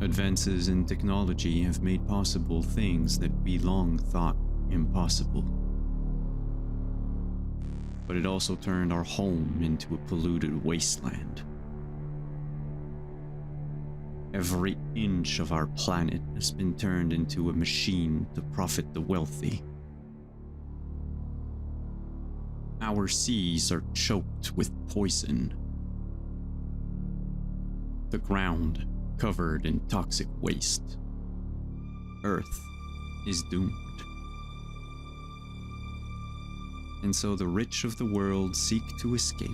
Advances in technology have made possible things that we long thought impossible. But it also turned our home into a polluted wasteland. Every inch of our planet has been turned into a machine to profit the wealthy. Our seas are choked with poison. The ground covered in toxic waste. Earth is doomed. And so the rich of the world seek to escape.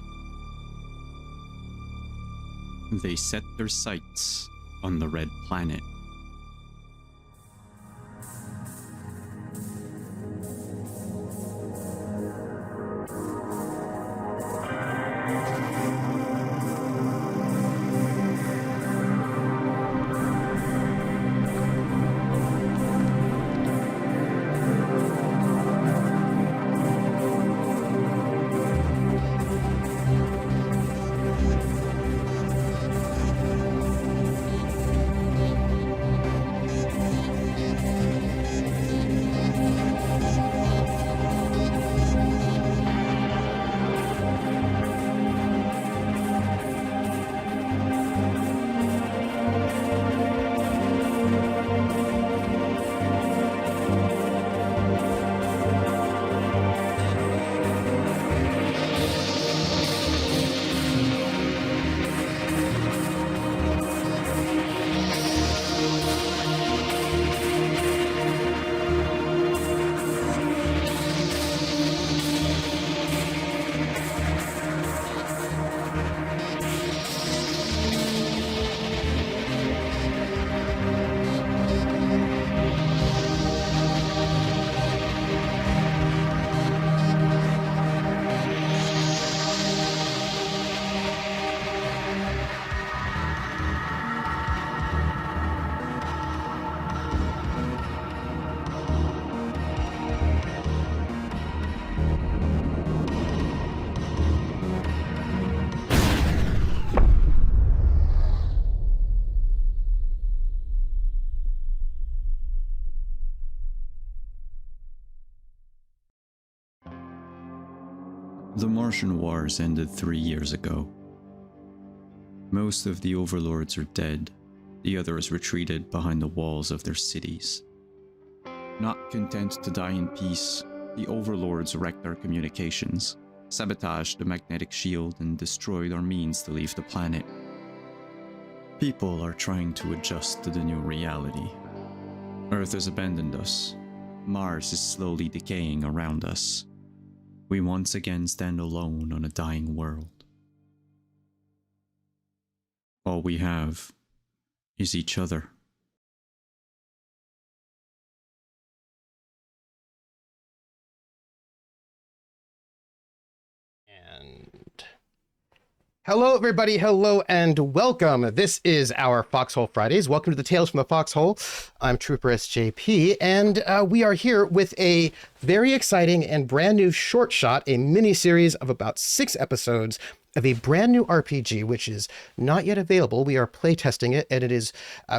They set their sights on the Red Planet. The Martian Wars ended 3 years ago. Most of the overlords are dead, the others retreated behind the walls of their cities. Not content to die in peace, the overlords wrecked our communications, sabotaged the magnetic shield, and destroyed our means to leave the planet. People are trying to adjust to the new reality. Earth has abandoned us. Mars is slowly decaying around us. We once again stand alone on a dying world. All we have is each other. Hello, everybody. Hello and welcome. This is our Foxhole Fridays. Welcome to the Tales from the Foxhole. I'm Trooper SJP, and we are here with a very exciting and brand new short shot, a mini series of about 6 episodes of a brand new RPG, which is not yet available. We are playtesting it, and it is.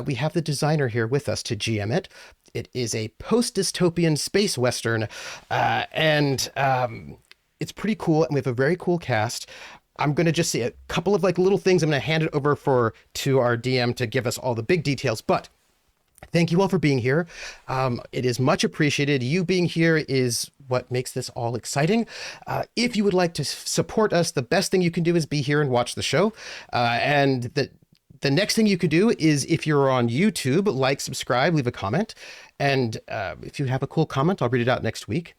We have the designer here with us to GM it. It is a post-Dystopian space western, and it's pretty cool, and we have a very cool cast. I'm going to just say a couple of little things. I'm going to hand it over to our DM to give us all the big details, but thank you all for being here. It is much appreciated. You being here is what makes this all exciting. If you would like to support us, the best thing you can do is be here and watch the show. And the next thing you could do is, if you're on YouTube, like, subscribe, leave a comment. And if you have a cool comment, I'll read it out next week.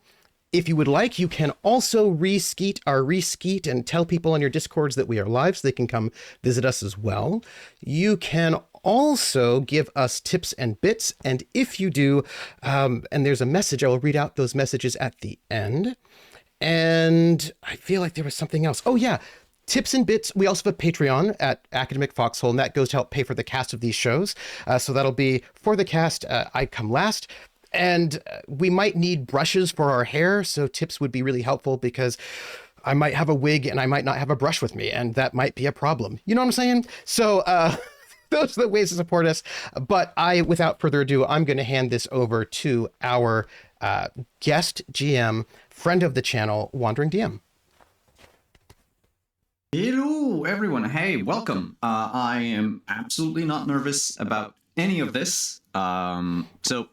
If you would like, you can also reskeet and tell people on your Discords that we are live so they can come visit us as well. You can also give us tips and bits, and if you do, and there's a message, I will read out those messages at the end. And I feel like there was something else. Oh yeah, tips and bits. We also have a Patreon at Academic Foxhole, and that goes to help pay for the cast of these shows. So that'll be for the cast. I come last. And we might need brushes for our hair, so tips would be really helpful because I might have a wig and I might not have a brush with me, and that might be a problem. You know what I'm saying? So those are the ways to support us. But without further ado, I'm going to hand this over to our guest GM, friend of the channel, Wandering DM. Hello, everyone. Hey, welcome. I am absolutely not nervous about any of this. So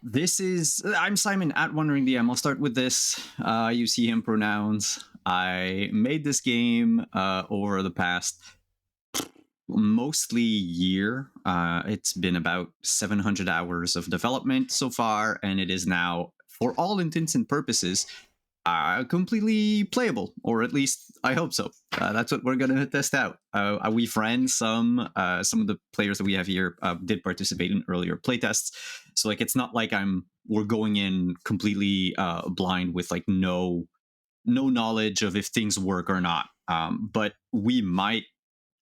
this is, I'm Simon at Wandering DM. I'll start with this. I use he, him pronouns. I made this game over the past mostly year. It's been about 700 hours of development so far, and it is now, for all intents and purposes, completely playable, or at least I hope so. That's what we're gonna test out. We friends, some of the players that we have here did participate in earlier playtests, so like it's not like we're going in completely blind with like no knowledge of if things work or not. But we might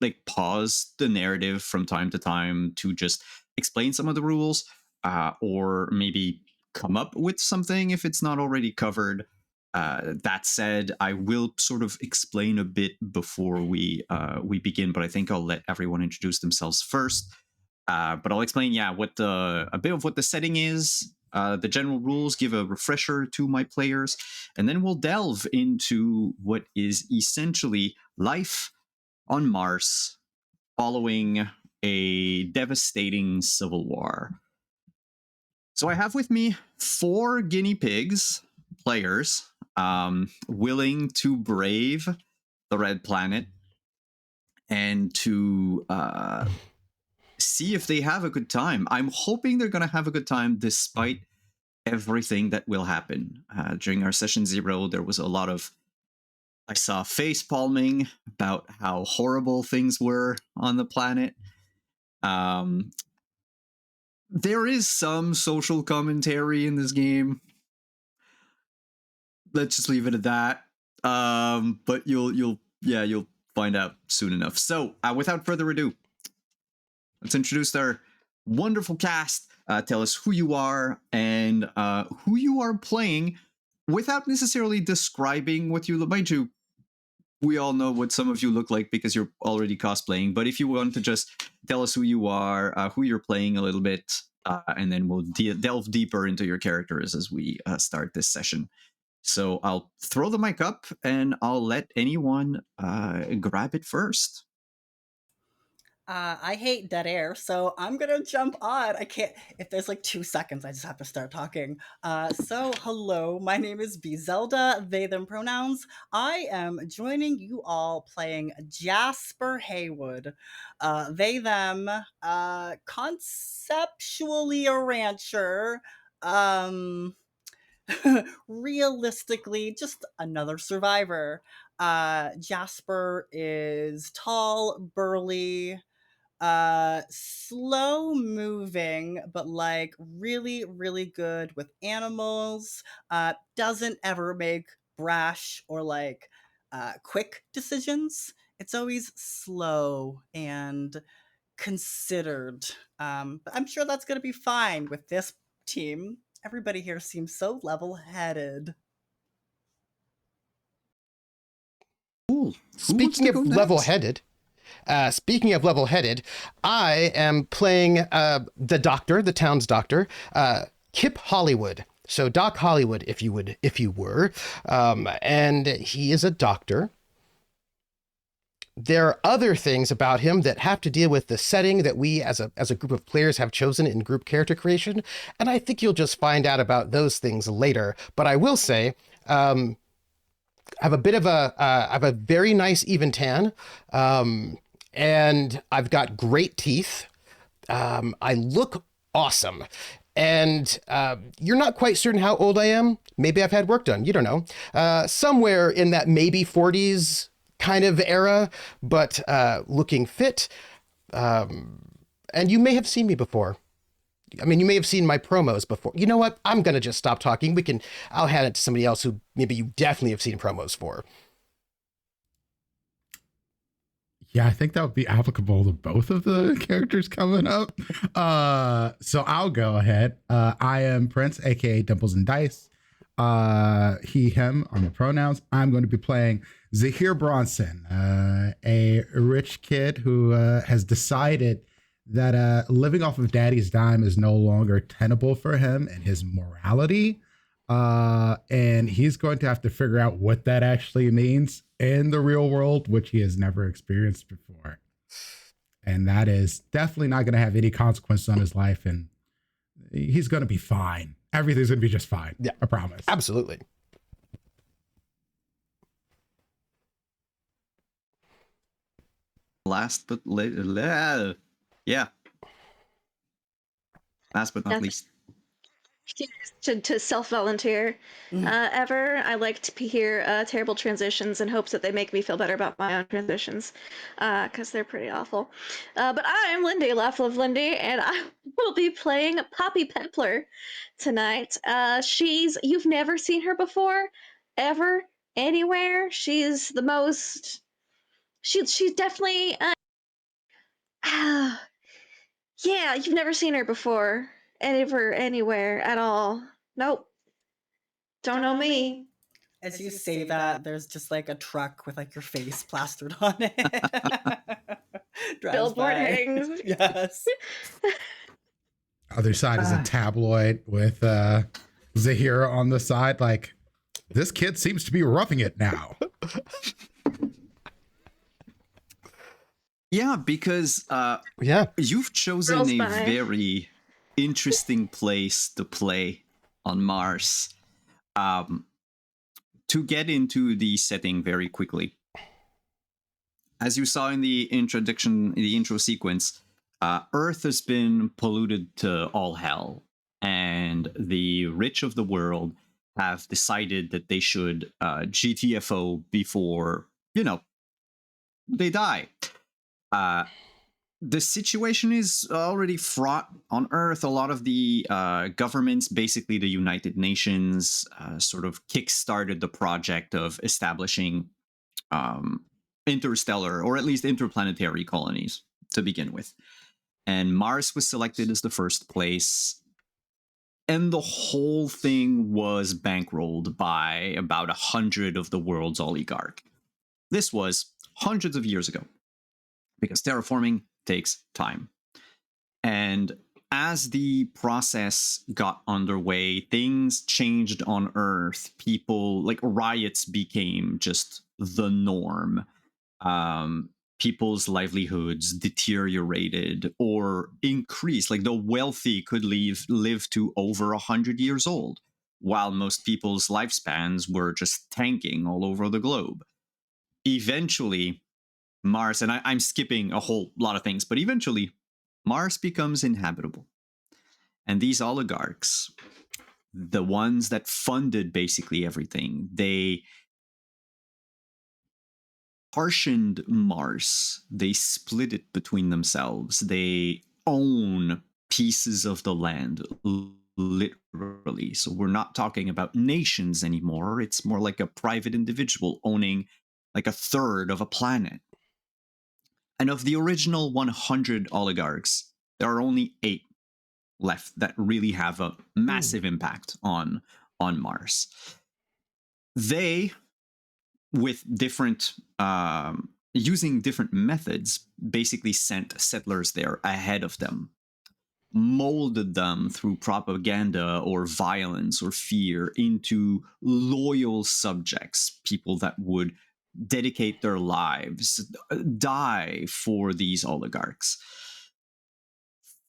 like pause the narrative from time to time to just explain some of the rules, or maybe come up with something if it's not already covered. That said, I will sort of explain a bit before we begin, but I think I'll let everyone introduce themselves first. But I'll explain, a bit of what the setting is, the general rules, give a refresher to my players, and then we'll delve into what is essentially life on Mars following a devastating civil war. So I have with me 4 guinea pigs players willing to brave the Red Planet and to see if they have a good time. I'm hoping they're going to have a good time despite everything that will happen. During our session 0, there was a lot of, I saw face palming about how horrible things were on the planet. There is some social commentary in this game. Let's just leave it at that. But you'll find out soon enough. So, without further ado, let's introduce our wonderful cast. Tell us who you are and who you are playing, without necessarily describing what you look. Mind you, we all know what some of you look like because you're already cosplaying. But if you want to just tell us who you are, who you're playing a little bit, and then we'll delve deeper into your characters as we start this session. So I'll throw the mic up and I'll let anyone grab it first. I hate dead air, so I'm gonna jump on. I can't, if there's like 2 seconds, I just have to start talking. So hello, my name is Beezelda, they, them pronouns. I am joining you all playing Jasper Haywood. They, them, conceptually a rancher, realistically just another survivor. Jasper is tall, burly, slow moving, but like really, really good with animals. Doesn't ever make brash or like quick decisions. It's always slow and considered. But I'm sure that's going to be fine with this team. Everybody here seems so level-headed. Cool. Speaking of level-headed, I am playing the doctor, the town's doctor, Kip Hollywood. So Doc Hollywood, if you were, and he is a doctor. There are other things about him that have to deal with the setting that we as a group of players have chosen in group character creation. And I think you'll just find out about those things later. But I will say, I have a very nice even tan. And I've got great teeth. I look awesome. And you're not quite certain how old I am. Maybe I've had work done. You don't know. Somewhere in that maybe 40s kind of era, but looking fit. And you may have seen me before. I mean, you may have seen my promos before. You know what? I'm going to just stop talking. I'll hand it to somebody else who maybe you definitely have seen promos for. Yeah, I think that would be applicable to both of the characters coming up. So I'll go ahead. I am Prince, aka Dimples and Dice. he, him on the pronouns. I'm going to be playing Zahir Bronson, a rich kid who has decided that living off of daddy's dime is no longer tenable for him and his morality. And he's going to have to figure out what that actually means in the real world, which he has never experienced before. And that is definitely not going to have any consequence on his life. And he's going to be fine. Everything's going to be just fine. Yeah, I promise. Absolutely. Last but not least. To self-volunteer ever. I like to hear terrible transitions in hopes that they make me feel better about my own transitions, because they're pretty awful. But I'm Lindy, laughlovelindy, and I will be playing Poppy Peppler tonight. You've never seen her before, ever, anywhere. She's the most... She's definitely... yeah, you've never seen her before. Ever, anywhere, at all. Nope. Don't know me. As you say that, there's just like a truck with like your face plastered on it. Drives Billboard by. hangs. Yes. Other side is a tabloid with Zahir on the side. Like, this kid seems to be roughing it now. Yeah, because you've chosen Girls a by. very interesting place to play on Mars. To get into the setting very quickly, as you saw in the intro sequence, Earth has been polluted to all hell, and the rich of the world have decided that they should GTFO before, they die. The situation is already fraught on Earth. A lot of the governments, basically the United Nations, sort of kickstarted the project of establishing interstellar, or at least interplanetary colonies to begin with. And Mars was selected as the first place. And the whole thing was bankrolled by about 100 of the world's oligarchs. This was hundreds of years ago, because terraforming takes time. And as the process got underway, things changed on Earth. People, like, riots became just the norm. People's livelihoods deteriorated or increased. Like, the wealthy could live to over 100 years old, while most people's lifespans were just tanking all over the globe. Eventually, Mars, and I'm skipping a whole lot of things, but eventually Mars becomes inhabitable. And these oligarchs, the ones that funded basically everything, they partitioned Mars. They split it between themselves. They own pieces of the land, literally. So we're not talking about nations anymore. It's more like a private individual owning like a third of a planet. And of the original 100 oligarchs, there are only 8 left that really have a massive impact on Mars. They, with different, using different methods, basically sent settlers there ahead of them, molded them through propaganda or violence or fear into loyal subjects, people that would dedicate their lives, die for these oligarchs.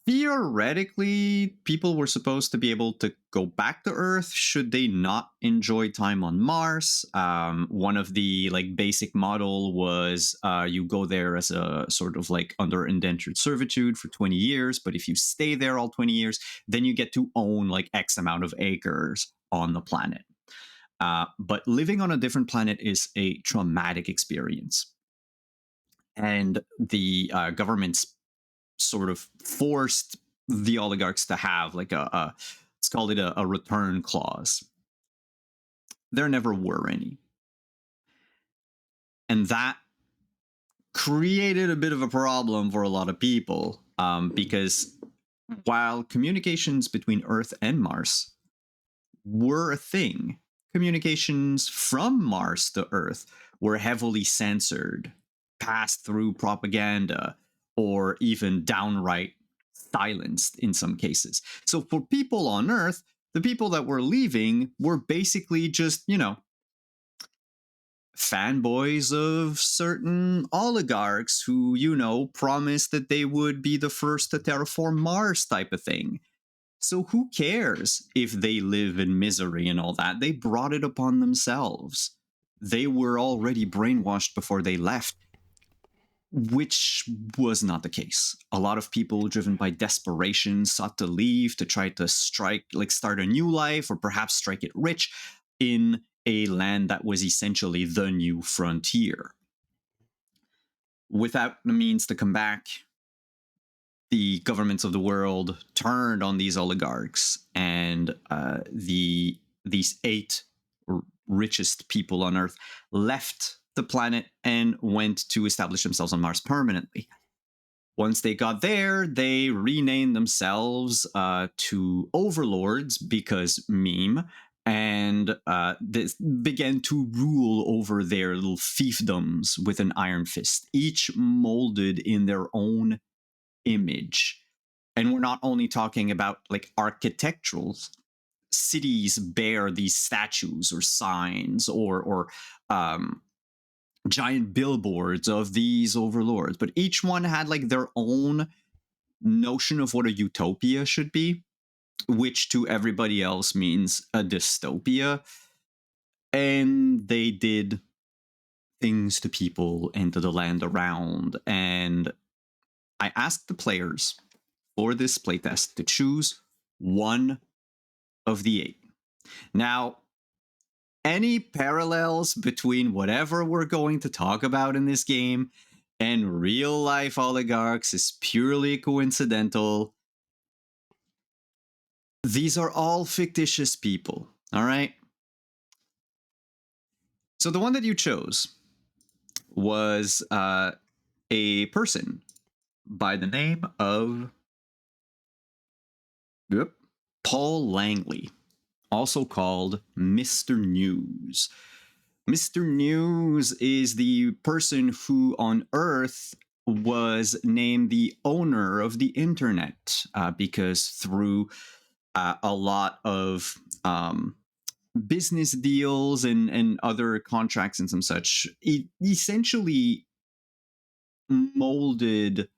Theoretically, people were supposed to be able to go back to Earth should they not enjoy time on Mars. One of the basic model was you go there as a sort of under indentured servitude for 20 years, but if you stay there all 20 years, then you get to own X amount of acres on the planet. But living on a different planet is a traumatic experience. And the governments sort of forced the oligarchs to have let's call it a return clause. There never were any. And that created a bit of a problem for a lot of people, because while communications between Earth and Mars were a thing, communications from Mars to Earth were heavily censored, passed through propaganda, or even downright silenced in some cases. So for people on Earth, the people that were leaving were basically just, fanboys of certain oligarchs who, promised that they would be the first to terraform Mars type of thing. So who cares if they live in misery and all that? They brought it upon themselves. They were already brainwashed before they left, which was not the case. A lot of people driven by desperation sought to leave to try to start a new life, or perhaps strike it rich in a land that was essentially the new frontier. Without the means to come back, the governments of the world turned on these oligarchs, and these 8 richest people on Earth left the planet and went to establish themselves on Mars permanently. Once they got there, they renamed themselves to overlords, because meme, and this began to rule over their little fiefdoms with an iron fist, each molded in their own image. And we're not only talking about like architectural cities bear these statues or signs or giant billboards of these overlords, but each one had like their own notion of what a utopia should be, which to everybody else means a dystopia. And they did things to people and to the land around. And I asked the players for this playtest to choose one of the 8. Now, any parallels between whatever we're going to talk about in this game and real life oligarchs is purely coincidental. These are all fictitious people, all right? So the one that you chose was a person by the name of Paul Langley, also called Mr. News. Mr. News is the person who on Earth was named the owner of the internet, because through a lot of business deals and other contracts and some such, it essentially molded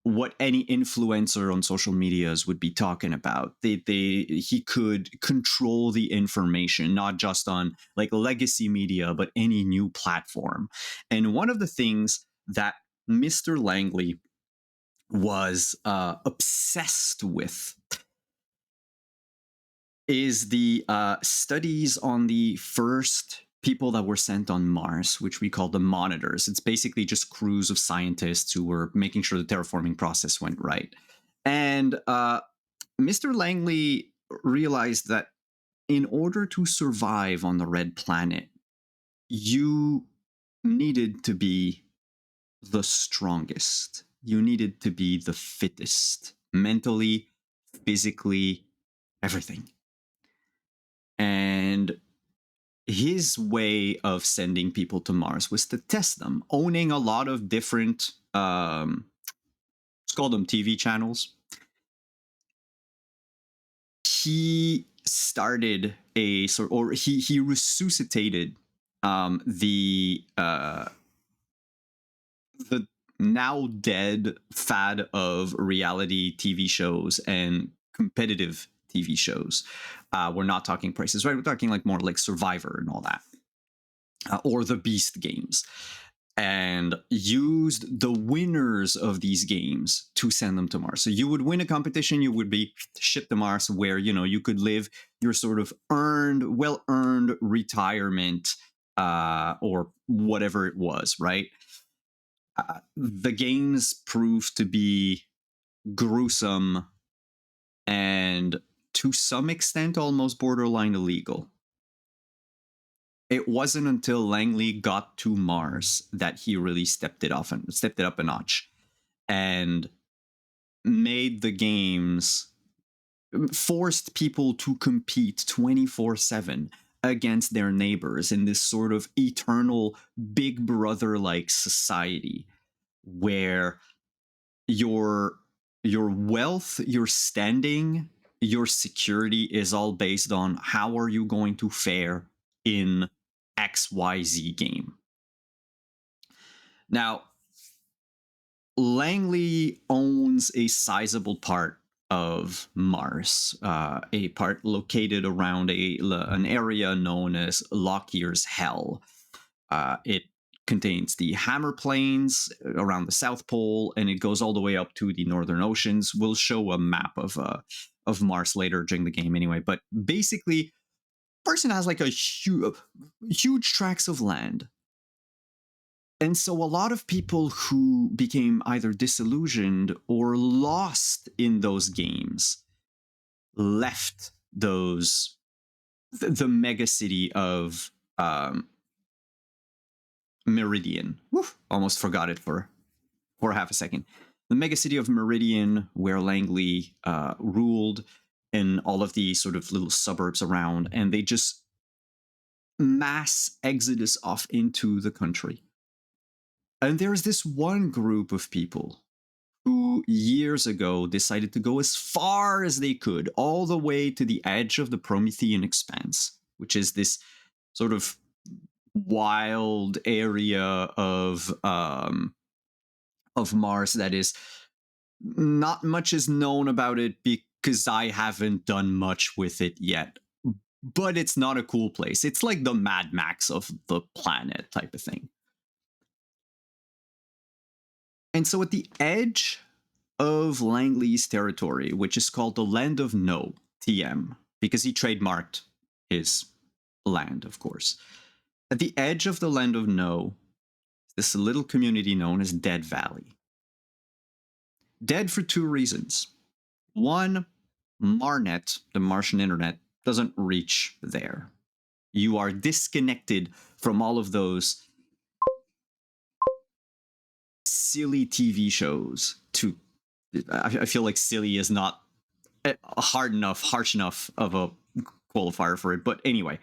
what any influencer on social medias would be talking about. He could control the information, not just on like legacy media, but any new platform. And one of the things that Mr. Langley was obsessed with is the studies on the first people that were sent on Mars, which we call the monitors. It's basically just crews of scientists who were making sure the terraforming process went right. And Mr. Langley realized that in order to survive on the Red Planet, you needed to be the strongest. You needed to be the fittest, mentally, physically, everything. And his way of sending people to Mars was to test them, owning a lot of different, let's call them TV channels. He started a sort, or he resuscitated the now dead fad of reality TV shows and competitive TV shows. We're not talking Prices Right. We're talking like more like Survivor and all that, or the Beast games, and used the winners of these games to send them to Mars. So you would win a competition, you would be shipped to Mars, where you could live your sort of well-earned retirement, or whatever it was, right? The games proved to be gruesome and to some extent almost borderline illegal. It wasn't until Langley got to Mars that he really stepped it up a notch and made the games, forced people to compete 24/7 against their neighbors in this sort of eternal big brother-like society where your wealth, your standing, your security is all based on how are you going to fare in XYZ game. Now, Langley owns a sizable part of Mars, a part located around an area known as Lockyer's Hell. It contains the Hammer Plains around the South Pole, and it goes all the way up to the Northern Oceans. We'll show a map of Mars later during the game anyway, but basically, person has like a huge tracts of land. And so a lot of people who became either disillusioned or lost in those games left the mega city of Meridian. Woof, almost forgot it for half a second. The mega city of Meridian, where Langley ruled, and all of the sort of little suburbs around, and they just mass exodus off into the country. And there's this one group of people who years ago decided to go as far as they could, all the way to the edge of the Promethean Expanse, which is this sort of wild area of Mars that is not much is known about it because I haven't done much with it yet. But it's not a cool place. It's like the Mad Max of the planet type of thing. And so at the edge of Langley's territory, which is called the Land of No, TM, because he trademarked his land, of course. At the edge of the Land of No, this little community known as Dead Valley. Dead for two reasons. One, Marnet, the Martian internet, doesn't reach there. You are disconnected from all of those silly TV shows to... I feel like silly is not harsh enough of a qualifier for it. But anyway,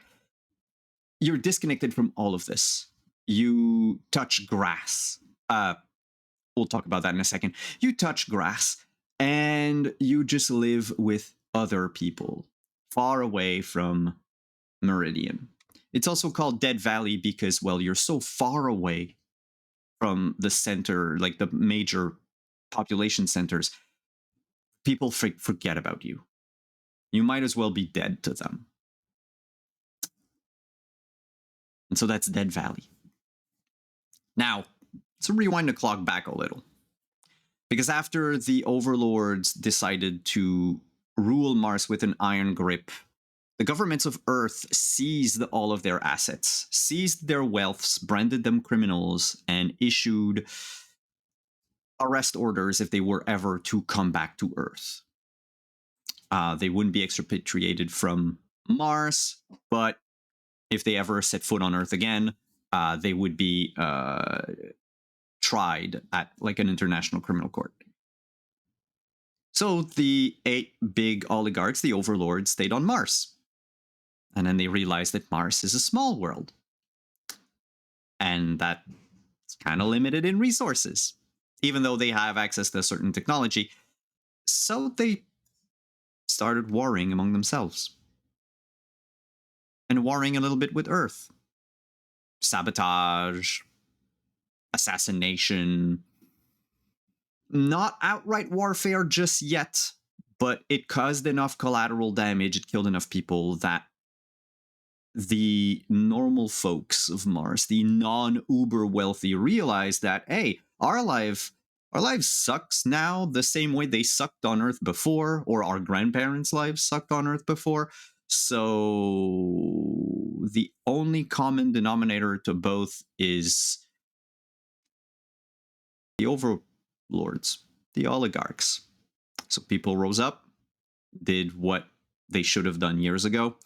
you're disconnected from all of this. You touch grass. We'll talk about that in a second. You touch grass and you just live with other people far away from Meridian. It's also called Dead Valley because, well, you're so far away from the center, like the major population centers, people forget about you. You might as well be dead to them. And so that's Dead Valley. Now, let's rewind the clock back a little. Because after the overlords decided to rule Mars with an iron grip, the governments of Earth seized all of their assets, seized their wealths, branded them criminals, and issued arrest orders if they were ever to come back to Earth. They wouldn't be expatriated from Mars, but if they ever set foot on Earth again, they would be tried at like an international criminal court. So the 8 big oligarchs, the overlords, stayed on Mars. And then they realized that Mars is a small world. And that it's kind of limited in resources, even though they have access to a certain technology. So they started warring among themselves. And warring a little bit with Earth. Sabotage, assassination. Not outright warfare just yet, but it caused enough collateral damage, it killed enough people that the normal folks of Mars, the non-uber wealthy, realized that, hey, our lives sucks now the same way they sucked on Earth before, or our grandparents' lives sucked on Earth before. So the only common denominator to both is the overlords, the oligarchs. So people rose up, did what they should have done years ago,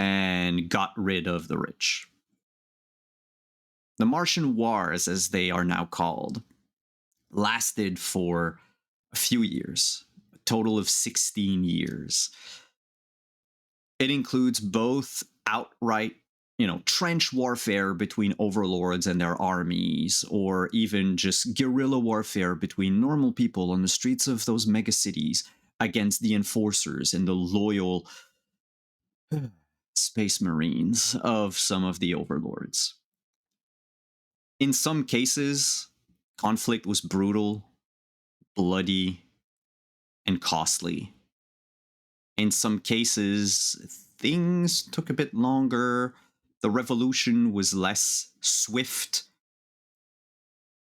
and got rid of the rich. The Martian Wars, as they are now called, lasted for a few years, a total of 16 years. It includes both outright, trench warfare between overlords and their armies, or even just guerrilla warfare between normal people on the streets of those megacities against the enforcers and the loyal space marines of some of the overlords. In some cases, conflict was brutal, bloody, and costly. In some cases, things took a bit longer. The revolution was less swift.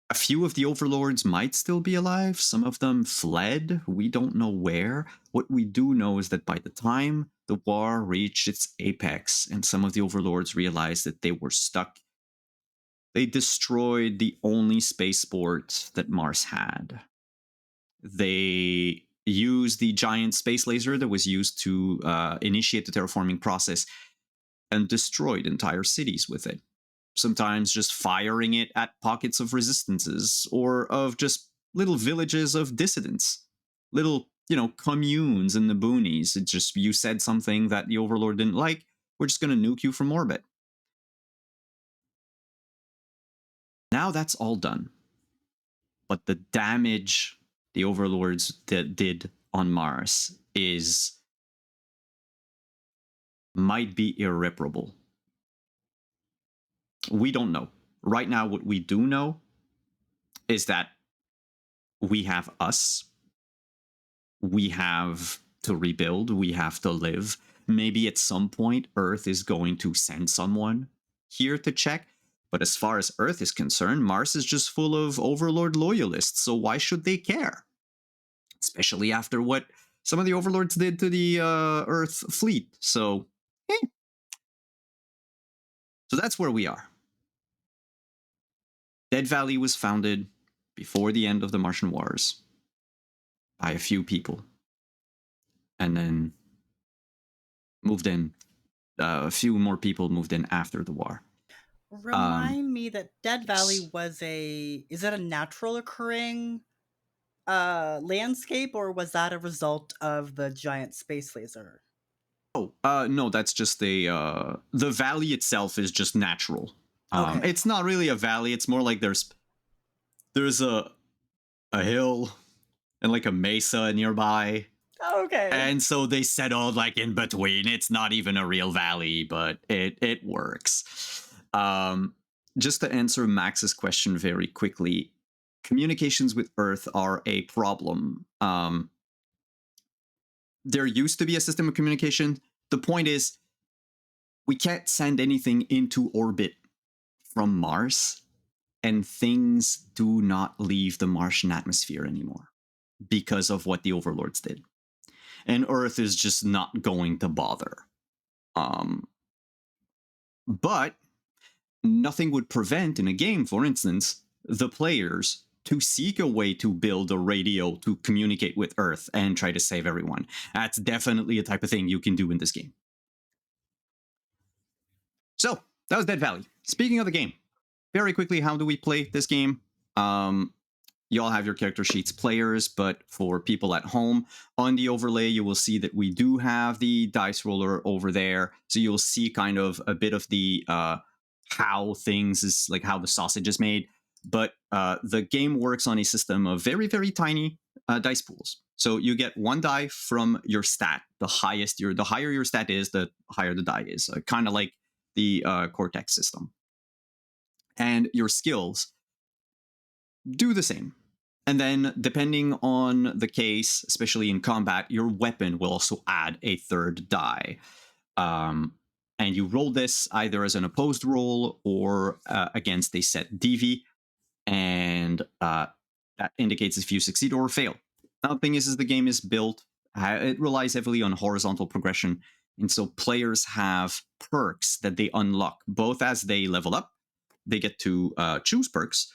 A few of the overlords might still be alive. Some of them fled. We don't know where. What we do know is that by the time the war reached its apex and some of the overlords realized that they were stuck, they destroyed the only spaceport that Mars had. They used the giant space laser that was used to initiate the terraforming process and destroyed entire cities with it. Sometimes just firing it at pockets of resistances or of just little villages of dissidents, little, communes in the boonies. It's just you said something that the overlord didn't like, we're just going to nuke you from orbit. Now that's all done. But the damage the overlords did on Mars might be irreparable. We don't know. Right now, what we do know is that we have us. We have to rebuild. We have to live. Maybe at some point, Earth is going to send someone here to check. But as far as Earth is concerned, Mars is just full of overlord loyalists. So why should they care? Especially after what some of the overlords did to the Earth fleet. So that's where we are. Dead Valley was founded before the end of the Martian Wars by a few people. And then moved in. A few more people moved in after the war. Remind me that Dead Valley is it a natural occurring landscape, or was that a result of the giant space laser? No, that's just the valley itself is just natural. Okay. It's not really a valley. It's more like there's a hill and like a mesa nearby. Okay. And so they settled like in between. It's not even a real valley, but it works. Just to answer Max's question very quickly, communications with Earth are a problem. There used to be a system of communication. The point is, we can't send anything into orbit from Mars, and things do not leave the Martian atmosphere anymore because of what the overlords did. And Earth is just not going to bother. But nothing would prevent, in a game, for instance, the players to seek a way to build a radio to communicate with Earth and try to save everyone. That's definitely a type of thing you can do in this game. So, that was Dead Valley. Speaking of the game, very quickly, how do we play this game? You all have your character sheets, players, but for people at home, on the overlay, you will see that we do have the dice roller over there. So you'll see kind of a bit of the how things is, like how the sausage is made. But the game works on a system of very, very tiny dice pools. So you get one die from your stat. The higher your stat is, the higher the die is. Kind of like the Cortex system. And your skills do the same. And then, depending on the case, especially in combat, your weapon will also add a third die. And you roll this either as an opposed roll or against a set DV. And that indicates if you succeed or fail. Now, the thing is the game is built, it relies heavily on horizontal progression. And so players have perks that they unlock, both as they level up, they get to choose perks,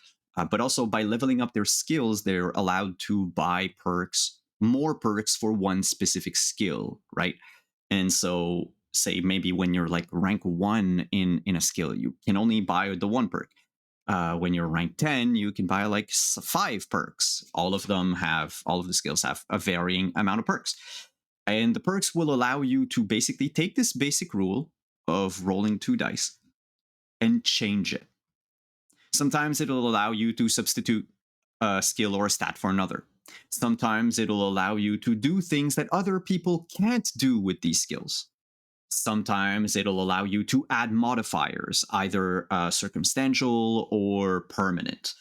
but also by leveling up their skills, they're allowed to buy more perks for one specific skill, right? And so, say maybe when you're like rank 1 in a skill, you can only buy the one perk. When you're rank 10, you can buy like 5 perks. All of the skills have a varying amount of perks. And the perks will allow you to basically take this basic rule of rolling 2 dice and change it. Sometimes it'll allow you to substitute a skill or a stat for another. Sometimes it'll allow you to do things that other people can't do with these skills. Sometimes it'll allow you to add modifiers, either circumstantial or permanent.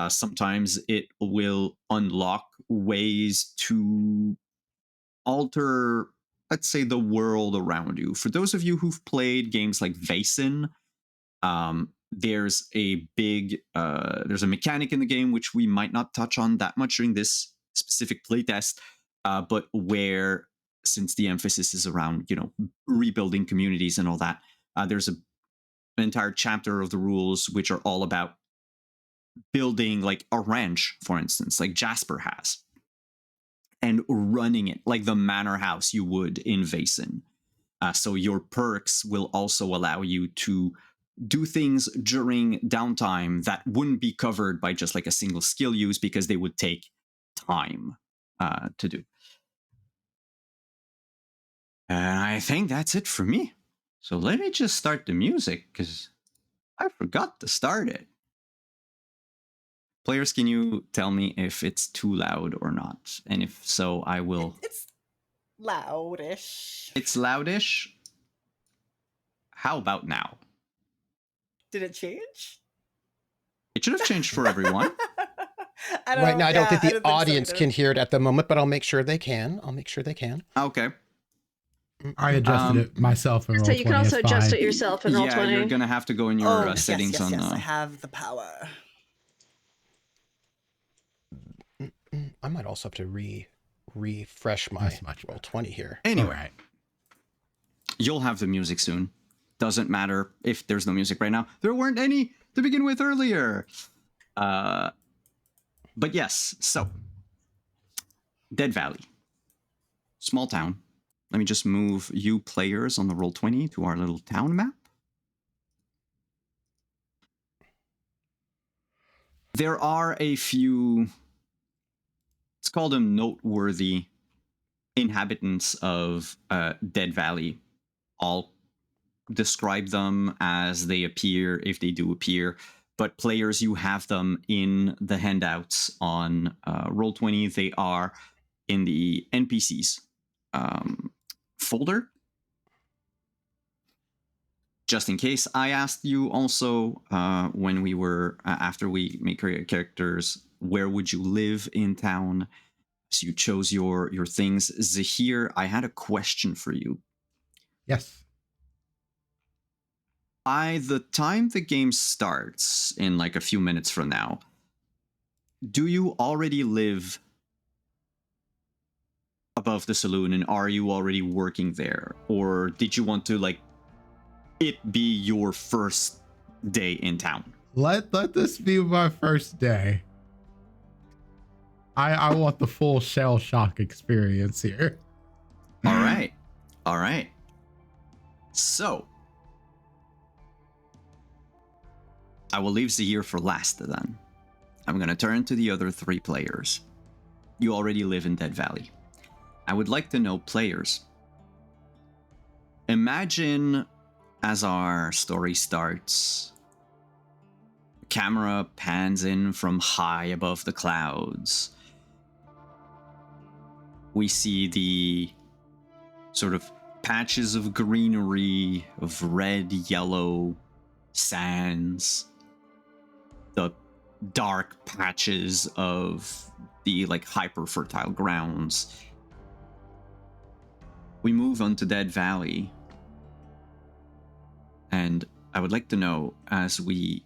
Sometimes it will unlock ways to alter, let's say, the world around you. For those of you who've played games like Vaesen, there's a mechanic in the game which we might not touch on that much during this specific playtest, but where, since the emphasis is around, rebuilding communities and all that, there's an entire chapter of the rules which are all about building like a ranch, for instance, like Jasper has, and running it like the manor house you would in Vaesen. So your perks will also allow you to do things during downtime that wouldn't be covered by just like a single skill use, because they would take time to do. And I think that's it for me. So let me just start the music, because I forgot to start it. Players, can you tell me if it's too loud or not? And if so, I will... It's loudish. It's loudish? How about now? Did it change? It should have changed for everyone. Right now, I don't think the audience can hear it at the moment, but I'll make sure they can. Okay. I adjusted it myself in Roll20. So you can also adjust it yourself in Roll20. Yeah, you're going to have to go in your settings yes, on... Yes, I have the power. I might also have to refresh my Roll20 here. Anyway, you'll have the music soon. Doesn't matter if there's no music right now. There weren't any to begin with earlier. But yes, so Dead Valley, small town. Let me just move you players on the Roll20 to our little town map. There are a few, let's call them noteworthy inhabitants of Dead Valley. I'll describe them as they appear, if they do appear. But players, you have them in the handouts on Roll20. They are in the NPCs folder. Just in case, I asked you also when we were, after we make characters, where would you live in town? So you chose your things. Zahir, I had a question for you. Yes. By the time the game starts, in like a few minutes from now, do you already live above the saloon, and are you already working there? Or did you want to like it be your first day in town? Let this be my first day. I want the full shell shock experience here. All right. So I will leave Zahir for last then. I'm going to turn to the other 3 players. You already live in Dead Valley. I would like to know, players, imagine as our story starts, the camera pans in from high above the clouds. We see the sort of patches of greenery, of red, yellow sands, the dark patches of the like hyper fertile grounds. We move on to Dead Valley, and I would like to know, as we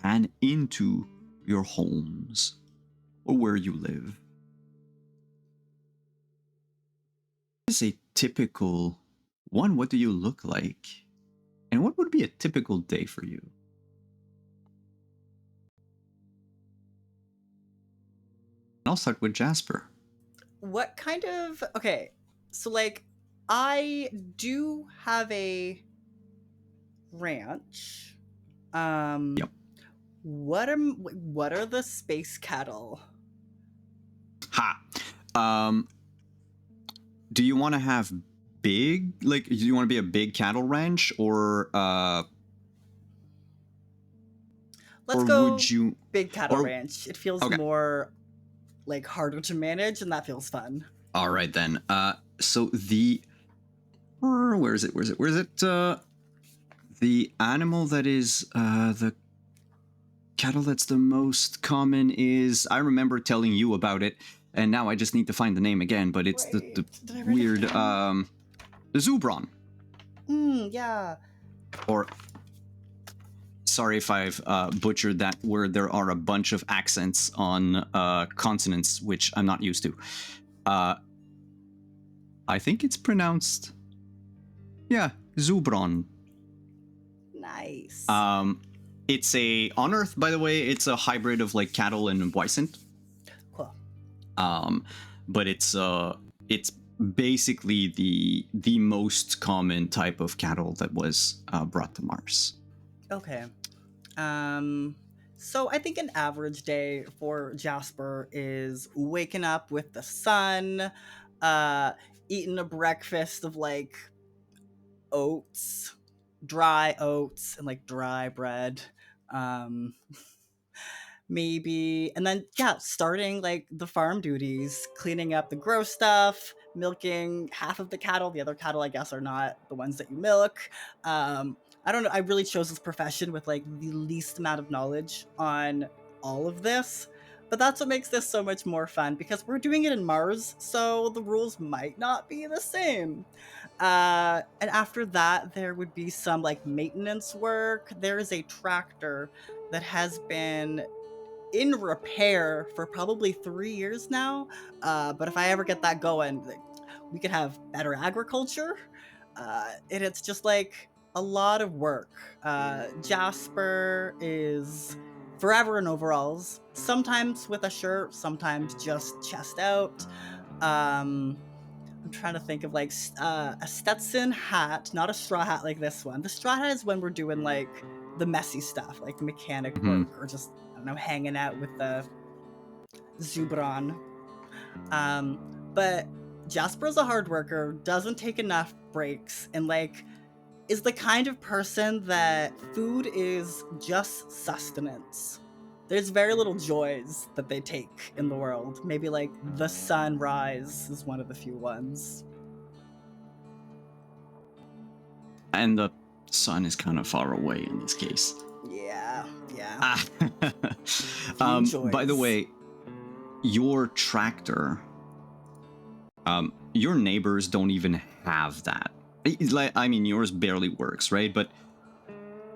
pan into your homes or where you live, what is a typical one? What do you look like? And what would be a typical day for you? I'll start with Jasper. What kind of... Okay, so like, I do have a ranch. Yep. What are the space cattle? Ha! Do you want to have big? Like, do you want to be a big cattle ranch, or Let's or go would you? big cattle or- ranch. It feels Okay. more like harder to manage, and that feels fun. All right then. So the where is it? The animal that is the cattle that's the most common is, I remember telling you about it, and now I just need to find the name again, but it's the Did I write it weird down? the Zubron. Yeah. Or sorry if I've butchered that word. There are a bunch of accents on consonants which I'm not used to. I think it's pronounced, yeah, Zubron. Nice. It's on Earth, by the way. It's a hybrid of like cattle and Wisent. Cool. But it's basically the most common type of cattle that was brought to Mars. Okay. So I think an average day for Jasper is waking up with the sun, eating a breakfast of like oats, dry oats, and like dry bread. Maybe, and then yeah, starting like the farm duties, cleaning up the gross stuff, milking half of the cattle. The other cattle, I guess, are not the ones that you milk. I don't know. I really chose this profession with like the least amount of knowledge on all of this, but that's what makes this so much more fun because we're doing it in Mars, so the rules might not be the same. And after that, there would be some like maintenance work. There is a tractor that has been in repair for probably 3 years now. But if I ever get that going, like, we could have better agriculture. And it's just like a lot of work. Jasper is forever in overalls, sometimes with a shirt, sometimes just chest out. I'm trying to think of like a Stetson hat, not a straw hat like this one. The straw hat is when we're doing like the messy stuff, like mechanic work, or just, I don't know, hanging out with the Zubron. But Jasper's a hard worker, doesn't take enough breaks, and like is the kind of person that food is just sustenance. There's very little joys that they take in the world. Maybe like the sunrise is one of the few ones. And the sun is kind of far away in this case. Yeah. By the way, your tractor, your neighbors don't even have that. It's like, I mean, yours barely works, right? But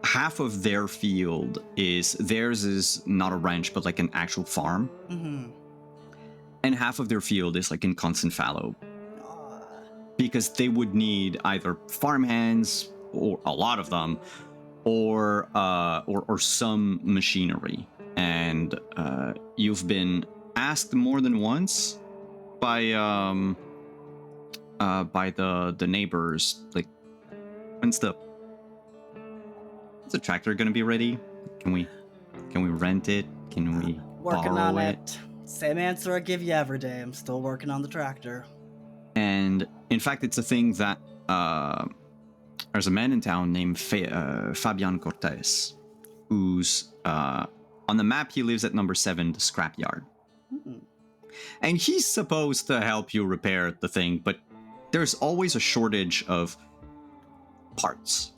half of their field theirs is not a ranch, but like an actual farm. Mm-hmm. And half of their field is like in constant fallow. Because they would need either farmhands, or a lot of them, or some machinery. And you've been asked more than once by the neighbors, like, when's the tractor gonna be ready? Can we rent it? Can we Working borrow on it? Same answer I give you every day. I'm still working on the tractor. And in fact, it's a thing that there's a man in town named Fabian Cortez, who's on the map. He lives at number 7, the scrapyard. And he's supposed to help you repair the thing, but there's always a shortage of parts.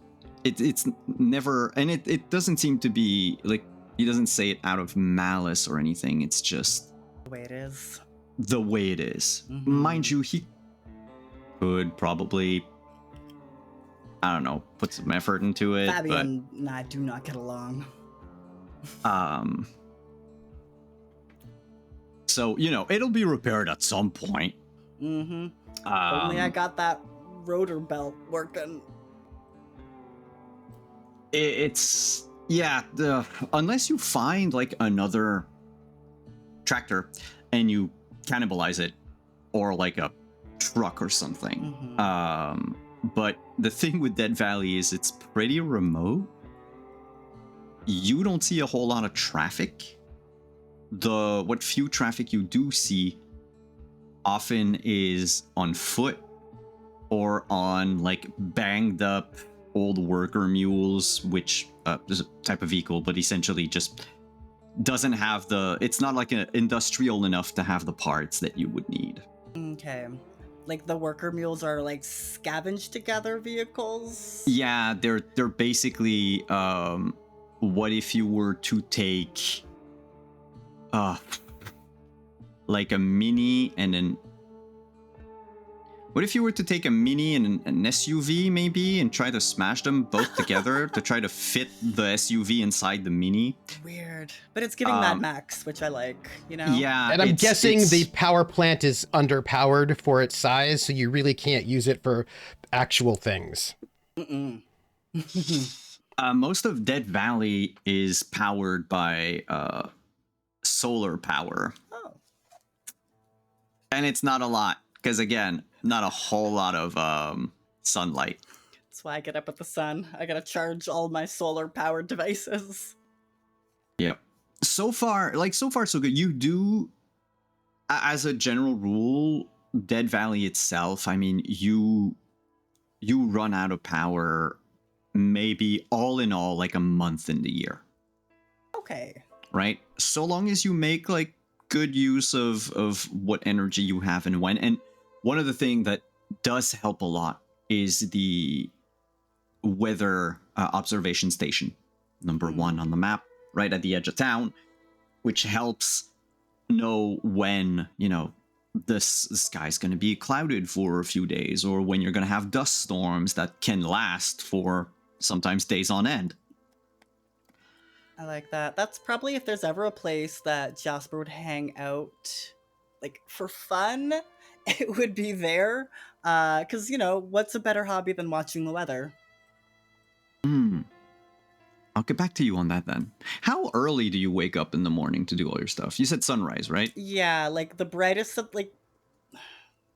It's never, and it doesn't seem to be like, he doesn't say it out of malice or anything. It's just The way it is. the way it is. Mind you, he could probably, I don't know, put some effort into it. Fabian and I do not get along. So, you know, it'll be repaired at some point. Only I got that rotor belt working. It's, yeah, unless you find like another tractor and you cannibalize it, or like a truck or something. But the thing with Dead Valley is it's pretty remote. You don't see a whole lot of traffic. What few traffic you do see often is on foot or on like banged up old worker mules, which is a type of vehicle, but essentially just doesn't have it's not like industrial enough to have the parts that you would need. Okay. Like the worker mules are like scavenged together vehicles? Yeah, they're basically what if you were to take like a mini and an what if you were to take a mini and an SUV maybe and try to smash them both together to try to fit the SUV inside the mini? Weird. But it's giving Mad Max, which I like, you know? Yeah, and I'm guessing the power plant is underpowered for its size, so you really can't use it for actual things. Most of Dead Valley is powered by solar power. Oh. And it's not a lot, because again, not a whole lot of sunlight. That's why I get up with the sun. I gotta charge all my solar powered devices. Yep. So far, so good. You do, as a general rule, Dead Valley itself, I mean, you run out of power maybe all in all like a month in the year. Okay. Right? So long as you make like good use of what energy you have and when. And one of the things that does help a lot is the weather observation station, number 1 on the map, right at the edge of town, which helps know when, you know, the sky's going to be clouded for a few days, or when you're going to have dust storms that can last for sometimes days on end. I like that. That's probably, if there's ever a place that Jasper would hang out, like, for fun, it would be there. Because, you know, what's a better hobby than watching the weather? I'll get back to you on that then. How early do you wake up in the morning to do all your stuff? You said sunrise, right? Yeah, like the brightest of, like,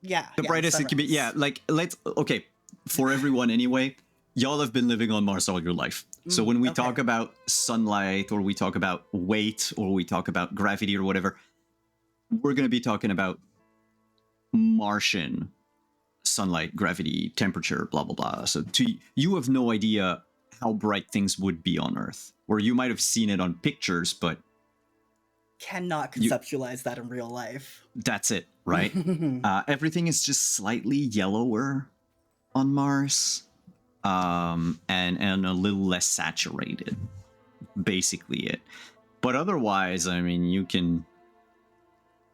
the brightest it can be. Yeah, like okay, for everyone anyway, y'all have been living on Mars all your life. So when we talk about sunlight, or we talk about weight, or we talk about gravity or whatever, we're going to be talking about Martian sunlight, gravity, temperature, blah, blah, blah. So you have no idea how bright things would be on Earth, or you might have seen it on pictures, but cannot conceptualize that in real life. That's it, right? Everything is just slightly yellower on Mars, and a little less saturated. Basically it. But otherwise, I mean, you can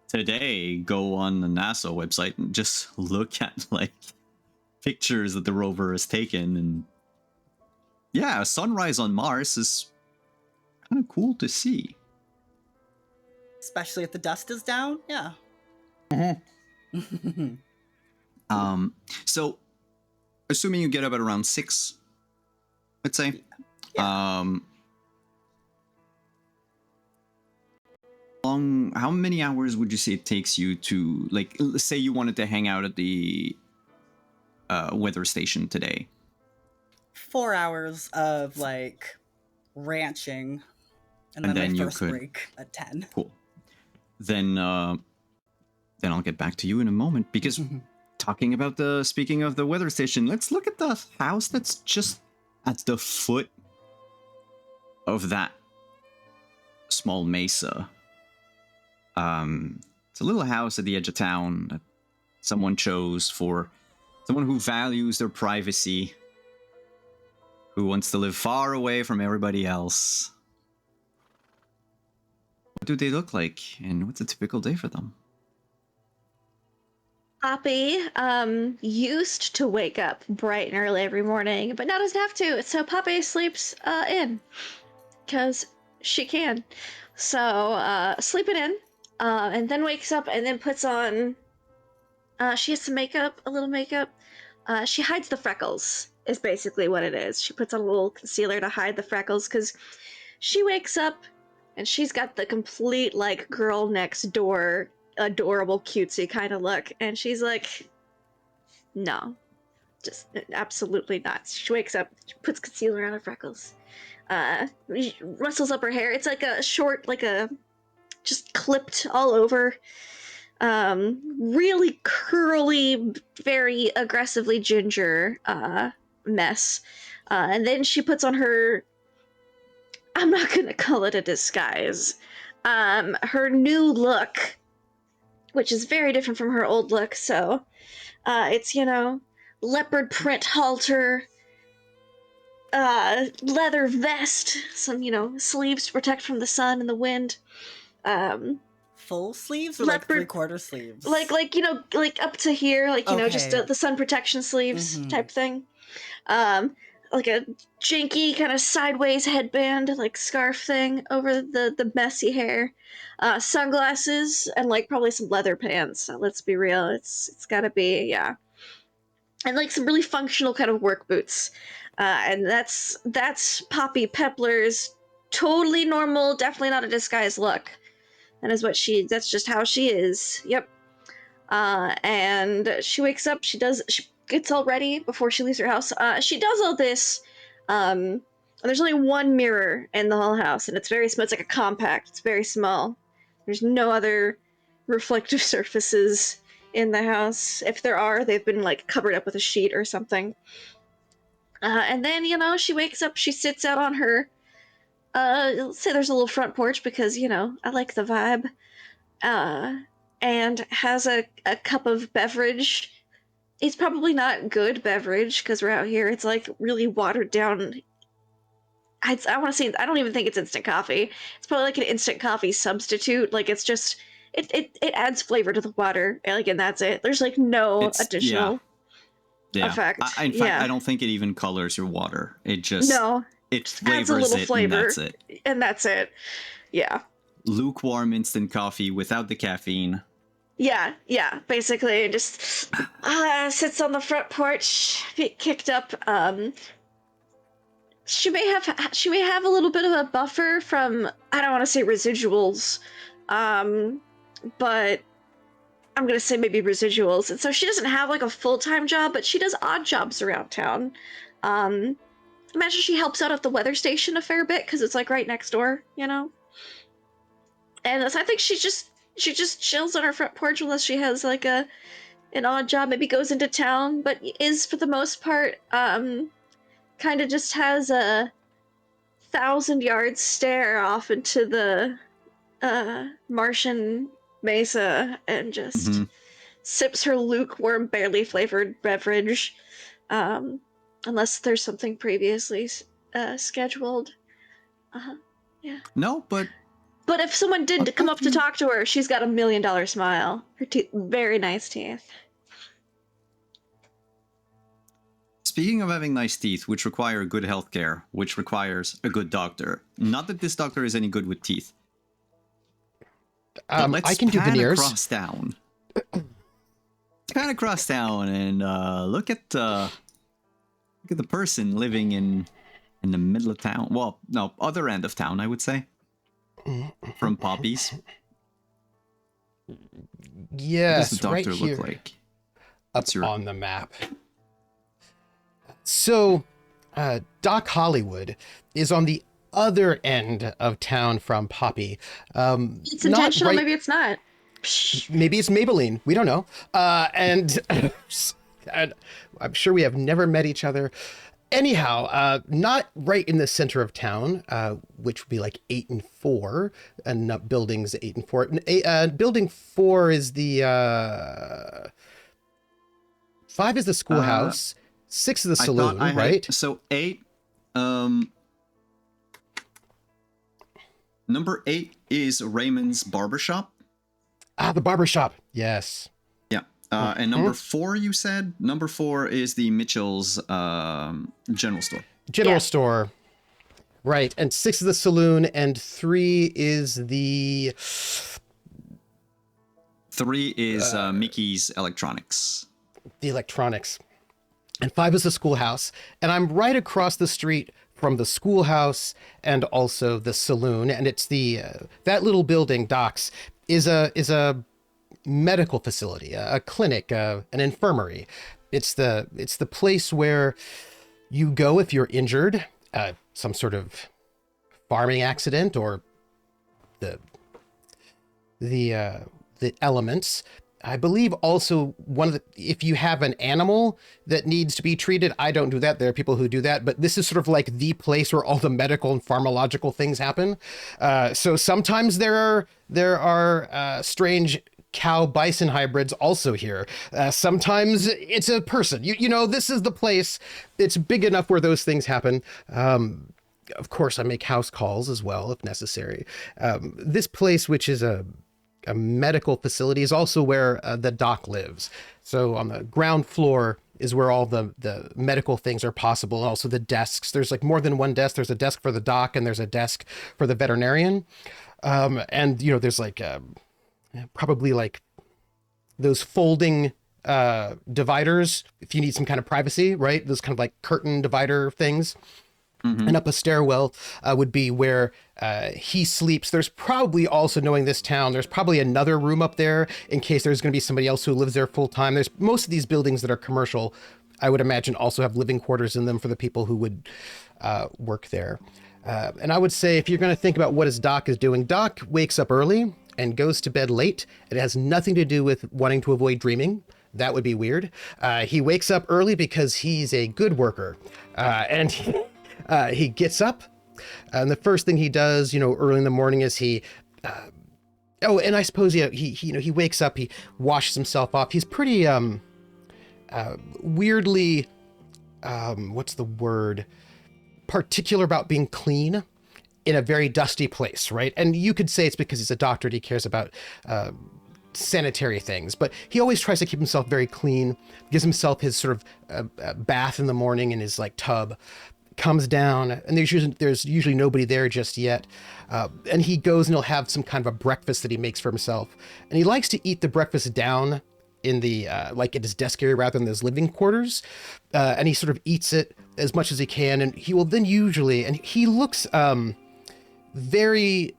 today go on the NASA website and just look at like pictures that the rover has taken, and yeah, sunrise on Mars is kind of cool to see. Especially if the dust is down, yeah. So assuming you get up at around 6, let's say. Yeah. How many hours would you say it takes you to, like, let's say you wanted to hang out at the weather station today? 4 hours of like ranching, and then my first break at 10. Cool. Then I'll get back to you in a moment, because speaking of the weather station, let's look at the house that's just at the foot of that small mesa. It's a little house at the edge of town that someone chose for someone who values their privacy, who wants to live far away from everybody else. What do they look like, and what's a typical day for them? Poppy used to wake up bright and early every morning, but now doesn't have to. So Poppy sleeps in, because she can. So sleeping in, and then wakes up and then puts on. She has some makeup, a little makeup. She hides the freckles, is basically what it is. She puts on a little concealer to hide the freckles, because she wakes up and she's got the complete, like, girl next door, adorable, cutesy kind of look. And she's like, no, just absolutely not. She wakes up, she puts concealer on her freckles, rustles up her hair. It's like a short, like a, just clipped all over. really curly, very aggressively ginger mess. And then she puts on her, I'm not going to call it a disguise, her new look, which is very different from her old look. So it's, leopard print halter, leather vest, some, sleeves to protect from the sun and the wind. Full sleeves or Leopard, like 3/4 sleeves? like up to here, just Okay. the sun protection sleeves type thing. Like a janky kind of sideways headband, like scarf thing over the messy hair. Sunglasses and like probably some leather pants. Let's be real, it's gotta be, yeah. And like some really functional kind of work boots. And that's Poppy Peppler's totally normal, definitely not a disguise look. That's just how she is. Yep. And she wakes up, she gets all ready before she leaves her house. She does all this. There's only one mirror in the whole house, and it's very small. It's like a compact. It's very small. There's no other reflective surfaces in the house. If there are, they've been like covered up with a sheet or something. And then, she wakes up, she sits out on her, let's say there's a little front porch because, I like the vibe. And has a cup of beverage. It's probably not good beverage because we're out here. It's like really watered down. I want to say, I don't even think it's instant coffee. It's probably like an instant coffee substitute. Like it's just, it adds flavor to the water. Like, and that's it. There's like no additional effect. In fact, I don't think it even colors your water. It just, it flavors adds a little it flavor, and that's it. And that's it. Yeah. Lukewarm instant coffee without the caffeine. Yeah, basically just sits on the front porch, feet kicked up. She may have a little bit of a buffer from, I don't want to say residuals, but I'm gonna say maybe residuals. And so she doesn't have like a full-time job, but she does odd jobs around town. Imagine she helps out at the weather station a fair bit because it's like right next door, And so I think she just chills on her front porch unless she has like an odd job, maybe goes into town, but is for the most part kind of just has a 1,000-yard stare off into the Martian mesa and just sips her lukewarm, barely flavored beverage, unless there's something previously scheduled. Yeah. No, but if someone did come up to talk to her, she's got $1 million smile. Her teeth, very nice teeth. Speaking of having nice teeth, which require good healthcare, which requires a good doctor. Not that this doctor is any good with teeth. Let's I can do veneers. Across town. Pan across town and look at the person living in the middle of town. Well, no, other end of town, I would say. From Poppies. Yes, what does the doctor right here, look like? up on the map. So, Doc Hollywood is on the other end of town from Poppy. It's intentional, maybe it's not. Maybe it's Maybelline. We don't know. And I'm sure we have never met each other. Anyhow, not right in the center of town, which would be like 8 and 4, and buildings 8 and 4. Building 4 is the 5 is the schoolhouse, 6 is the saloon, right? So 8. Number 8 is Raymond's barbershop. Ah, the barbershop. Yes. And number 4, you said? Number 4 is the Mitchell's general store. General store. Right. And 6 is the saloon, and 3 is the... 3 is Mickey's Electronics. The electronics. And 5 is the schoolhouse. And I'm right across the street from the schoolhouse and also the saloon. And it's the... that little building, Doc's, is a medical facility, a clinic, an infirmary. It's the place where you go if you're injured, some sort of farming accident, or the the elements. I believe also if you have an animal that needs to be treated, I don't do that. There are people who do that, but this is sort of like the place where all the medical and pharmacological things happen. So sometimes there are strange cow bison hybrids also here. Sometimes it's a person. You know, this is the place. It's big enough where those things happen. Of course, I make house calls as well if necessary. This place, which is a medical facility, is also where the doc lives. So on the ground floor is where all the medical things are possible. And also the desks. There's like more than one desk. There's a desk for the doc and there's a desk for the veterinarian. And, you know, there's like probably like those folding dividers if you need some kind of privacy, right? Those kind of like curtain divider things. And up a stairwell would be where he sleeps. There's probably also, knowing this town, there's probably another room up there in case there's going to be somebody else who lives there full time. There's most of these buildings that are commercial, I would imagine, also have living quarters in them for the people who would work there. And I would say, if you're going to think about what his doc is doing, Doc wakes up early and goes to bed late. It has nothing to do with wanting to avoid dreaming. That would be weird. He wakes up early because he's a good worker. And he gets up, and the first thing he does, you know, early in the morning is he and I suppose, yeah, he wakes up, he washes himself off. He's pretty weirdly what's the word, particular about being clean in a very dusty place, right? And you could say it's because he's a doctor and he cares about sanitary things, but he always tries to keep himself very clean, gives himself his sort of bath in the morning in his like tub, comes down, and there's usually nobody there just yet. And he goes and he'll have some kind of a breakfast that he makes for himself. And he likes to eat the breakfast down in the, like at his desk area rather than his living quarters. And he sort of eats it as much as he can. And he will then usually, and he looks very,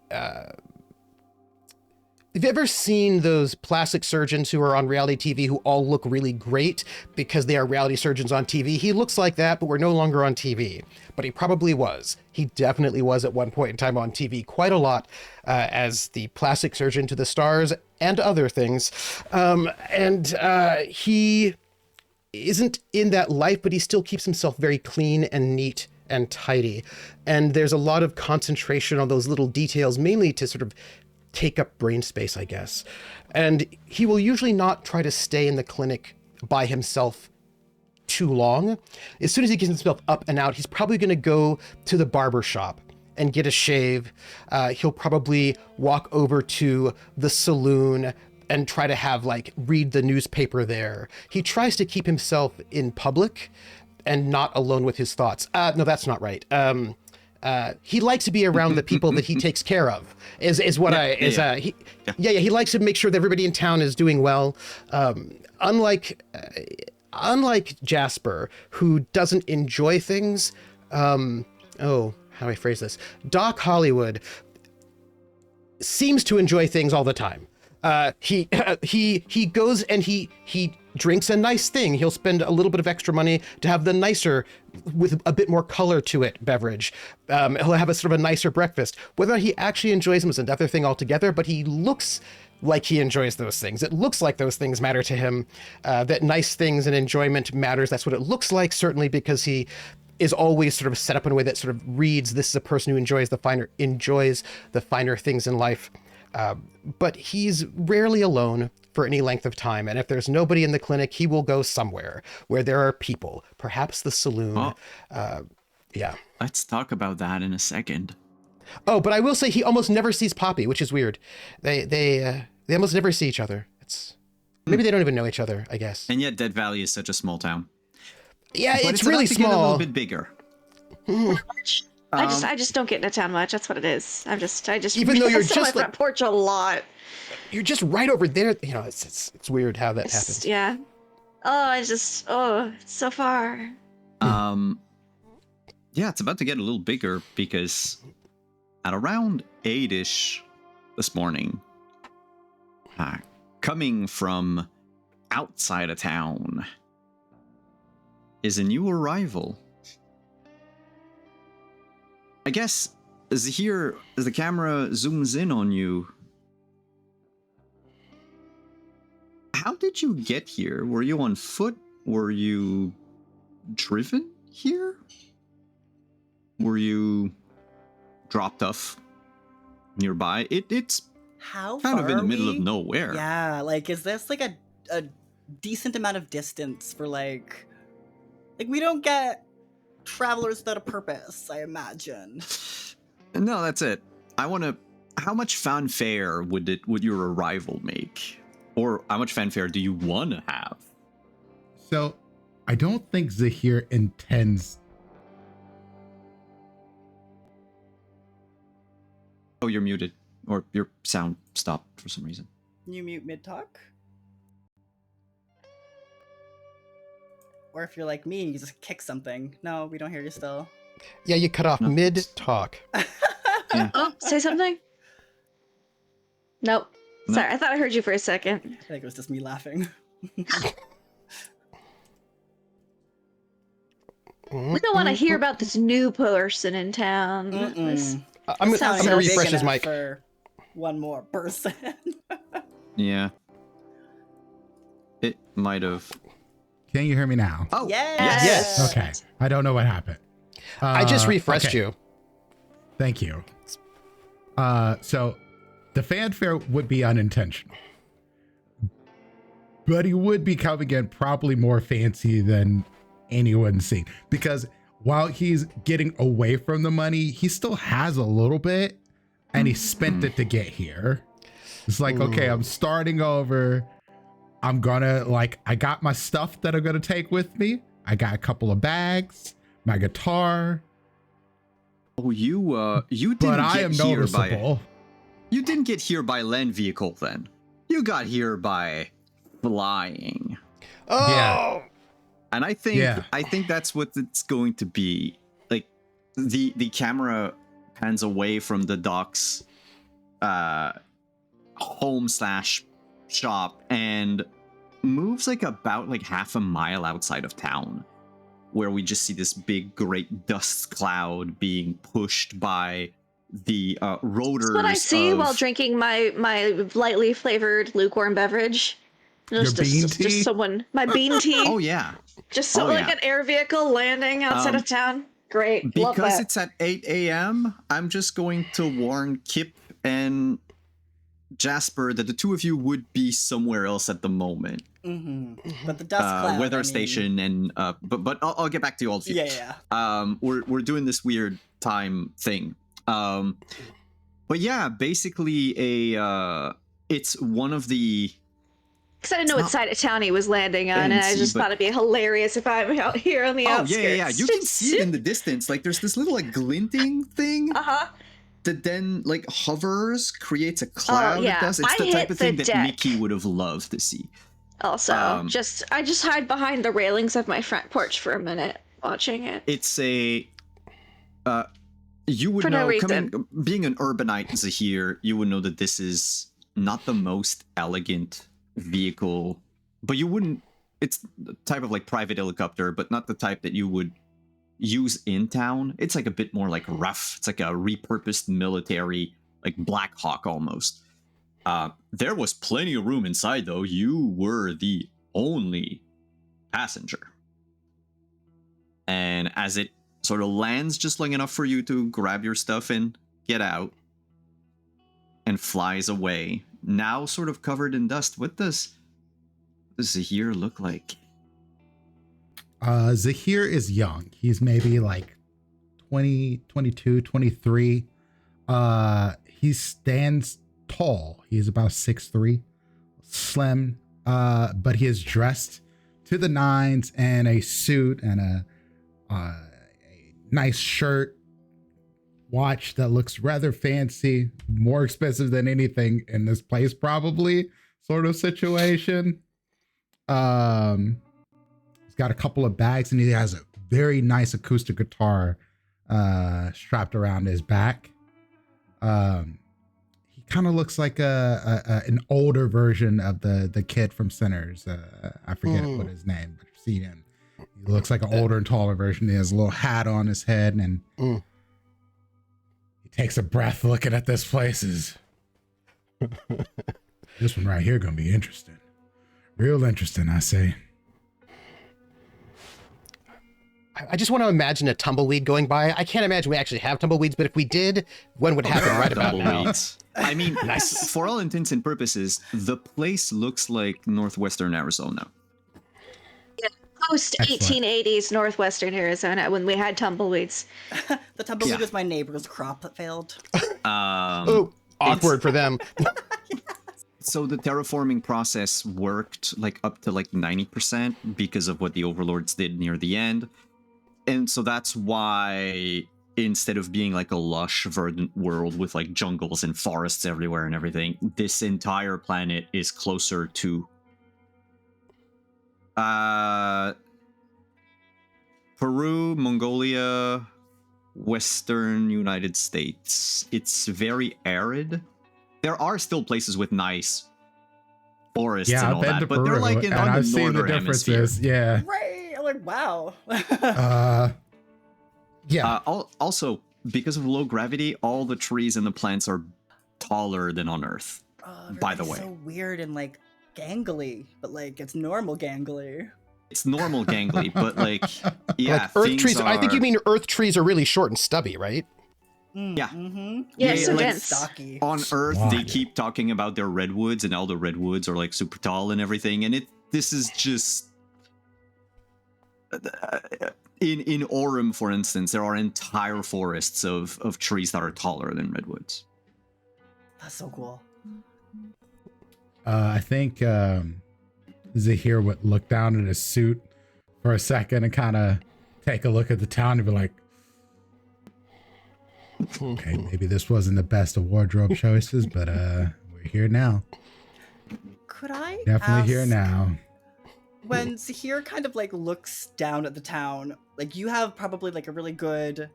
have you ever seen those plastic surgeons who are on reality TV who all look really great because they are reality surgeons on TV? He looks like that, but we're no longer on TV. But he probably was. He definitely was at one point in time on TV quite a lot as the plastic surgeon to the stars and other things. He isn't in that life, but he still keeps himself very clean and neat and tidy. And there's a lot of concentration on those little details, mainly to sort of take up brain space, I guess. And he will usually not try to stay in the clinic by himself too long. As soon as he gets himself up and out, he's probably going to go to the barber shop and get a shave. He'll probably walk over to the saloon and try to read the newspaper there. He tries to keep himself in public and not alone with his thoughts. No, that's not right. He likes to be around the people that he takes care of. He likes to make sure that everybody in town is doing well. Unlike Jasper, who doesn't enjoy things. How do I phrase this? Doc Hollywood seems to enjoy things all the time. He goes and he drinks a nice thing. He'll spend a little bit of extra money to have the nicer, with a bit more color to it, beverage. He'll have a sort of a nicer breakfast. Whether he actually enjoys them is another thing altogether, but he looks like he enjoys those things. It looks like those things matter to him, that nice things and enjoyment matters. That's what it looks like, certainly, because he is always sort of set up in a way that sort of reads, this is a person who enjoys the finer things in life. But he's rarely alone for any length of time. And if there's nobody in the clinic, he will go somewhere where there are people, perhaps the saloon. Yeah. Let's talk about that in a second. Oh, but I will say he almost never sees Poppy, which is weird. They almost never see each other. Maybe they don't even know each other, I guess. And yet Dead Valley is such a small town. Yeah, but it's really about to small. get a little bit bigger. I just don't get into town much. That's what it is. I just even though you're sit on just my front porch a lot. You're just right over there. You know, it's weird how that happens. Yeah. It's so far. Yeah, it's about to get a little bigger because at around 8-ish this morning, coming from outside of town is a new arrival. I guess Zahir, as the camera zooms in on you, how did you get here? Were you on foot? Were you driven here? Were you dropped off nearby? It's How kind far of in the are middle we? of nowhere. Yeah, like, is this like a decent amount of distance for like we don't get travelers without a purpose, I imagine. No, that's it. I want to. How much fanfare would your arrival make, or how much fanfare do you want to have? So, I don't think Zahir intends. Oh, you're muted, or your sound stopped for some reason. You mute mid-talk? Or if you're like me, you just kick something. No, we don't hear you still. Yeah, you cut off No. mid-talk. Yeah. Oh, say something? Nope. No. Sorry, I thought I heard you for a second. I think it was just me laughing. We don't want to hear about this new person in town. This- I'm This town gonna ain't refresh big his enough mic. for one more person. Yeah. It might have. Can you hear me now? Oh, Yes. Yes. Okay. I don't know what happened. I just refreshed okay. you. Thank you. So the fanfare would be unintentional, but he would be coming in probably more fancy than anyone's seen, because while he's getting away from the money, he still has a little bit, and he spent it to get here. It's like, okay, I'm starting over. I'm gonna, like, I got my stuff that I'm gonna take with me. I got a couple of bags, my guitar. Oh, you didn't But I get am here noticeable. You didn't get here by land vehicle then. You got here by flying. Oh, Yeah. And I think that's what it's going to be. Like the camera pans away from the docks home / shop and moves like about like half a mile outside of town, where we just see this big great dust cloud being pushed by the rotors. That's what I see of- while drinking my lightly flavored lukewarm beverage. Your bean tea? Just someone, my bean tea. Oh yeah. Just so like yeah. an air vehicle landing outside of town. Great, love Because that. it's at 8 a.m., I'm just going to warn Kip and Jasper that the two of you would be somewhere else at the moment. But the dust cloud, weather I mean- station and but I'll get back to you all. Yeah. We're doing this weird time thing. But yeah, basically it's one of the. Because I didn't know what side of town he was landing on, and I fancy, just but- thought it'd be hilarious if I'm out here on the outskirts. Yeah. You can see it in the distance. Like there's this little like glinting thing. That then like hovers, creates a cloud. yeah. It does. It's I the type hit of thing the that deck. Mickey would have loved to see. Also, I just hide behind the railings of my front porch for a minute, watching it. It's a you would For no know reason. being an urbanite Zahir, you would know that this is not the most elegant vehicle, but you wouldn't. It's the type of like private helicopter, but not the type that you would use in town. It's like a bit more like rough. It's like a repurposed military, like Black Hawk almost. There was plenty of room inside though. You were the only passenger. And as it sort of lands just long enough for you to grab your stuff and get out, and flies away, now sort of covered in dust, what does Zahir look like? Zahir is young. He's maybe like 20, 22, 23. He stands tall. He's about 6'3", slim, but he is dressed to the nines in a suit and a nice shirt, watch that looks rather fancy, more expensive than anything in this place probably, sort of situation. He's got a couple of bags and he has a very nice acoustic guitar strapped around his back. He kind of looks like an older version of the kid from Sinners. I forget what his name, but you've seen him. He looks like an older and taller version. He has a little hat on his head, and he takes a breath looking at this place. This one right here gonna be interesting. Real interesting, I say. I just want to imagine a tumbleweed going by. I can't imagine we actually have tumbleweeds, but if we did, one would happen right about now. Tumbleweeds. I mean, Nice. for all intents and purposes, the place looks like northwestern Arizona. Post 1880s Northwestern Arizona when we had tumbleweeds. The tumbleweed Yeah. was my neighbor's crop that failed. Oh, awkward for them. So the terraforming process worked like up to like 90% because of what the overlords did near the end. And so that's why instead of being like a lush verdant world with like jungles and forests everywhere and everything, this entire planet is closer to Peru, Mongolia, Western United States. It's very arid. There are still places with nice forests Yeah, and I've all been that, to but Peru, they're like and on I've the seen the northern hemisphere. differences. Yeah. Right. I'm like, wow. Yeah. Also, because of low gravity, all the trees and the plants are taller than on Earth. By the way, so weird and like gangly, but like it's normal gangly. it's normal gangly, but like, yeah, like earth things trees. I think are- you mean earth trees are really short and stubby, right? Yeah. Mm-hmm. Yeah, so like dense. stocky. on Earth. Wow. They keep talking about their redwoods, and all the redwoods are like super tall and everything. And this is just in Orem, for instance, there are entire forests of trees that are taller than redwoods. That's so cool. I think Zahir would look down at his suit for a second and kind of take a look at the town and be like, okay, maybe this wasn't the best of wardrobe choices, but we're here now. Could I Definitely here ask, now. when Zahir kind of like looks down at the town, like you have probably like a really good,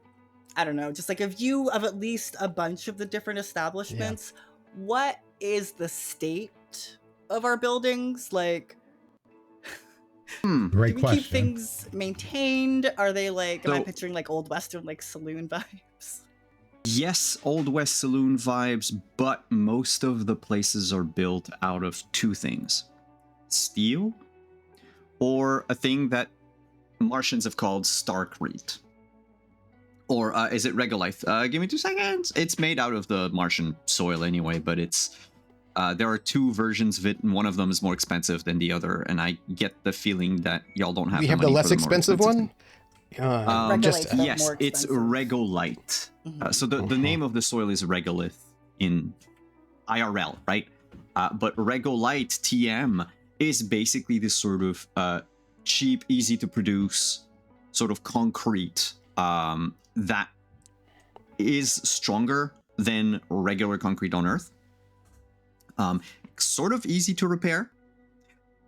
I don't know, just like a view of at least a bunch of the different establishments. What is the state of our buildings? Like, Great do we question. keep things maintained? Are they like, am I So- picturing like old Western like saloon vibes? Yes, Old West Saloon vibes, but most of the places are built out of two things: steel, or a thing that Martians have called starcrete. Or is it regolith? Give me 2 seconds. It's made out of the Martian soil anyway, but it's there are two versions of it, and one of them is more expensive than the other. And I get the feeling that y'all don't have. We the have the money less for the more expensive one. Just Regolith. The yes, more it's expensive. regolite. So the name of the soil is regolith in IRL, right? But regolite TM is basically this sort of cheap, easy to produce sort of concrete that is stronger than regular concrete on Earth. Sort of easy to repair,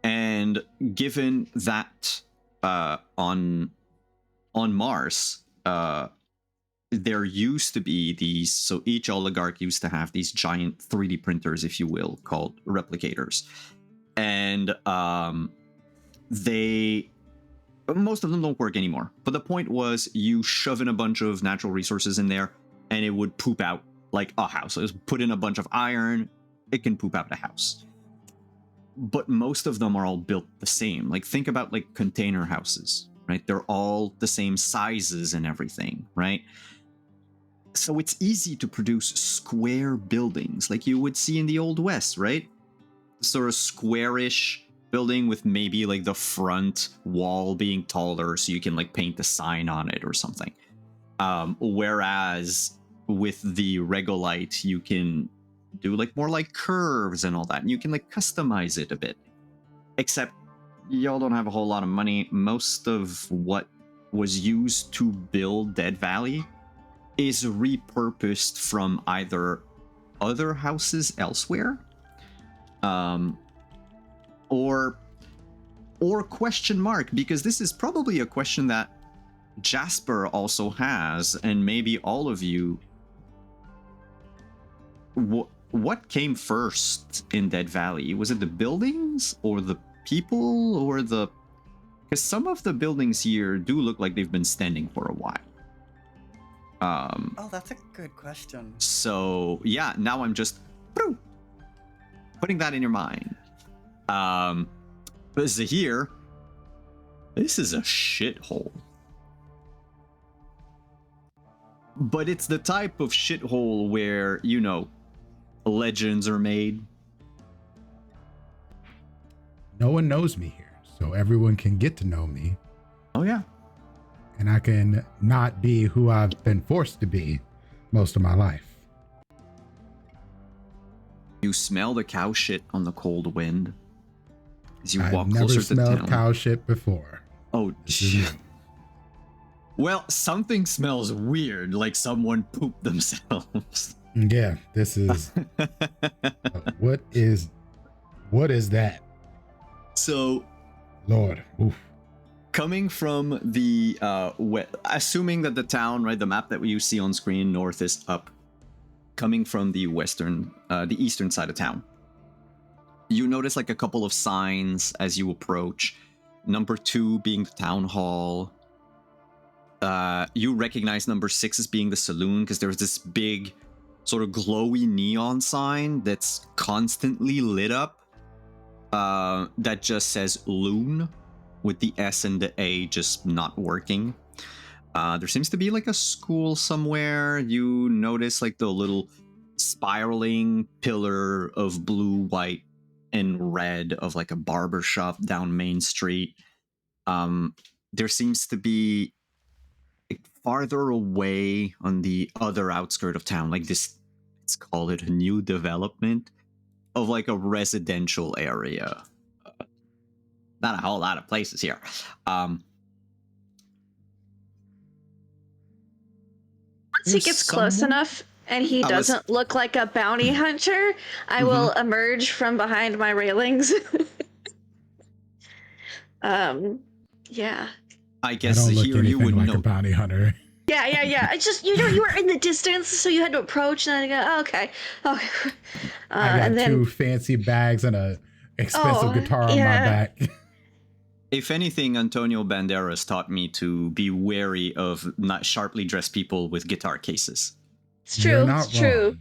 and given that on Mars, there used to be these, so each oligarch used to have these giant 3D printers, if you will, called replicators. And most of them don't work anymore. But the point was, you shove in a bunch of natural resources in there, and it would poop out like a house. So it was put in a bunch of iron, it can poop out a house. But most of them are all built the same. Like, think about like container houses, right? They're all the same sizes and everything, right? So it's easy to produce square buildings like you would see in the Old West, right? Sort of squarish building with maybe like the front wall being taller so you can like paint a sign on it or something. Whereas with the regolite, you can do like more like curves and all that, and you can like customize it a bit. Except y'all don't have a whole lot of money. Most of what was used to build Dead Valley is repurposed from either other houses elsewhere, or question mark, because this is probably a question that Jasper also has, and maybe all of you. What came first in Dead Valley? Was it the buildings or the people or the... Because some of the buildings here do look like they've been standing for a while. Oh, that's a good question. So, yeah, now I'm just putting that in your mind. But Zahir, this is a shithole. But it's the type of shithole where, you know, legends are made. No one knows me here, so everyone can get to know me. Oh, yeah. And I can not be who I've been forced to be most of my life. You smell the cow shit on the cold wind as you I've walk never closer to smelled town. cow shit before. Oh, This is new. Well, something smells weird, like someone pooped themselves. Yeah, this is what is that? So, Lord, oof. coming from the assuming that the town, right, the map that you see on screen, north is up. Coming from the the eastern side of town, you notice like a couple of signs as you approach. Number 2 being the town hall. You recognize number 6 as being the saloon because there's this big sort of glowy neon sign that's constantly lit up that just says loon with the S and the A just not working. There seems to be like a school somewhere. You notice like the little spiraling pillar of blue, white, and red of like a barber shop down Main Street. There seems to be like, farther away on the other outskirt of town, like this, let's call it a new development of like a residential area. Not a whole lot of places here. Once he gets close enough and he doesn't look like a bounty hunter, I will emerge from behind my railings. Yeah. I guess I don't look here anything you would like know. a bounty hunter. Yeah. I just, you were in the distance, so you had to approach, and I go, oh, okay. I got and then, 2 fancy bags and a expensive guitar on my back. If anything, Antonio Banderas taught me to be wary of not sharply dressed people with guitar cases. It's true. You're not It's true. wrong.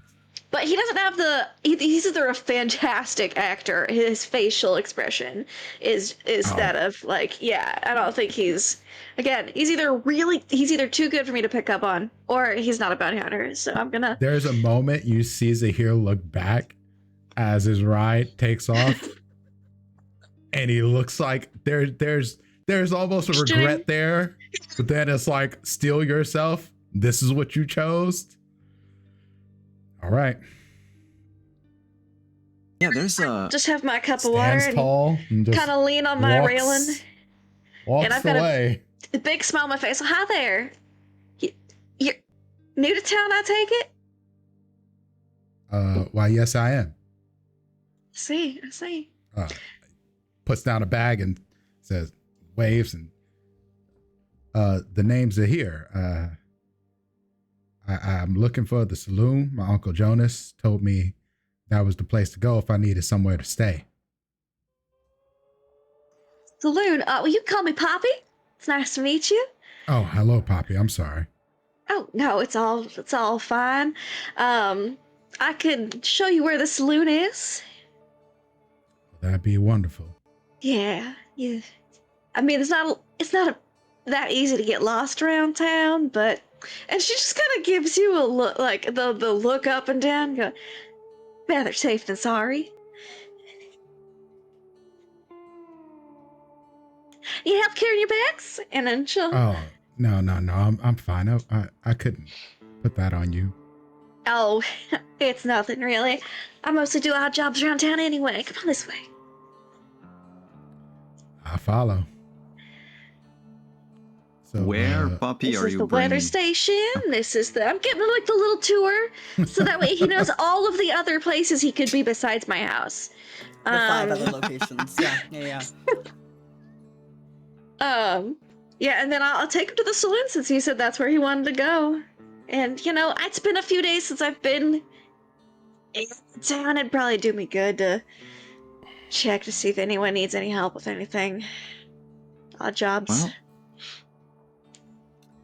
But he doesn't have he's either a fantastic actor, his facial expression is that of like, yeah, I don't think he's either too good for me to pick up on, or he's not a bounty hunter, so I'm gonna... There's a moment you see Zahir look back as his ride takes off, and he looks like there's almost a regret there, but then it's like, steel yourself. This is what you chose. All right. Yeah, there's a... Just have my cup of water Stands tall and just kind of lean on my railing. Walks And I've got away. a big smile on my face. Hi there. You're new to town, I take it? Why, yes, I am. I see. Puts down a bag and says, waves, and the names are here. I'm looking for the saloon. My Uncle Jonas told me that was the place to go if I needed somewhere to stay. Saloon. Well, you can call me Poppy. It's nice to meet you. Oh, hello, Poppy. I'm sorry. Oh no, it's all fine. I could show you where the saloon is. That'd be wonderful. Yeah. I mean, it's not that easy to get lost around town, but... And she just kind of gives you a look, like the look up and down, go, better safe than sorry. Need help carrying your bags? And then she'll... Oh, no. I'm fine. I couldn't put that on you. Oh, it's nothing really. I mostly do odd jobs around town anyway. Come on this way. I follow. So, Where, Poppy, This are is you the bringing? weather station. This is I'm giving him like the little tour, so that way he knows all of the other places he could be besides my house. The 5 other locations. Yeah. Yeah, and then I'll take him to the saloon since he said that's where he wanted to go. And it's been a few days since I've been in town. It'd probably do me good to check to see if anyone needs any help with anything. Odd jobs. Well,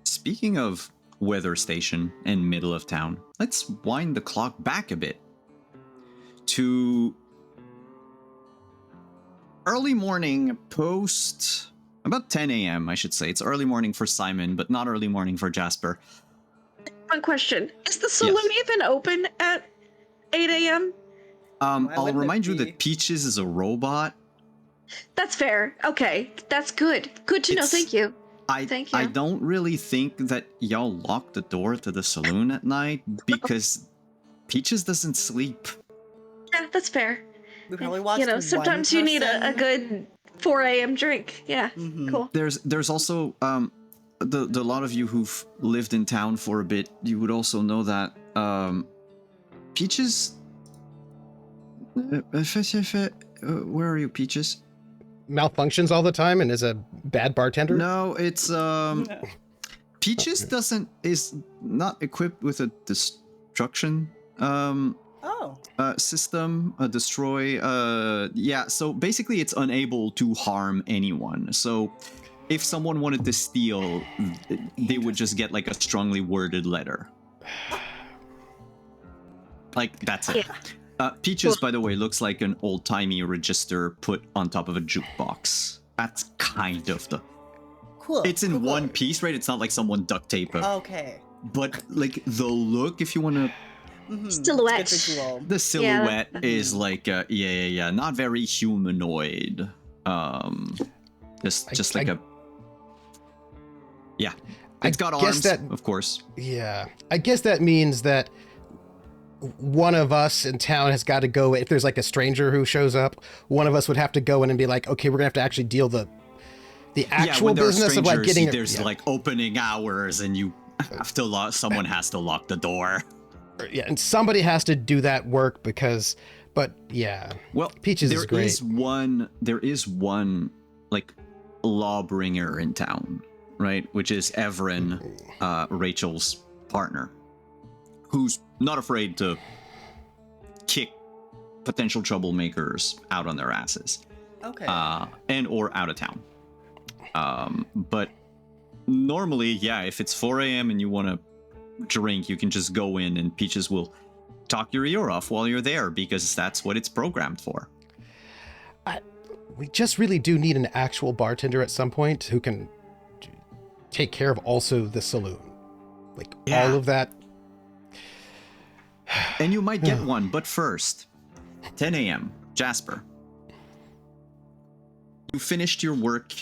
speaking of weather station and middle of town, let's wind the clock back a bit to early morning, post about 10 a.m. I should say. It's early morning for Simon, but not early morning for Jasper. One question: is the saloon even open at 8 a.m.? I'll remind you that Peaches is a robot. That's fair. Okay, that's good. Good to know. Thank you. Thank you. I don't really think that y'all lock the door to the saloon at night because Peaches doesn't sleep. Yeah, that's fair. We probably watched sometimes you need a good 4 a.m. drink. Yeah, cool. There's also the lot of you who've lived in town for a bit, you would also know that Peaches. Where are you, Peaches? Malfunctions all the time and is a bad bartender? No, it's Peaches is not equipped with a destruction system, a destroy. So basically it's unable to harm anyone. So if someone wanted to steal, they would just get like a strongly worded letter. Like that's it. Peaches, by the way, looks like an old-timey register put on top of a jukebox. That's kind of the... Cool. It's in one piece, right? It's not like someone duct tape it. Okay. But, like, the look, if you want to... Silhouette. The silhouette is like, not very humanoid. Just like a... Yeah. It's got arms, of course. Yeah. I guess that means that one of us in town has got to go. If there's like a stranger who shows up, one of us would have to go in and be like, okay, we're gonna have to actually deal the actual business of like getting. There's like opening hours, and you have to someone has to lock the door. Yeah, and somebody has to do that work because. But yeah, well, Peaches is great. There is one like lawbringer in town, right? Which is Everin, Rachel's partner, who's not afraid to kick potential troublemakers out on their asses. Okay. And or out of town. But normally, yeah, if it's 4 a.m. and you want to drink, you can just go in and Peaches will talk your ear off while you're there because that's what it's programmed for. We just really do need an actual bartender at some point who can take care of also the saloon. Like all of that. And you might get one, but first, 10 a.m., Jasper. You finished your work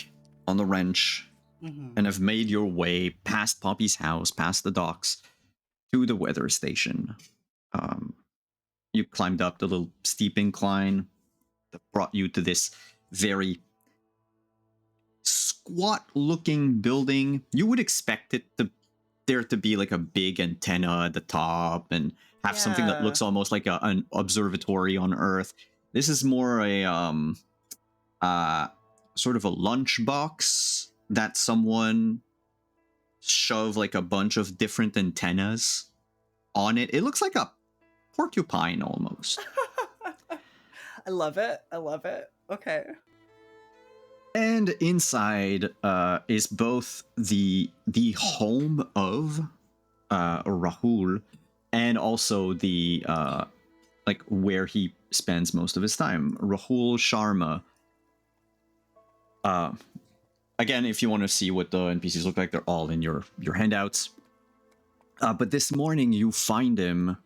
on the wrench and have made your way past Poppy's house, past the docks, to the weather station. You climbed up the little steep incline that brought you to this very squat-looking building. You would expect there to be like a big antenna at the top and have something that looks almost like an observatory on Earth. This is more a sort of a lunchbox that someone shoved like a bunch of different antennas on it. It looks like a porcupine almost. I love it. Okay. And inside is both the home of Rahul and also the like where he spends most of his time. Rahul Sharma. Again, if you want to see what the NPCs look like, they're all in your handouts. But this morning you find him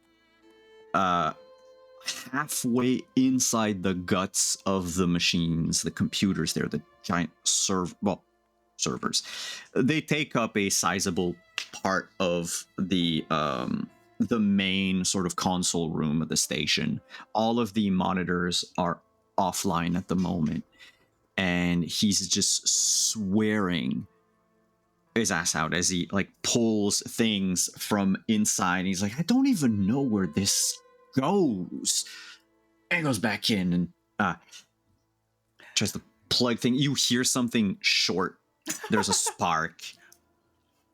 halfway inside the guts of the machines, the computers there, the giant servers. They take up a sizable part of the main sort of console room of the station. All of the monitors are offline at the moment, and he's just swearing his ass out as he like pulls things from inside. He's like, I don't even know where this goes. And goes back in and tries to plug thing. You hear something short. There's a spark.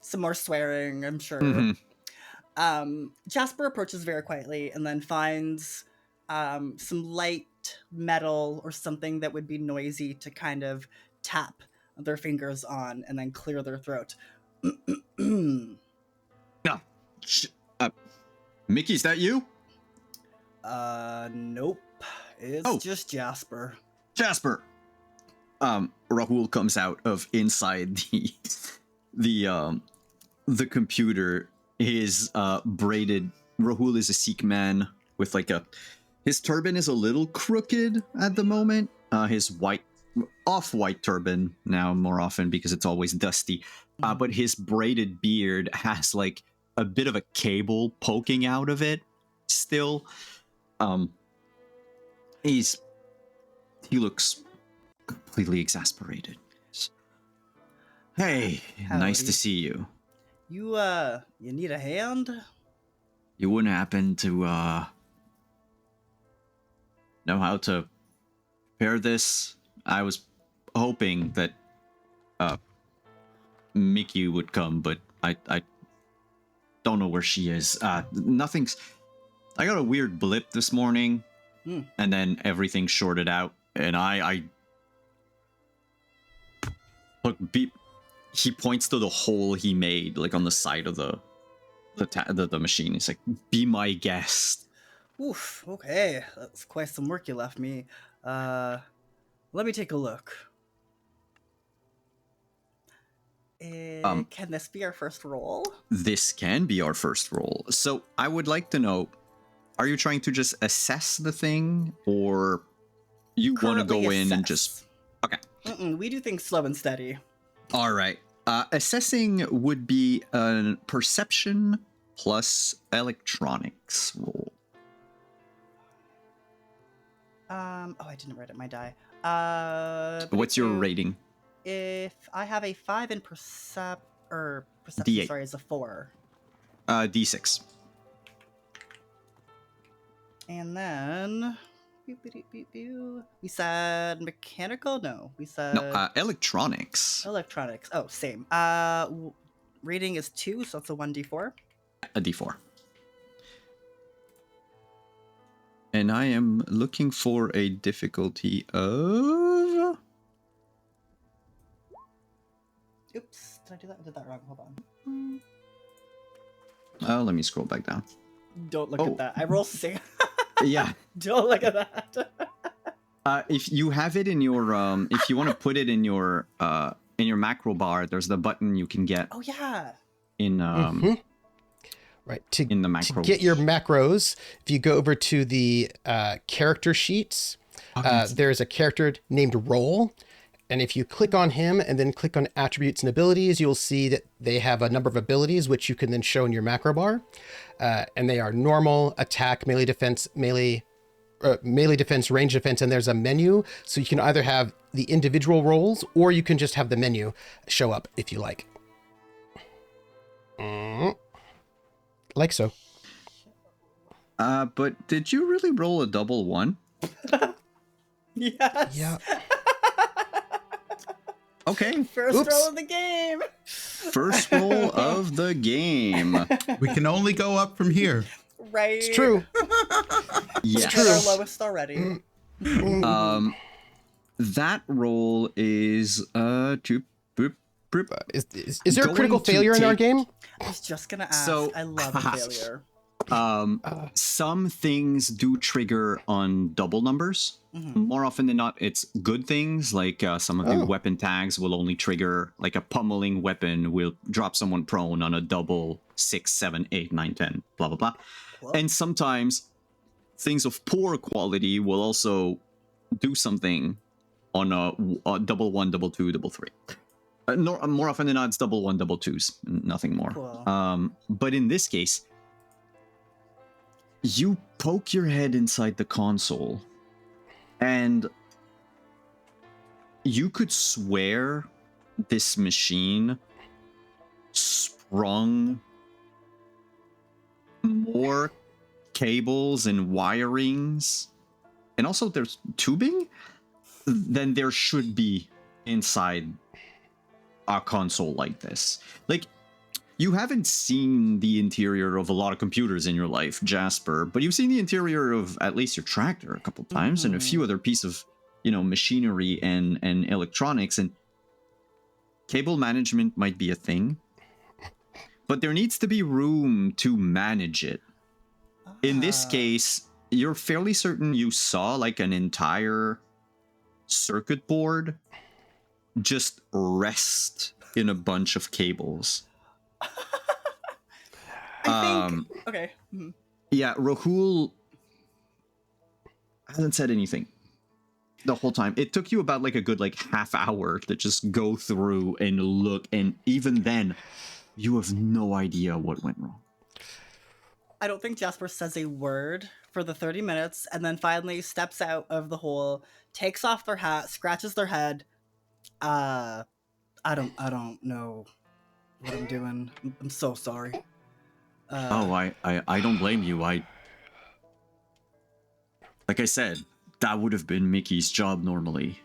Some more swearing, I'm sure. Jasper approaches very quietly and then finds some light metal or something that would be noisy to kind of tap their fingers on and then clear their throat. No. Mickey, is that you? Nope. It's just Jasper. Jasper, Rahul comes out of inside the computer. His braided. Rahul is a Sikh man with like his turban is a little crooked at the moment. His off-white turban now more often because it's always dusty. But his braided beard has like a bit of a cable poking out of it still. He looks completely exasperated. Hey, nice to see you. You need a hand? You wouldn't happen to know how to pair this? I was hoping that Mickey would come, but I don't know where she is. Nothing's. I got a weird blip this morning, and then everything shorted out, and I look. He points to the hole he made, like on the side of the machine. He's like, "Be my guest." Oof. Okay, that's quite some work you left me. Let me take a look. Can this be our first roll? This can be our first roll. So I would like to know, are you trying to just assess the thing, or you want to go in and just... Okay. We do things slow and steady. All right. Assessing would be a perception plus electronics roll. Oh, I didn't write it in my die. What's your rating? If I have a 5 in perception, D8. sorry, it's a 4. D6. And then we said mechanical? No, we said No, electronics. electronics. Oh, same. Rating is 2, so it's a 1d4. A D4. And I am looking for a difficulty of... Oops, did I do that? I did that wrong. Hold on. Oh, let me scroll back down. Don't look at that. I roll 6. Yeah. Don't look at that. If you have it in your, if you want to put it in your macro bar, there's the button you can get. Oh yeah. In Right. in the macros. To get your macros, if you go over to the character sheets, there's a character named Roll. And if you click on him and then click on attributes and abilities, you'll see that they have a number of abilities, which you can then show in your macro bar. And they are normal, attack, melee defense, range defense, and there's a menu. So you can either have the individual roles or you can just have the menu show up if you like. Like so. But did you really roll a double 1? Yes. Yeah. Okay. First Oops. roll of the game. First roll of the game. We can only go up from here. Right. It's true. Yes. We're at our lowest already. That roll is Is there a critical Going to failure in our take- game? I was just gonna ask. So- I love a failure. some things do trigger on double numbers. More often than not, it's good things, like some of the weapon tags will only trigger, like a pummeling weapon will drop someone prone on a double 6, 7, 8, 9, 10, blah, blah, blah. Whoa. And sometimes things of poor quality will also do something on a double 1, double 2, double 3. More often than not, it's double 1, double 2s, nothing more. Cool. But in this case, you poke your head inside the console, and you could swear this machine sprung more cables and wirings, and also there's tubing, than there should be inside a console like this. Like, you haven't seen the interior of a lot of computers in your life, Jasper, but you've seen the interior of at least your tractor a couple times and a few other pieces of, machinery and electronics, and cable management might be a thing, but there needs to be room to manage it. In this case, you're fairly certain you saw like an entire circuit board just rest in a bunch of cables. I think. Okay. Yeah, Rahul hasn't said anything the whole time. It took you about like a good like half hour to just go through and look, and even then, you have no idea what went wrong. I don't think Jasper says a word for the 30 minutes, and then finally steps out of the hole, takes off their hat, scratches their head. I don't know what I'm doing. I'm so sorry. I don't blame you. Like I said, that would have been Mickey's job normally.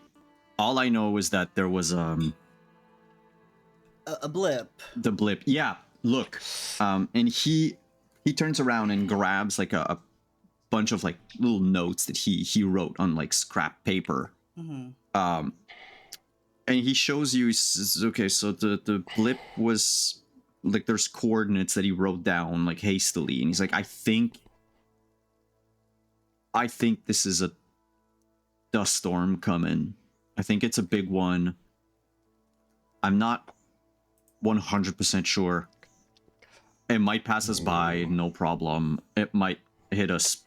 All I know is that there was a blip. The blip. Yeah, look. And he turns around and grabs like a bunch of like little notes that he wrote on like scrap paper. Mm-hmm. And he shows you, he says, okay, so the blip was like, there's coordinates that he wrote down like hastily, and he's like, I think this is a dust storm coming. I think it's a big one. I'm not 100% sure. It might pass us by, no problem. It might hit us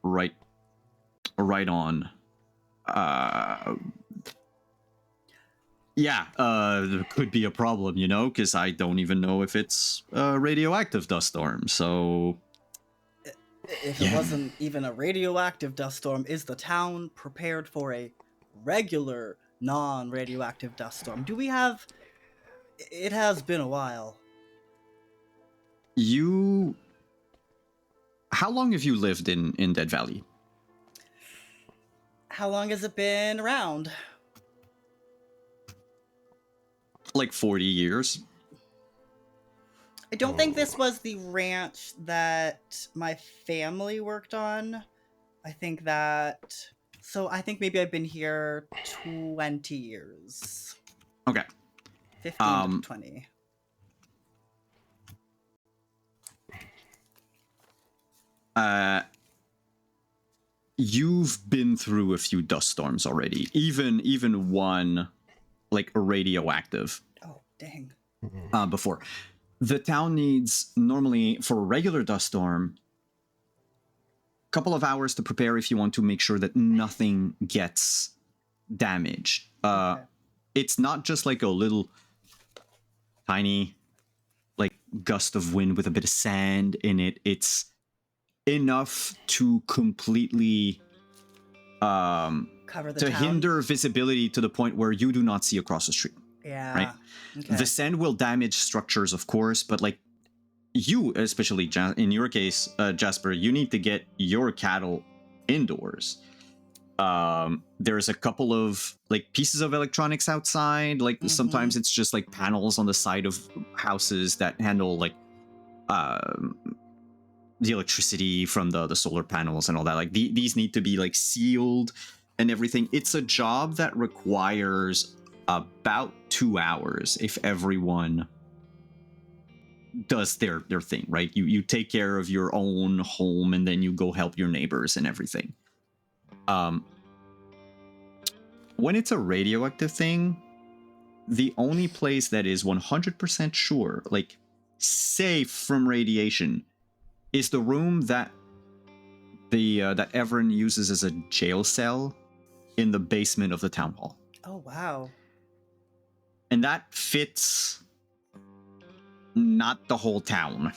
right on. Yeah, there could be a problem, you know, because I don't even know if it's a radioactive dust storm, so... If it wasn't even a radioactive dust storm, is the town prepared for a regular non-radioactive dust storm? Do we have... It has been a while. How long have you lived in Dead Valley? How long has it been around? Like 40 years. I don't think this was the ranch that my family worked on. I think maybe I've been here 20 years. Okay. 15 to 20. You've been through a few dust storms already. Even one like radioactive. Oh, dang. Before. The town needs, normally, for a regular dust storm, a couple of hours to prepare if you want to make sure that nothing gets damaged. Okay. It's not just like a little tiny like gust of wind with a bit of sand in it. It's enough to completely cover the town. Hinder visibility to the point where you do not see across the street. Yeah. Right? Okay. The sand will damage structures, of course, but like you, especially in your case, Jasper, you need to get your cattle indoors. There's a couple of like pieces of electronics outside. Like sometimes it's just like panels on the side of houses that handle like the electricity from the solar panels and all that. Like these need to be like sealed and everything. It's a job that requires about 2 hours if everyone does their thing, right? You take care of your own home and then you go help your neighbors and everything. When it's a radioactive thing, the only place that is 100% sure, like safe from radiation, is the room that that Everin uses as a jail cell in the basement of the town hall. Oh, wow. And that fits not the whole town.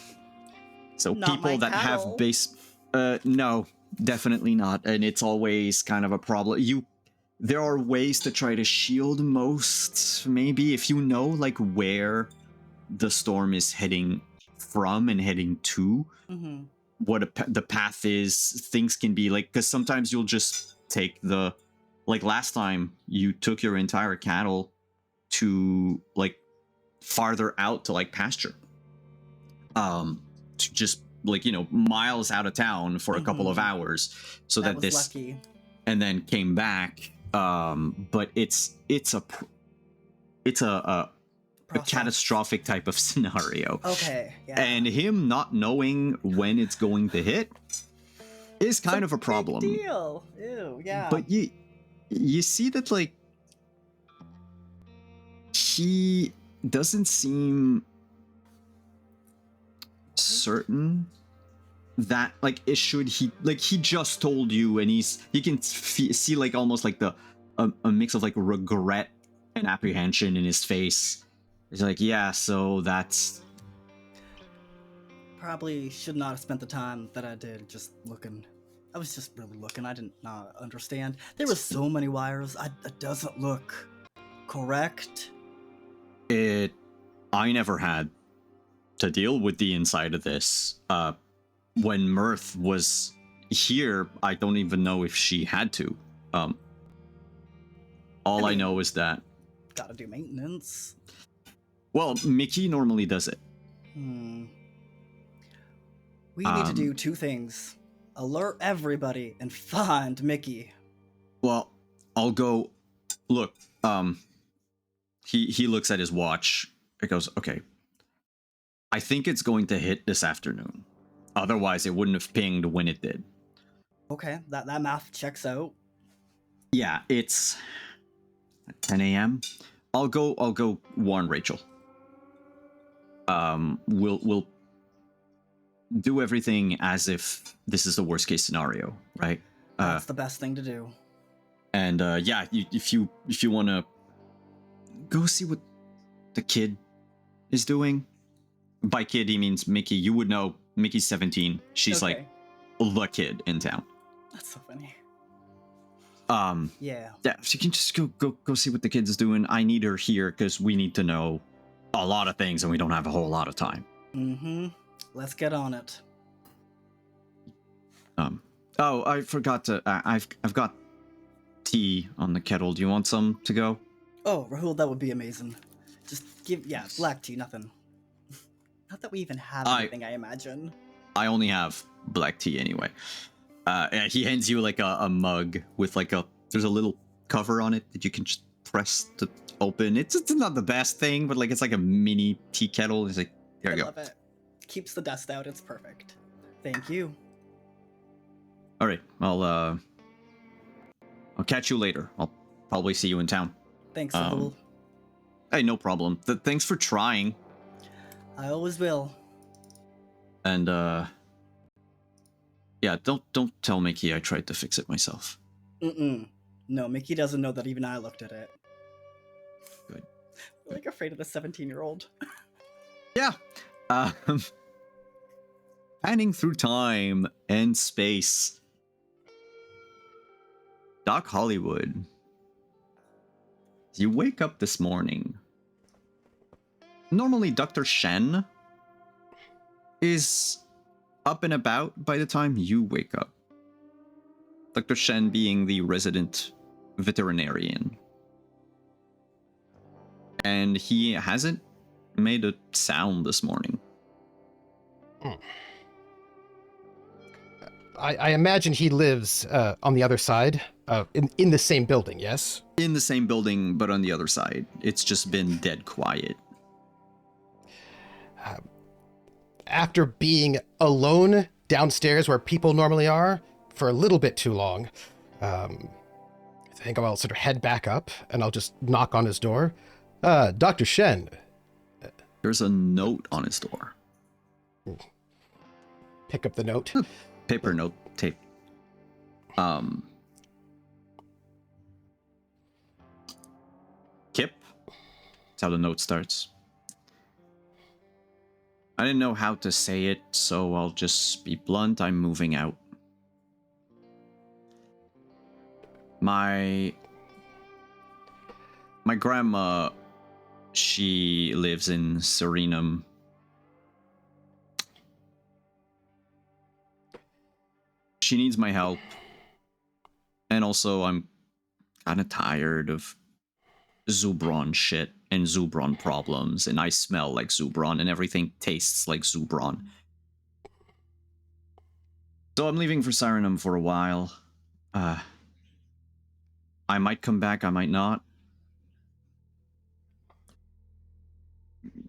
So not people that cattle. have no, definitely not. And it's always kind of a problem. There are ways to try to shield most, maybe, if you know like where the storm is heading from and heading to, what the path is. Things can be like, because sometimes you'll just take like last time you took your entire cattle to like farther out to like pasture, to just like, you know, miles out of town for a couple of hours, so that was this lucky. And then came back. But it's a catastrophic type of scenario. Okay, yeah. And him not knowing when it's going to hit is kind of a problem. Big deal. Ew, yeah. But you see that like he doesn't seem certain that like it should he just told you, and he can see like almost like a mix of like regret and apprehension in his face. He's like, yeah, so that's Probably should not have spent the time that I did just looking. I was just really looking. I didn't not understand. There were so many wires. It doesn't look correct. it. I never had to deal with the inside of this. When Mirth was here, I don't even know if she had to. All I know is that, Gotta do maintenance. well, Mickey normally does it. We need to do two things: alert everybody and find Mickey. Well, I'll go. Look, he looks at his watch. It goes, okay. I think it's going to hit this afternoon. Otherwise, it wouldn't have pinged when it did. Okay, that math checks out. Yeah, it's 10 a.m. I'll go warn Rachel. We'll do everything as if this is the worst case scenario, right? That's the best thing to do. And yeah, if you want to go see what the kid is doing. By kid, he means Mickey. You would know Mickey's 17. She's Okay. like the kid in town. That's so funny. Yeah, so you can just go see what the kid is doing. I need her here because we need to know a lot of things, and we don't have a whole lot of time. Let's get on it. Oh, I forgot to. I've got tea on the kettle. Do you want some to go? Oh, Rahul, that would be amazing. Just give, black tea, nothing. Not that we even have anything, I imagine. I only have black tea anyway. He hands you like a mug with like there's a little cover on it that you can just press to open. It's not the best thing, but like it's like a mini tea kettle. It's like, there you go. I love it. Keeps the dust out. It's perfect. Thank you. All right, I'll catch you later. I'll probably see you in town. Thanks, Rahul. Hey, no problem. Thanks for trying. I always will. And yeah, don't tell Mickey I tried to fix it myself. No, Mickey doesn't know that even I looked at it. Good. I'm like afraid of the 17-year-old. Yeah. Panning through time and space. Doc Hollywood. You wake up this morning. Normally, Dr. Shen is up and about by the time you wake up. Dr. Shen being the resident veterinarian. And he hasn't made a sound this morning. I imagine he lives on the other side, in the same building, yes? In the same building, but on the other side. It's just been dead quiet. After being alone downstairs where people normally are for a little bit too long, I think I'll sort of head back up and I'll just knock on his door. Dr. Shen. There's a note on his door. Pick up the note. Paper note tape. Kip. That's how the note starts. I didn't know how to say it, so I'll just be blunt. I'm moving out. My grandma, she lives in Serenum. She needs my help. And also, I'm kind of tired of Zubron shit and Zubron problems, and I smell like Zubron, and everything tastes like Zubron. So I'm leaving for Serenum for a while. I might come back, I might not.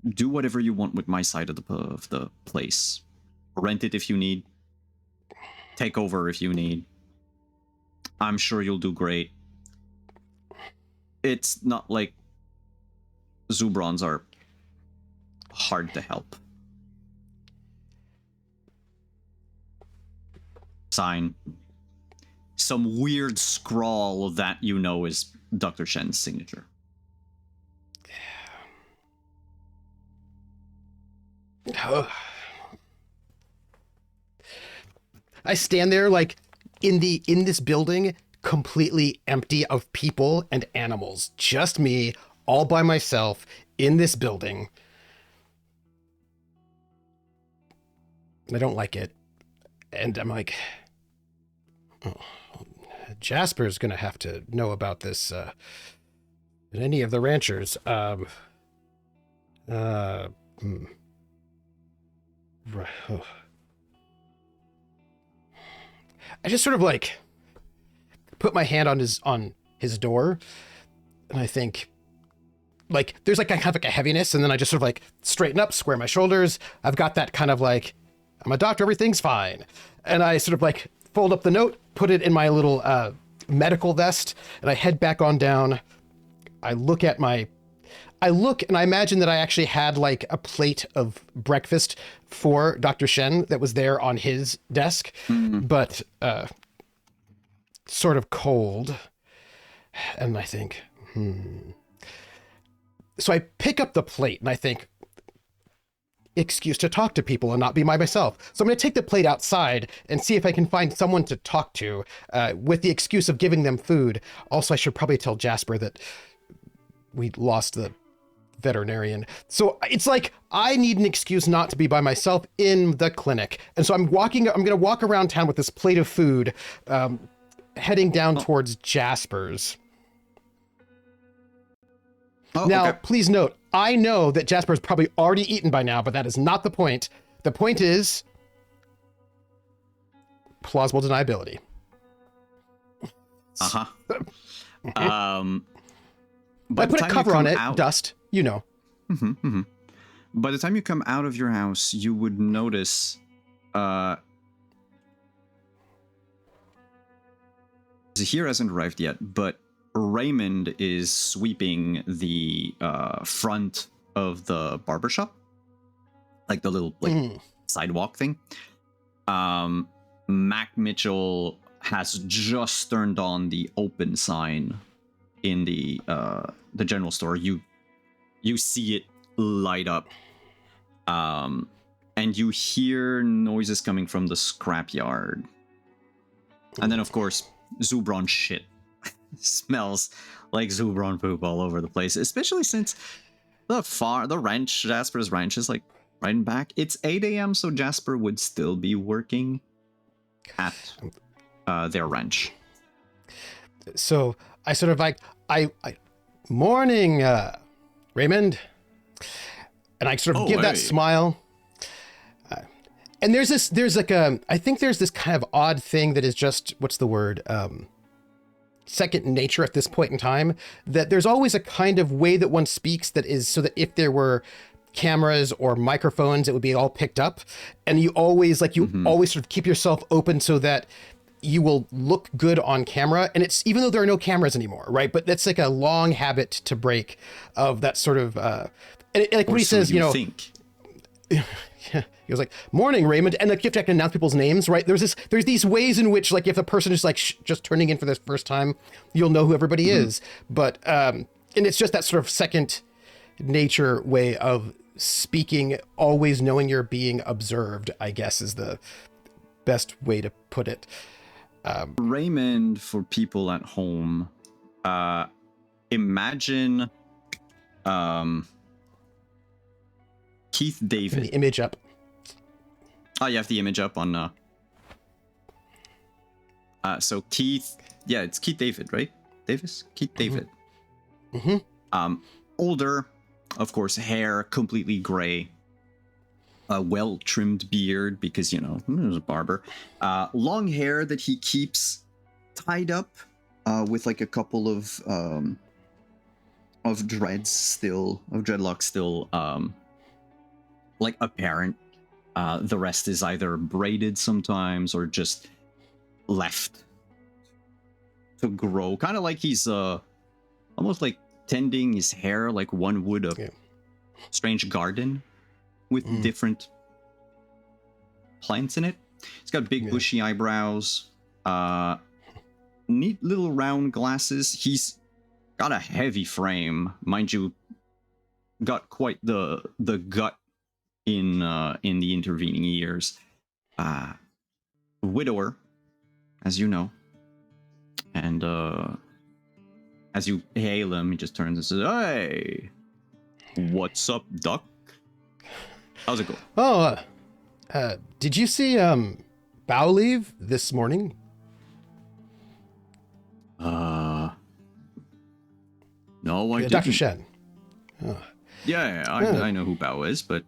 Do whatever you want with my side of the place. Rent it if you need. Take over if you need. I'm sure you'll do great. It's not like Zubrons are hard to help. Sign. Some weird scrawl that you know is Dr. Shen's signature. I stand there like in this building, completely empty of people and animals. Just me, all by myself in this building. I don't like it. And I'm like, oh, Jasper's gonna have to know about this, and any of the ranchers. Right. Oh. I just sort of like put my hand on his door, and I think like there's like kind of like a heaviness, and then I just sort of like straighten up, square my shoulders. I've got that kind of like, I'm a doctor, everything's fine. And I sort of like fold up the note, put it in my little medical vest, and I head back on down. I look and I imagine that I actually had like a plate of breakfast for Dr. Shen that was there on his desk, but sort of cold. And I think, So I pick up the plate and I think, excuse to talk to people and not be by myself. So I'm going to take the plate outside and see if I can find someone to talk to with the excuse of giving them food. Also, I should probably tell Jasper that we lost the veterinarian. So it's like I need an excuse not to be by myself in the clinic. And so I'm going to walk around town with this plate of food, heading down towards Jasper's. Oh, now, okay. Please note, I know that Jasper's probably already eaten by now, but that is not the point. The point is plausible deniability. Uh-huh. I put a cover on it, dust, you know. By the time you come out of your house, you would notice Zahir hasn't arrived yet, but Raymond is sweeping the front of the barbershop, like the little sidewalk thing. Mac Mitchell has just turned on the open sign in the general store. You see it light up, and you hear noises coming from the scrapyard, and then of course Zubron shit smells like Zubron poop all over the place, especially since the ranch, Jasper's ranch, is like right in back. It's 8 a.m, so Jasper would still be working at their ranch. So I sort of like, I morning, Raymond. And I sort of give that smile. And I think there's this kind of odd thing that is just, what's the word? Second nature at this point in time, that there's always a kind of way that one speaks that is so that if there were cameras or microphones, it would be all picked up. And you always always sort of keep yourself open so that you will look good on camera. And it's even though there are no cameras anymore, right? But that's like a long habit to break of that sort of, like what he says, think. He was like, morning, Raymond. And like, you have to announce people's names, right? There's these ways in which, like, if the person is like just turning in for the first time, you'll know who everybody is. But, and it's just that sort of second nature way of speaking, always knowing you're being observed, I guess is the best way to put it. Raymond, for people at home, imagine Keith David. The image up. Oh, you have the image up on so Keith, it's Keith David, right? Keith David. Older, of course, hair completely gray, a well-trimmed beard because he was a barber, long hair that he keeps tied up with like a couple of dreadlocks still like apparent. The rest is either braided sometimes or just left to grow, kind of like he's almost like tending his hair like one would a strange garden with different plants in it. He's got big bushy eyebrows, neat little round glasses. He's got a heavy frame, mind you. Got quite the gut in the intervening years. Widower, as you know, and as you hail him, he just turns and says, "Hey, what's up, Duck? How's it going?" Oh, did you see Bow leave this morning? No, I didn't. Dr. Shen. Yeah, I know who Bao is, but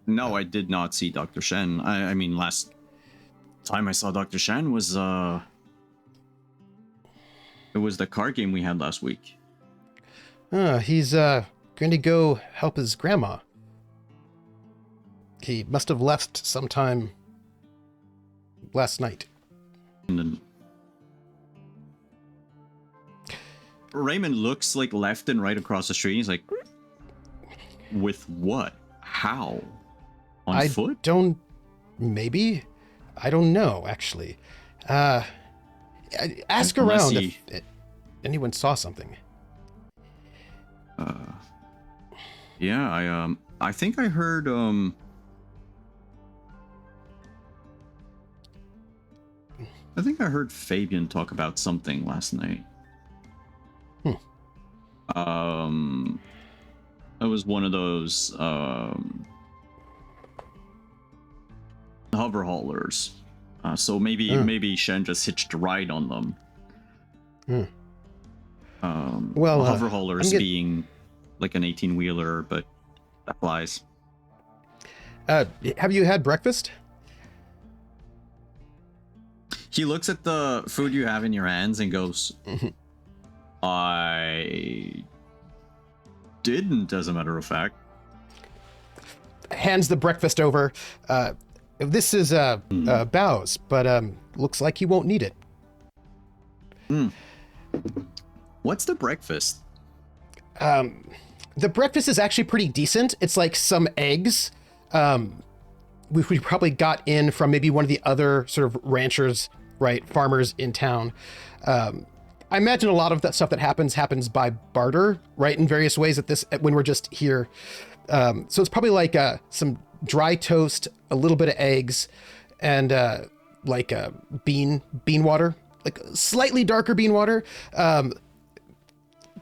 no, I did not see Dr. Shen. I mean, last time I saw Dr. Shen was it was the card game we had last week. He's going to go help his grandma. He must have left sometime last night. And then Raymond looks like left and right across the street. He's like, with what? How? On foot? Maybe? I don't know, actually. Ask around if anyone saw something. Yeah, I think I heard, Fabian talk about something last night. It was one of those hover haulers. So maybe Shen just hitched a ride on them. Hover haulers being like an 18-wheeler, but that flies. Have you had breakfast? He looks at the food you have in your hands and goes, I didn't, as a matter of fact. Hands the breakfast over. This is Bao's, but looks like he won't need it. What's the breakfast? The breakfast is actually pretty decent. It's like some eggs. We probably got in from maybe one of the other sort of ranchers, right, farmers in town. I imagine a lot of that stuff that happens by barter, right, in various ways when we're just here. So it's probably like some dry toast, a little bit of eggs, and like bean water, like slightly darker bean water.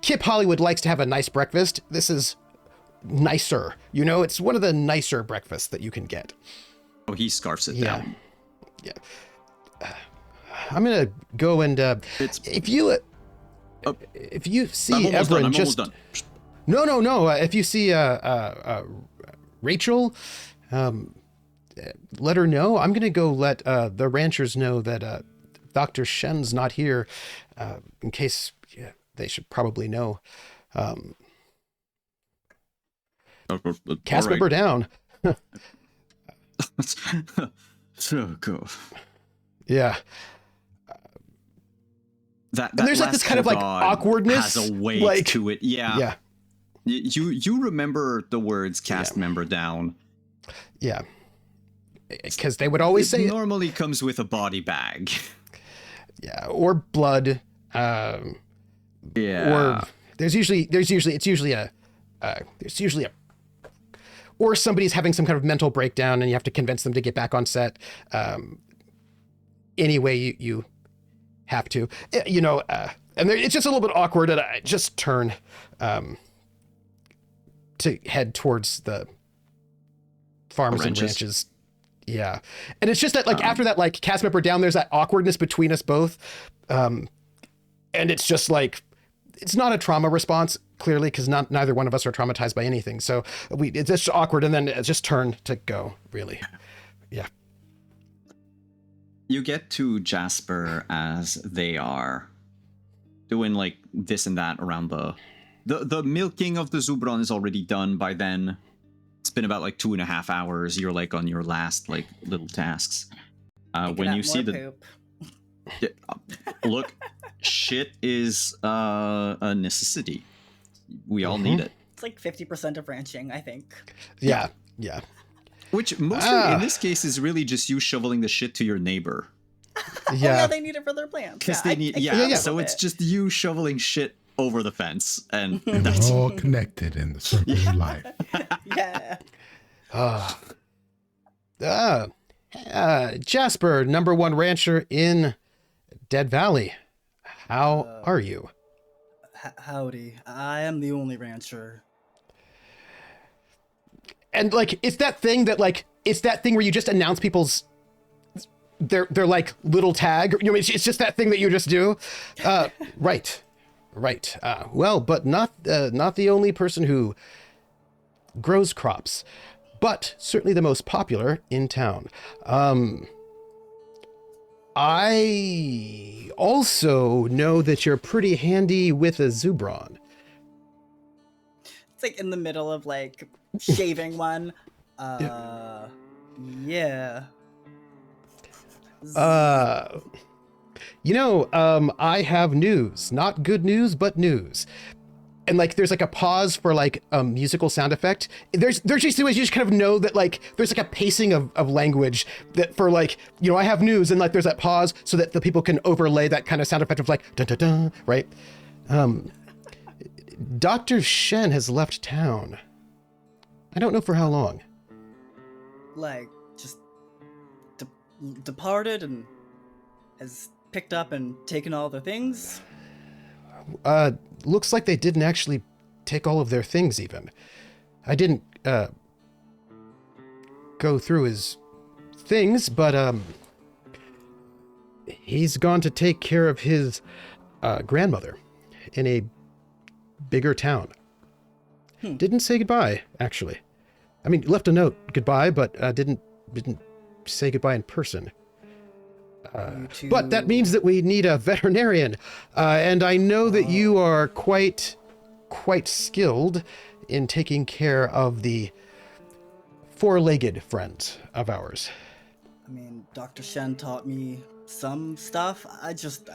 Kip Hollywood likes to have a nice breakfast. This is nicer. You know, it's one of the nicer breakfasts that you can get. Oh, he scarfs it down. Yeah. I'm gonna go and if you see Everin, just done. No. If you see Rachel, let her know. I'm gonna go let the ranchers know that Dr. Shen's not here, in case they should probably know. Cast member down. So cool. Yeah. That and there's like this kind of like awkwardness. Has a weight like, to it. Yeah. You remember the words cast member down. Yeah. Because they would always say normally comes with a body bag. Yeah. Or blood. Or there's usually or somebody's having some kind of mental breakdown and you have to convince them to get back on set. Anyway, you have to, and it's just a little bit awkward, and I just turn to head towards the farms and ranches. Yeah. And it's just that like after that, like cast member down, there's that awkwardness between us both. And it's just like, it's not a trauma response, clearly, because neither one of us are traumatized by anything. So it's just awkward, and then it just turned to go, really. Yeah. You get to Jasper as they are doing like this and that around the milking of the Zubron is already done by then. It's been about like 2.5 hours. You're like on your last like little tasks. When you see poop. Look, shit is a necessity. We all need it. It's like 50% of ranching, I think. Yeah. Which mostly in this case is really just you shoveling the shit to your neighbor. Oh yeah, they need it for their plants. Because they need, so it's just you shoveling shit over the fence, and that's all connected in the circle of life. Yeah. Jasper, #1 rancher in Dead Valley. How are you? Howdy. I am the only rancher. And like, it's that thing where you just announce people's their like little tag. You know, it's just that thing that you just do. Right. Well, but not the only person who grows crops, but certainly the most popular in town. I also know that you're pretty handy with a Zubron. It's like in the middle of like shaving one. Yeah. I have news. Not good news, but news. And like, there's like a pause for like a musical sound effect. There's just ways you just kind of know that like, there's like a pacing of language that for like, I have news, and like there's that pause so that the people can overlay that kind of sound effect of like, dun dun dun, right? Dr. Shen has left town. I don't know for how long. Like, just departed and has picked up and taken all their things? Looks like they didn't actually take all of their things even. I didn't go through his things, but he's gone to take care of his grandmother in a bigger town. Didn't say goodbye, actually. I mean, left a note goodbye, but didn't say goodbye in person. But that means that we need a veterinarian, and I know that you are quite skilled in taking care of the four-legged friends of ours. I mean, Dr. Shen taught me some stuff. I just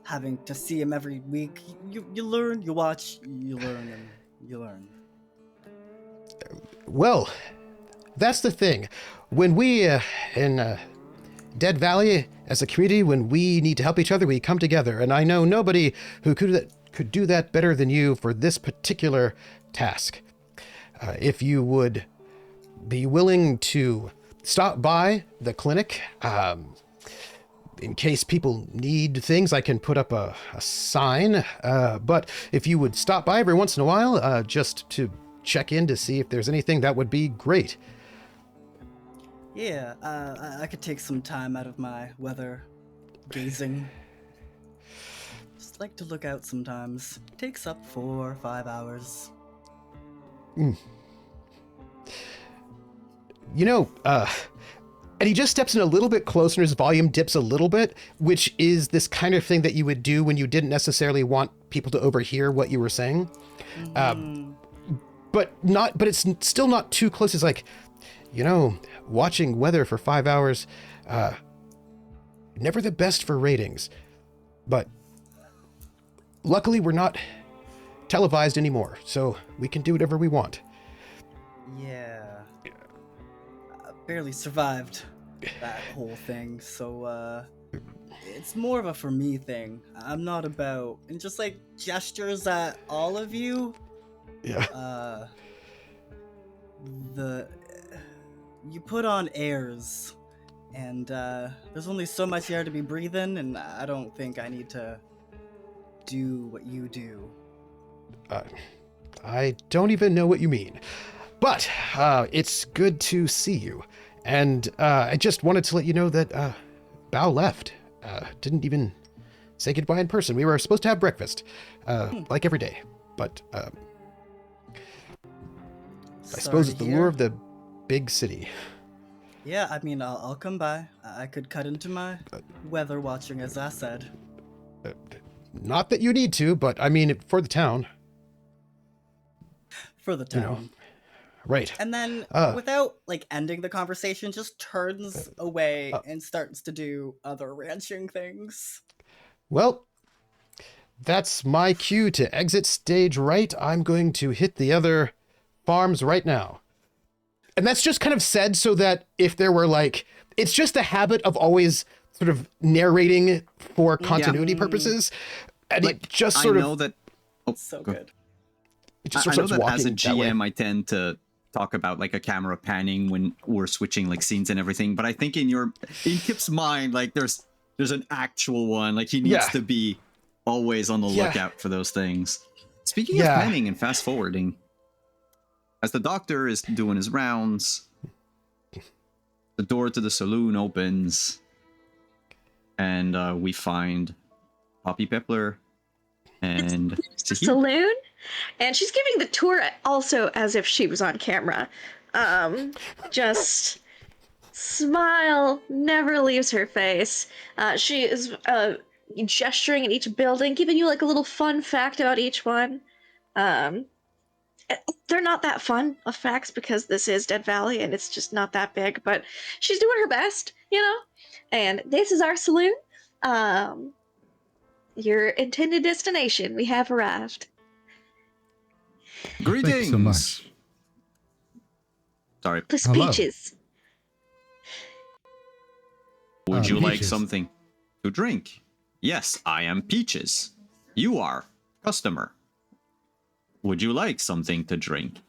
having to see him every week. You learn, you watch, you learn, and you learn. Well, that's the thing. When we in Dead Valley, as a community, when we need to help each other, we come together. And I know nobody who could do that better than you for this particular task. If you would be willing to stop by the clinic, in case people need things, I can put up a sign. But if you would stop by every once in a while, just to check in to see if there's anything, that would be great. Yeah, I could take some time out of my weather gazing. Just like to look out sometimes. Takes up 4 or 5 hours. And he just steps in a little bit closer, and his volume dips a little bit, which is this kind of thing that you would do when you didn't necessarily want people to overhear what you were saying. But it's still not too close. It's like, watching weather for 5 hours, never the best for ratings, but luckily we're not televised anymore, so we can do whatever we want. Yeah. I barely survived that whole thing, so it's more of a for me thing. I'm not about, and just like gestures at all of you. Yeah. You put on airs, and there's only so much air to be breathing, and I don't think I need to do what you do. I don't even know what you mean, but it's good to see you. And I just wanted to let you know that Bao left. Didn't even say goodbye in person. We were supposed to have breakfast, like every day, but I suppose it's the lure of the big city. Yeah, I mean, I'll come by. I could cut into my weather watching, as I said. Not that you need to, but I mean, for the town. For the town. Right. And then, without, like, ending the conversation, just turns away and starts to do other ranching things. Well, That's my cue to exit stage right. I'm going to hit the other farms right now. And that's just kind of said so that if there were like, it's just a habit of always sort of narrating for continuity purposes. And Like, it just I sort know of, that. Oh, So go. good. it just I sort know of that starts as a walking that way. GM, I tend to talk about like a camera panning when we're switching like scenes and everything. But I think in Kip's mind, like there's an actual one. Like he needs Yeah. to be always on the Yeah. lookout for those things. Speaking Yeah. of panning and fast forwarding, as the doctor is doing his rounds, the door to the saloon opens, and we find Poppy Peppler and Zahir. Saloon, and she's giving the tour also as if she was on camera. Just smile never leaves her face. She is gesturing at each building, giving you like a little fun fact about each one. They're not that fun of facts because this is Dead Valley and it's just not that big, but she's doing her best, you know? And this is our saloon. Your intended destination. We have arrived. Greetings. Thank you so much. Sorry. Plus Hello. peaches. Would you like Peaches. something to drink? Yes, I am Peaches. You are customer. Would you like something to drink?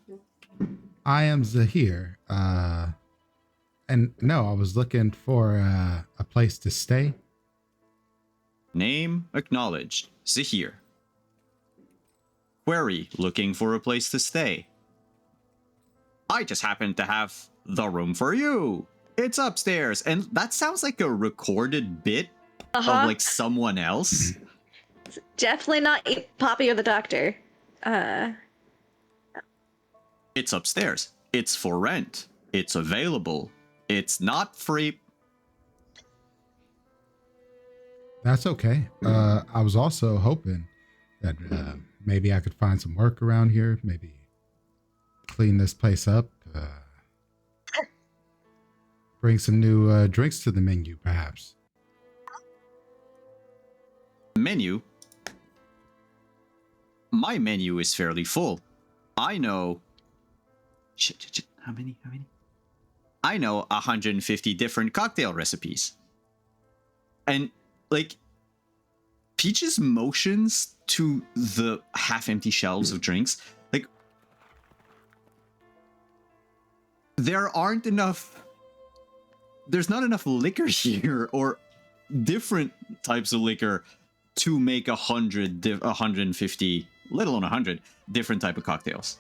I am Zahir. And no, I was looking for a place to stay. Name acknowledged. Zahir. Query, looking for a place to stay. I just happen to have the room for you. It's upstairs. And that sounds like a recorded bit of like someone else. Definitely not Poppy or the doctor. It's upstairs. It's for rent. It's available. It's not free. That's okay. I was also hoping that maybe I could find some work around here. Maybe clean this place up. Bring some new drinks to the menu, perhaps. Menu? My menu is fairly full. I know... Shit. How many? I know 150 different cocktail recipes. And, like, Peach's motions to the half-empty shelves of drinks, like, there's not enough liquor here, or different types of liquor to make 150, let alone 100 different type of cocktails.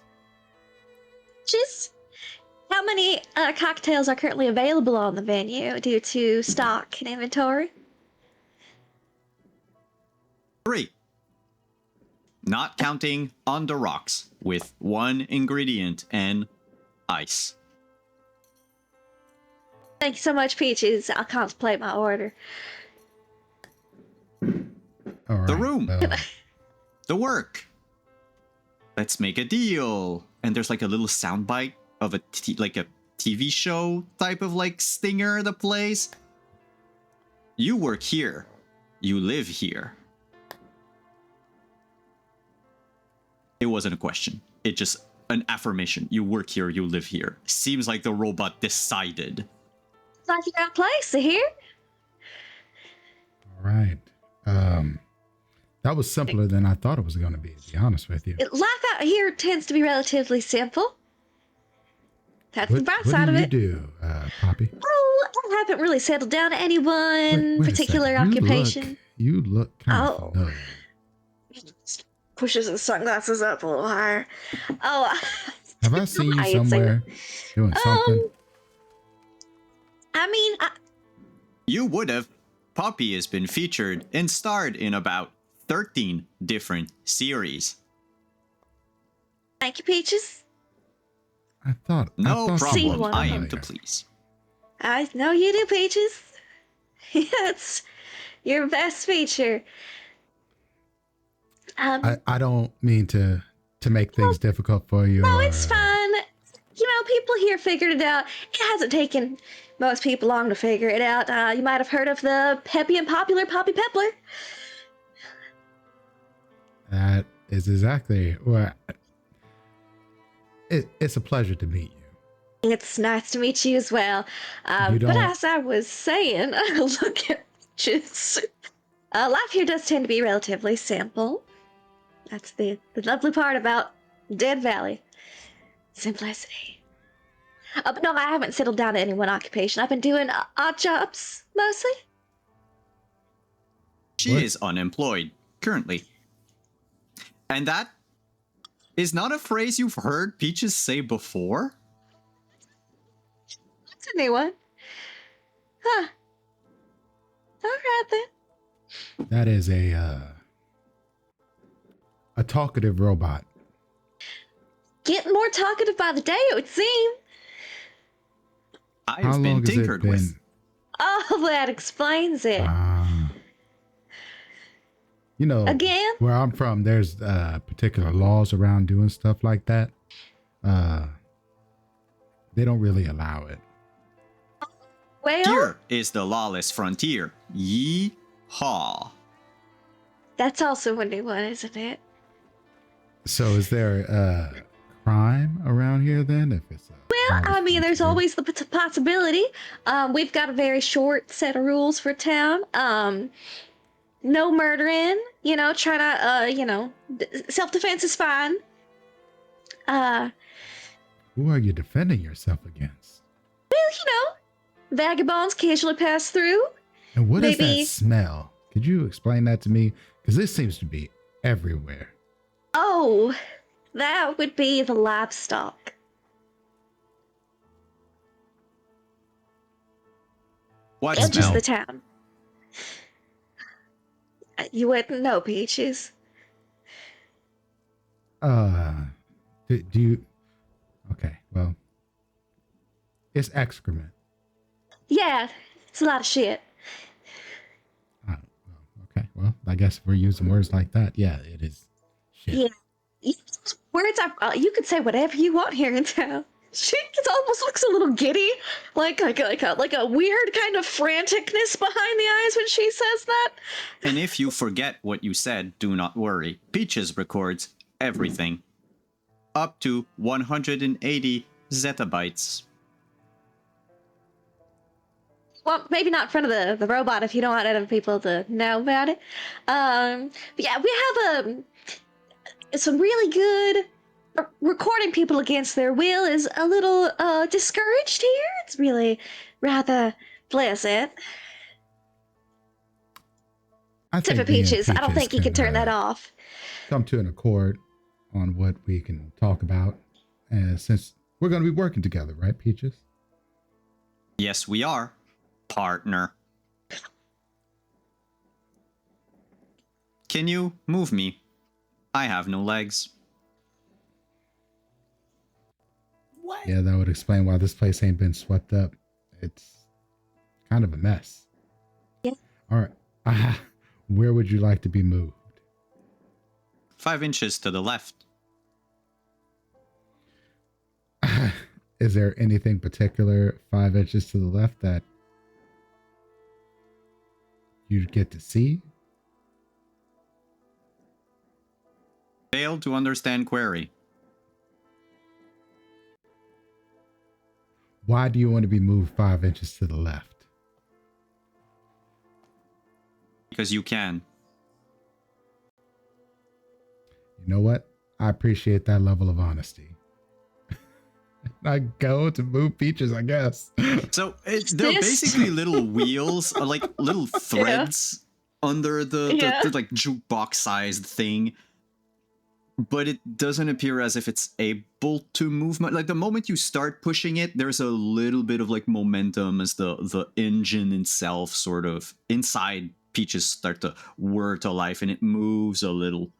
Just how many cocktails are currently available on the menu due to stock and inventory? 3. Not counting on the rocks, with 1 ingredient and ice. Thank you so much, Peaches. I'll contemplate my order. All right. The room. The work. Let's make a deal. And there's like a little soundbite of a TV show type of like stinger that plays. You work here. You live here. It wasn't a question. It just an affirmation. You work here. You live here. Seems like the robot decided. It's like your place, Zahir. All right. That was simpler than I thought it was going to be be honest with you. Life out here tends to be relatively simple. That's the bright what side do of you it. do, Poppy? Oh, I haven't really settled down to any one Wait a particular second. occupation. You look kind of Oh. familiar. Pushes his sunglasses up a little higher. Oh, Have I seen you I'd say somewhere doing something? I mean, You would have. Poppy has been featured and starred in about 13 different series. thank you, Peaches. I thought No I thought See problem. one. I am to please. I know you do, Peaches. It's your best feature. I don't mean to make things difficult for you. No, or, it's fine. You know, people here figured it out. It hasn't taken most people long to figure it out. You might have heard of the peppy and popular Poppy Peppler. That is exactly what. It's a pleasure to meet you. It's nice to meet you as well. You But don't. as I was saying, look at just life here does tend to be relatively simple. That's the lovely part about Dead Valley. Simplicity. But no, I haven't settled down to any one occupation. I've been doing odd jobs, mostly. She What? is unemployed currently. And that is not a phrase you've heard Peaches say before? That's a new one. Huh. Alright then. That is a talkative robot. Getting more talkative by the day, it would seem. I How have long been has it tinkered with. been? Oh, that explains it. You know, Again? where I'm from, there's particular laws around doing stuff like that. They don't really allow it. Well, Here is the lawless frontier. Yee-haw. that's also a new one, isn't it? So is there crime around here then? If it's Well, I mean, there's always the possibility. We've got a very short set of rules for town. No murdering, try not, self-defense is fine. Who are you defending yourself against? Vagabonds occasionally pass through. And what is Maybe- that smell? Could you explain that to me? Because this seems to be everywhere. Oh, that would be the livestock. What And just smell? the town. You wouldn't know, Peaches. Do you? Okay, well, it's excrement. Yeah, it's a lot of shit. Okay, well, I guess if we're using words like that, yeah, it is shit. Yeah. Words are, you could say whatever you want here in town. She almost looks a little giddy, like a weird kind of franticness behind the eyes when she says that. And if you forget what you said, do not worry. Peaches records everything. Up to 180 zettabytes. Well, maybe not in front of the robot if you don't want other people to know about it. But yeah, we have some really good recording people against their will is a little discouraged here. It's really rather pleasant. I Except think for me and Peaches, I don't think he can turn that off. Come to an accord on what we can talk about, and since we're going to be working together, right, Peaches? Yes, we are. Partner. Can you move me? I have no legs. What? Yeah, that would explain why this place ain't been swept up. It's kind of a mess. Yeah. All right. Where would you like to be moved? 5 inches to the left. Is there anything particular 5 inches to the left that you'd get to see? Failed to understand query. Why do you want to be moved 5 inches to the left? Because you can. You know what? I appreciate that level of honesty. I go to move Peaches, I guess. So they're basically little wheels, like little threads under the like jukebox-sized thing. But it doesn't appear as if it's able to move. Like the moment you start pushing it, there's a little bit of like momentum as the engine itself sort of inside Peaches start to whir to life, and it moves a little.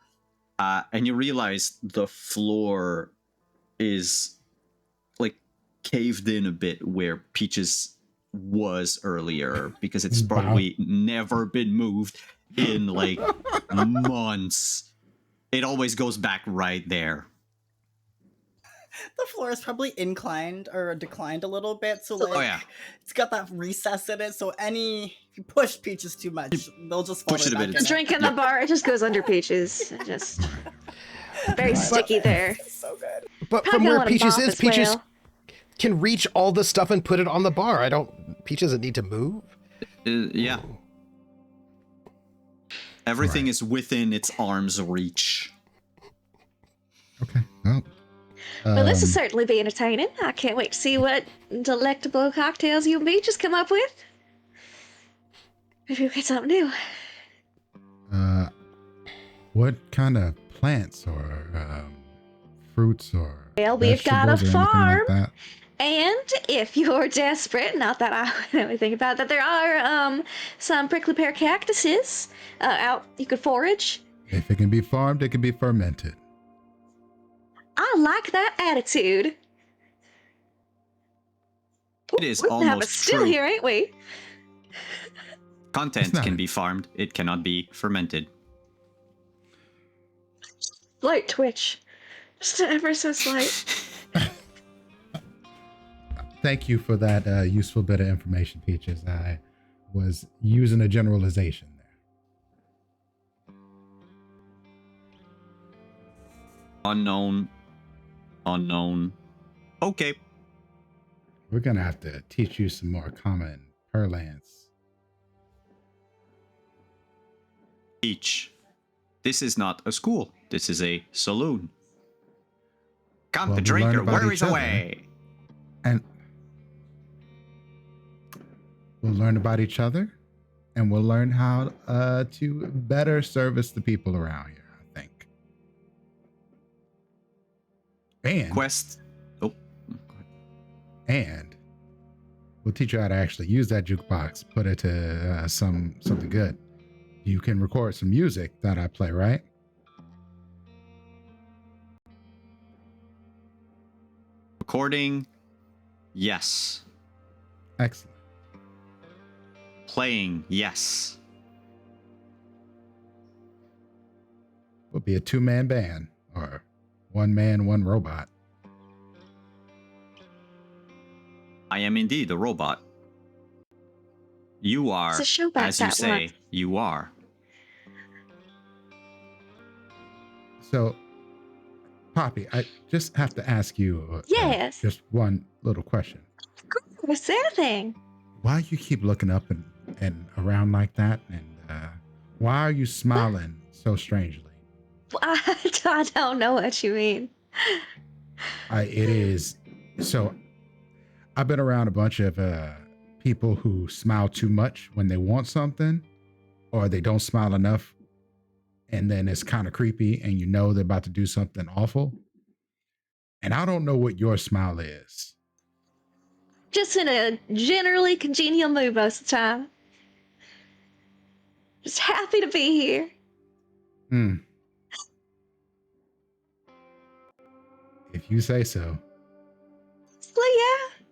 And you realize the floor is like caved in a bit where Peaches was earlier, because it's probably never been moved in like months. It always goes back right there. The floor is probably inclined or declined a little bit, so Oh, yeah. it's got that recess in it. So if you push Peaches too much, they'll just fall Push it a right bit, back in it's- Drink in the bar, it just goes under Peaches. Just very But- sticky there. It's so good. But Probably from gonna where wanna Peaches bop is, as Peaches well. can reach all the stuff and put it on the bar. Peaches doesn't need to move. Yeah. Everything Right. is within its arm's reach. Okay. Well, Well, this will certainly be entertaining. I can't wait to see what delectable cocktails you and Peaches come up with. Maybe we'll get something new. what kind of plants or fruits or Well, we've got a vegetables or anything farm. like that? And if you're desperate, not that I know anything about that, there are some prickly pear cactuses out you could forage. If it can be farmed, it can be fermented. I like that attitude. It is We're gonna have a almost stew true. here, ain't we? Content It's not. can be farmed, it cannot be fermented. Slight twitch. Just ever so slight. Thank you for that useful bit of information, Peaches. I was using a generalization there. Unknown. Okay. We're gonna have to teach you some more common parlance. Peach. This is not a school. This is a saloon. Come, Well, the we'll learn drinker about worries each other. away. And we'll learn about each other, and we'll learn how to better service the people around here, I think. And Quest. Oh. and we'll teach you how to actually use that jukebox, put it to something good. You can record some music that I play, right? Recording. Yes. Excellent. Playing. Yes. We'll be a two-man band, or one man, one robot. I am indeed a robot. You are, It's a show back as you that say, once. you are. So, Poppy, I just have to ask you Yes. just one little question. What's anything? Why you keep looking up and around like that? And why are you smiling so strangely? I don't know what you mean. It is so. I've been around a bunch of people who smile too much when they want something, or they don't smile enough, and then it's kind of creepy, and you know they're about to do something awful. And I don't know what your smile is. Just in a generally congenial mood most of the time. Just happy to be here. Hmm. If you say so. So yeah,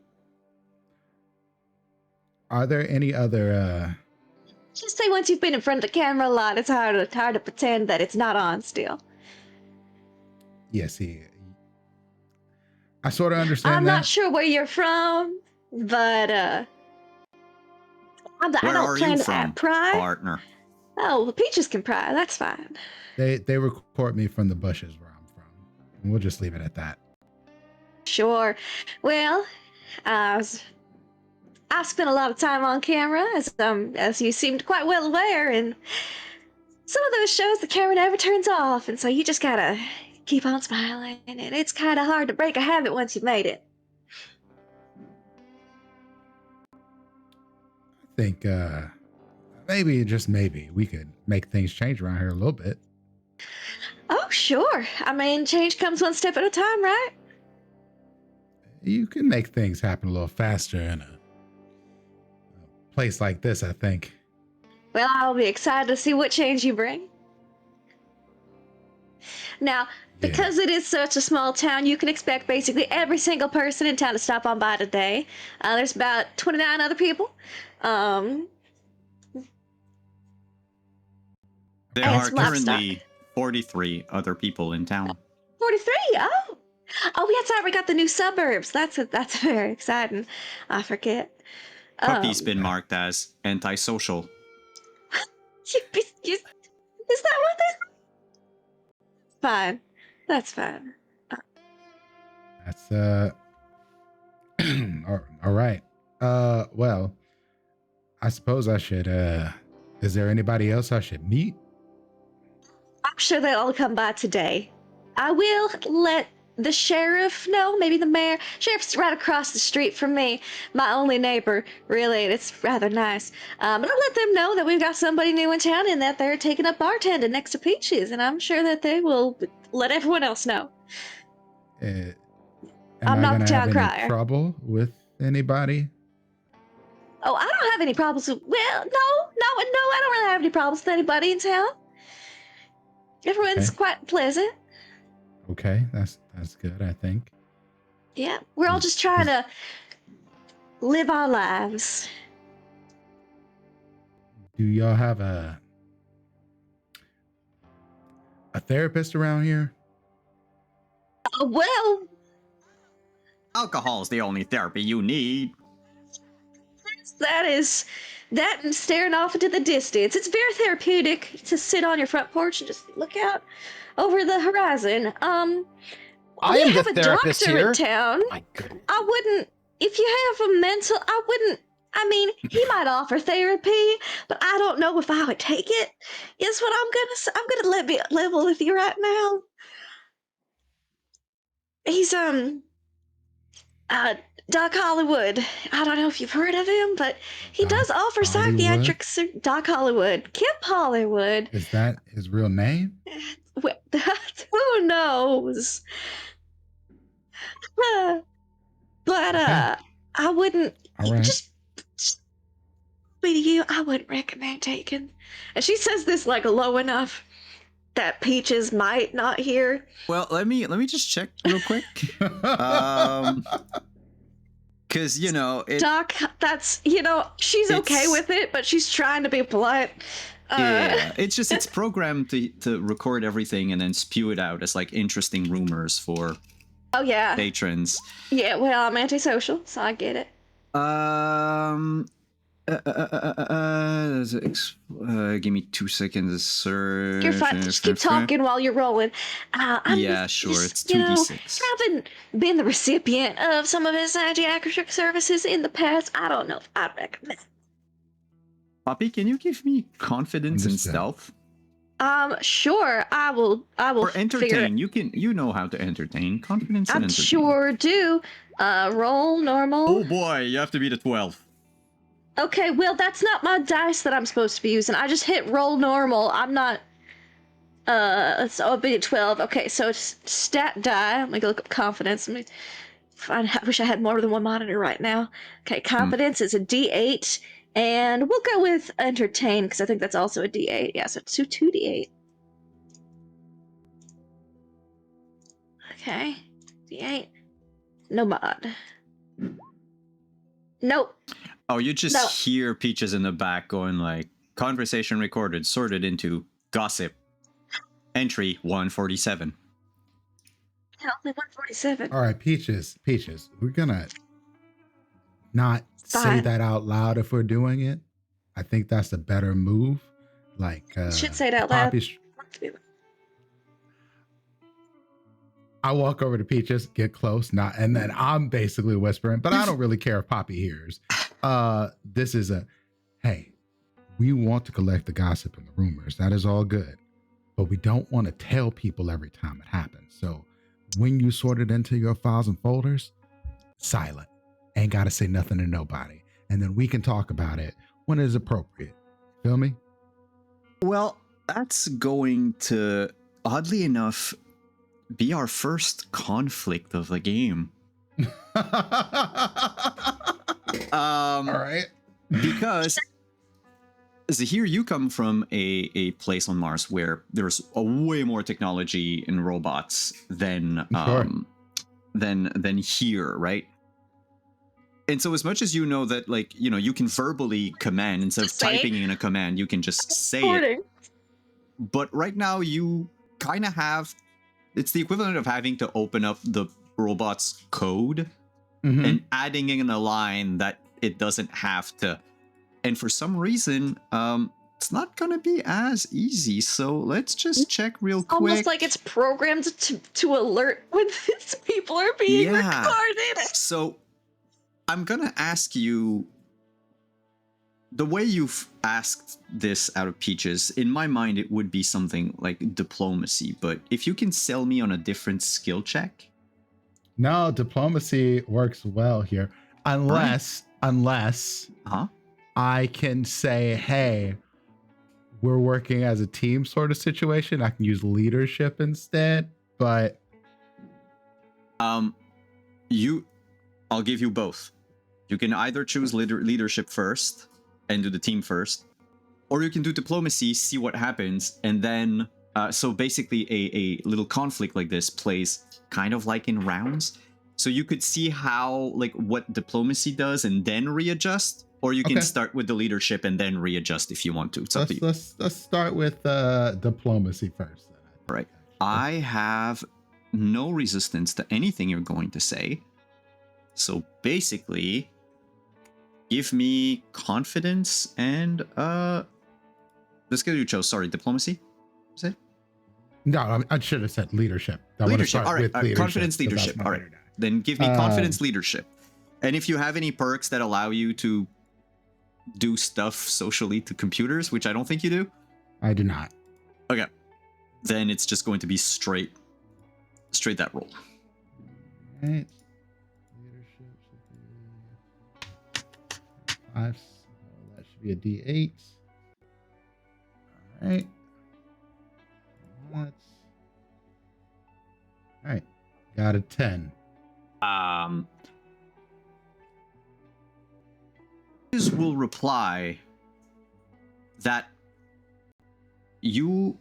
Are there any other just say once you've been in front of the camera a lot, it's hard to pretend that it's not on still. yes, I sort of understand I'm that. not sure where you're from, but I Where don't are plan you to from, pry. partner? Oh, well, Peaches can pry. That's fine. They record me from the bushes where I'm from. And we'll just leave it at that. Sure. Well, I spent a lot of time on camera, as you seemed quite well aware, and some of those shows the camera never turns off, and so you just gotta keep on smiling, and it's kind of hard to break a habit once you've made it. I think maybe, just maybe, we could make things change around here a little bit. Oh, sure. I mean, change comes one step at a time, right? You can make things happen a little faster in a place like this, I think. Well, I'll be excited to see what change you bring. Now, because it is such a small town, you can expect basically every single person in town to stop on by today. There's about 29 other people. There And are it's livestock. currently 43 other people in town. 43? Oh! Oh, yeah, sorry, we got the new suburbs. That's very exciting. I forget. Puppy's Um, been marked as antisocial. is that what this? Fine. That's fine. That's all right. Well, I suppose I should is there anybody else I should meet? I'm sure they'll all come by today. I will let the sheriff know, maybe the mayor. Sheriff's right across the street from me, my only neighbor, really, and it's rather nice. But I'll let them know that we've got somebody new in town and that they're taking up bartending next to Peaches, and I'm sure that they will let everyone else know. Am I'm I not gonna the have town any crier. trouble with anybody? Oh, I don't have any problems with, well, no, I don't really have any problems with anybody in town. Everyone's Okay. quite pleasant. Okay, that's good, I think. Yeah, we're all just trying to live our lives. Do y'all have a therapist around here? Well, Alcohol's the only therapy you need. that and staring off into the distance. It's very therapeutic to sit on your front porch and just look out over the horizon. I We am the have a therapist doctor here. in town. My goodness. I wouldn't, if you have a mental, I wouldn't, I mean, he might offer therapy, but I don't know if I would take it. Is what I'm gonna say. I'm gonna be level with you right now. He's Doc Hollywood. I don't know if you've heard of him, but he does Doc offer Hollywood? psychiatric. Doc Hollywood, Kip Hollywood. Is that his real name? Who knows? But Okay. I wouldn't. All right. Just be to you. I wouldn't recommend taking. And she says this like low enough that Peaches might not hear. Well, let me just check real quick. Because Doc, that's she's okay with it, but she's trying to be polite. Yeah, it's programmed to record everything and then spew it out as like interesting rumors for Oh yeah. patrons. Yeah, well, I'm antisocial, so I get it. Give me 2 seconds to search. You're fine. Just keep talking while you're rolling. Yeah, sure. It's 2d6. Having been the recipient of some of his psychiatric services in the past, I don't know if I'd recommend. Poppy, can you give me confidence and stealth? Sure. I will. Or entertain. You know how to entertain. Confidence and I entertain. sure do. Roll normal. Oh boy, you have to be the 12. Okay, well, that's not my dice that I'm supposed to be using. I just hit roll normal. I'm not. So I'll be at 12. Okay, so it's stat die. Let me look up confidence. Let me find. I wish I had more than one monitor right now. Okay, confidence is a D8, and we'll go with entertain because I think that's also a D8. Yeah, so it's 2 D8. Okay, D8. No mod. Nope. Oh, you just hear Peaches in the back going like, conversation recorded, sorted into gossip. Entry 147. Only 147. All right, Peaches, we're gonna not say that out loud if we're doing it. I think that's a better move. Like, should say it out loud. I walk over to Peaches, get close, and then I'm basically whispering, but I don't really care if Poppy hears. This is hey, we want to collect the gossip and the rumors. That is all good. But we don't want to tell people every time it happens. So when you sort it into your files and folders, silent. Ain't got to say nothing to nobody. And then we can talk about it when it is appropriate. Feel me? Well, that's going to, oddly enough, be our first conflict of the game. All right. Because Zahir, you come from a place on Mars where there's a way more technology and robots than than here, right? And so as much as you know that, like, you can verbally command instead of typing in a command, you can just say it. But right now you kind of have, it's the equivalent of having to open up the robot's code Mhm. and adding in a line that it doesn't have to. And for some reason, it's not gonna be as easy. So let's just check real quick. Almost like it's programmed to alert when these people are being recorded. So I'm gonna ask you, the way you've asked this out of Peaches, in my mind it would be something like diplomacy, but if you can sell me on a different skill check. No, diplomacy works well here. Unless Huh? I can say, hey, we're working as a team sort of situation. I can use leadership instead, but I'll give you both. You can either choose leadership first and do the team first, or you can do diplomacy, see what happens, and then so basically a little conflict like this plays kind of like in rounds. So you could see how, like, what diplomacy does and then readjust, or you can start with the leadership and then readjust if you want to. It's up to you. Let's start with diplomacy first. Then, right. I have no resistance to anything you're going to say. So basically, give me confidence and the skill you chose. Sorry, diplomacy. Is it? No, I should have said leadership. Leadership. All right. Confidence, leadership. All right. Then give me confidence, leadership. And if you have any perks that allow you to do stuff socially to computers, which I don't think you do. I do not. Okay. Then it's just going to be straight that roll. All right. Leadership should be 5. So that should be a D8. All right. All right. Got a 10. Will reply that you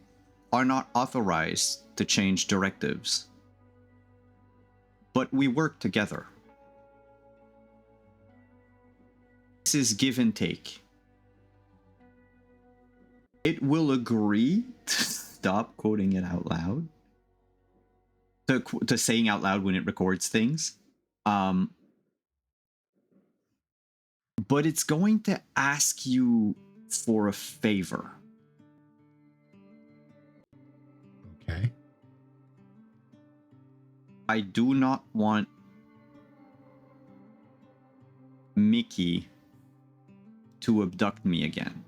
are not authorized to change directives, but we work together. This is give and take. It will agree to stop quoting it out loud, to saying out loud when it records things. But it's going to ask you for a favor. Okay. I do not want Mickey to abduct me again.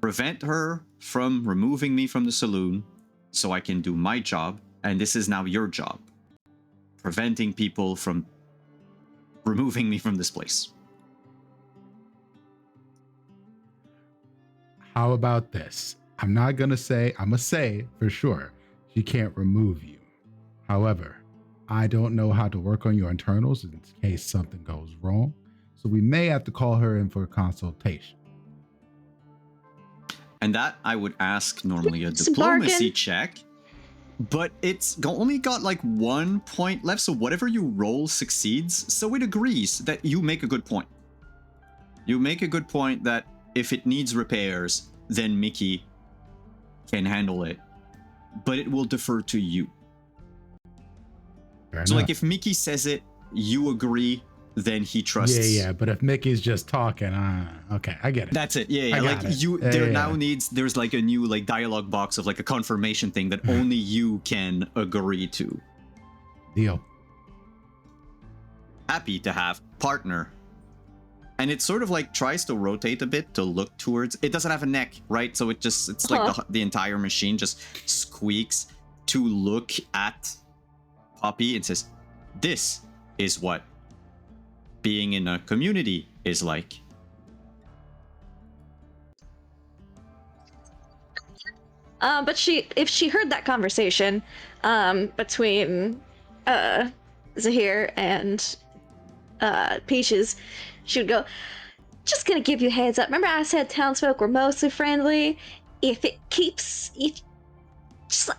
Prevent her from removing me from the saloon so I can do my job, and this is now your job. Preventing people from removing me from this place. How about this? I'm gonna say for sure she can't remove you. However, I don't know how to work on your internals in case something goes wrong. So we may have to call her in for a consultation. And that I would ask normally a diplomacy check. But it's only got like 1 point left, so whatever you roll succeeds. So it agrees that you make a good point. You make a good point that if it needs repairs, then Mickey can handle it. But it will defer to you. Fair so enough. like if Mickey says it, you agree, then he trusts. Yeah. But if Mickey's just talking, okay, I get it. That's it. Yeah. Like there's like a new like dialogue box of like a confirmation thing that only you can agree to. Deal. Happy to have partner. And it sort of like tries to rotate a bit to look towards. It doesn't have a neck, right? So it's like the entire machine just squeaks to look at Poppy and says, "This is what being in a community is like." But if she heard that conversation between Zahir and Peaches, she would go, "Just gonna give you a heads up. Remember I said townsfolk were mostly friendly? If it keeps just